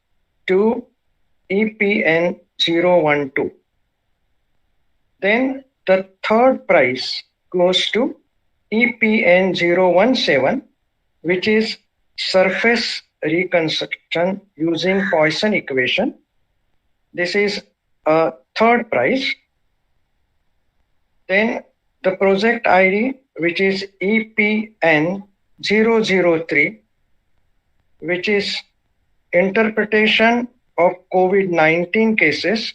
to EPN 012. Then the third prize goes to EPN 017, which is surface reconstruction using Poisson equation. This is a third prize. Then the project ID, which is EPN 003, which is interpretation of COVID-19 cases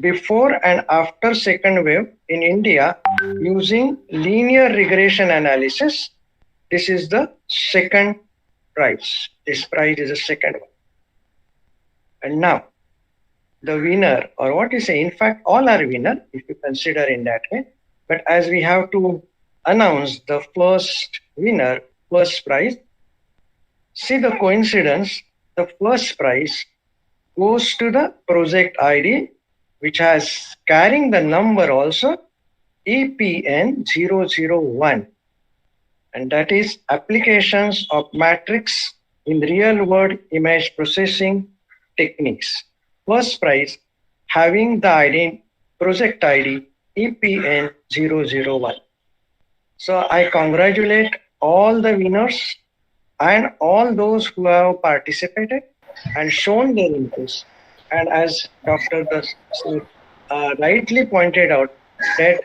before and after second wave in India using linear regression analysis. This is the second prize. This prize is the second one. And now, the winner, or what you say, in fact, all are winner if you consider in that way. But as we have to announce the first winner, first prize, see the coincidence, the first prize goes to the project ID which has carrying the number also EPN001, and that is applications of matrix in real world image processing techniques. First prize having the project ID EPN001. So I congratulate all the winners and all those who have participated and shown their interest. And as Dr. Das rightly pointed out, that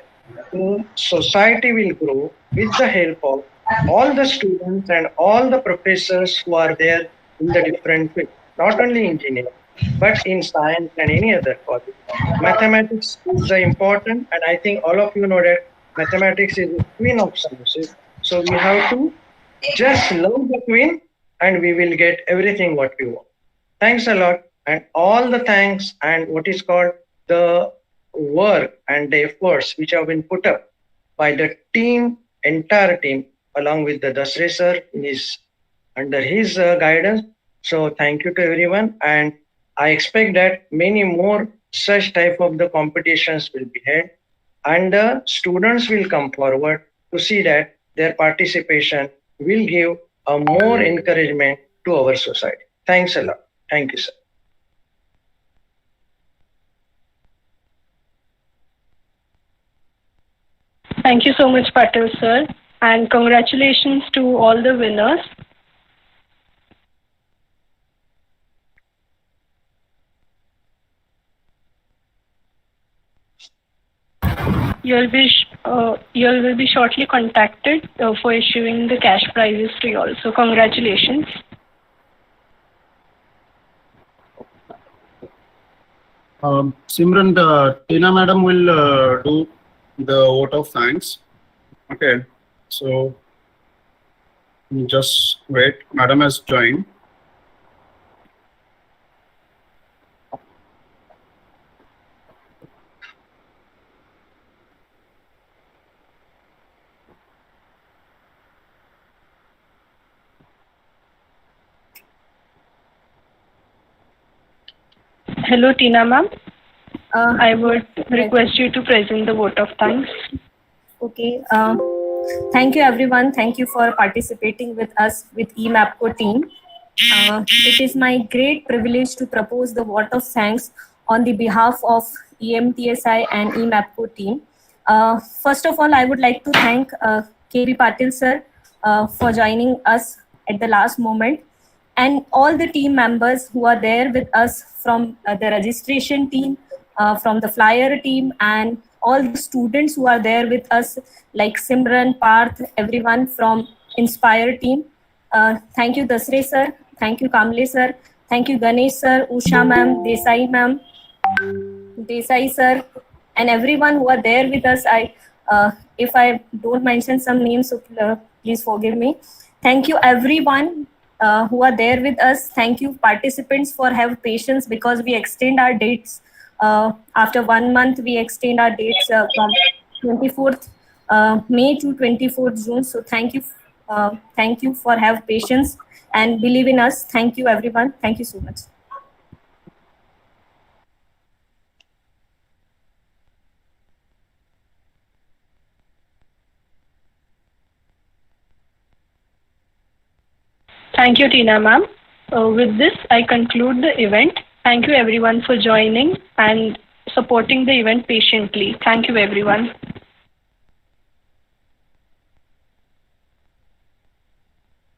the society will grow with the help of all the students and all the professors who are there in the different fields, not only engineering, but in science and any other college. Mathematics is important, and I think all of you know that mathematics is the queen of sciences. So we have to just love the queen and we will get everything what we want. Thanks a lot, and all the thanks and what is called the work and the efforts which have been put up by the team, entire team, along with the Dasre sir under his guidance. So thank you to everyone, and I expect that many more such type of the competitions will be held, and the students will come forward to see that their participation will give a more encouragement to our society. Thanks a lot. Thank you, sir.
Thank you so much, Patel sir, and congratulations to all the winners. You will be shortly contacted for issuing the cash prizes to you all. So congratulations.
Simran, Tina madam will do the vote of thanks. Okay, so just wait. Madam has joined.
Hello, Tina ma'am. I would request you to present the vote of thanks.
Okay. Thank you, everyone. Thank you for participating with us with e-MAPCO team. It is my great privilege to propose the vote of thanks on the behalf of EMTSI and e-MAPCO team. First of all, I would like to thank KB Patil sir for joining us at the last moment, and all the team members who are there with us from the registration team, from the flyer team, and all the students who are there with us, like Simran, Parth, everyone from Inspire team. Thank you, Dasre sir. Thank you, Kamle sir. Thank you, Ganesh sir, Usha ma'am, Desai ma'am, Desai sir, and everyone who are there with us. If I don't mention some names, so please forgive me. Thank you, everyone who are there with us. Thank you, participants, for have patience because we extend our dates. After 1 month, we extend our dates from 24th May to 24th June. So thank you for have patience and believe in us. Thank you, everyone. Thank you so much.
Thank you, Tina ma'am. With this, I conclude the event. Thank you everyone for joining and supporting the event patiently. Thank you everyone.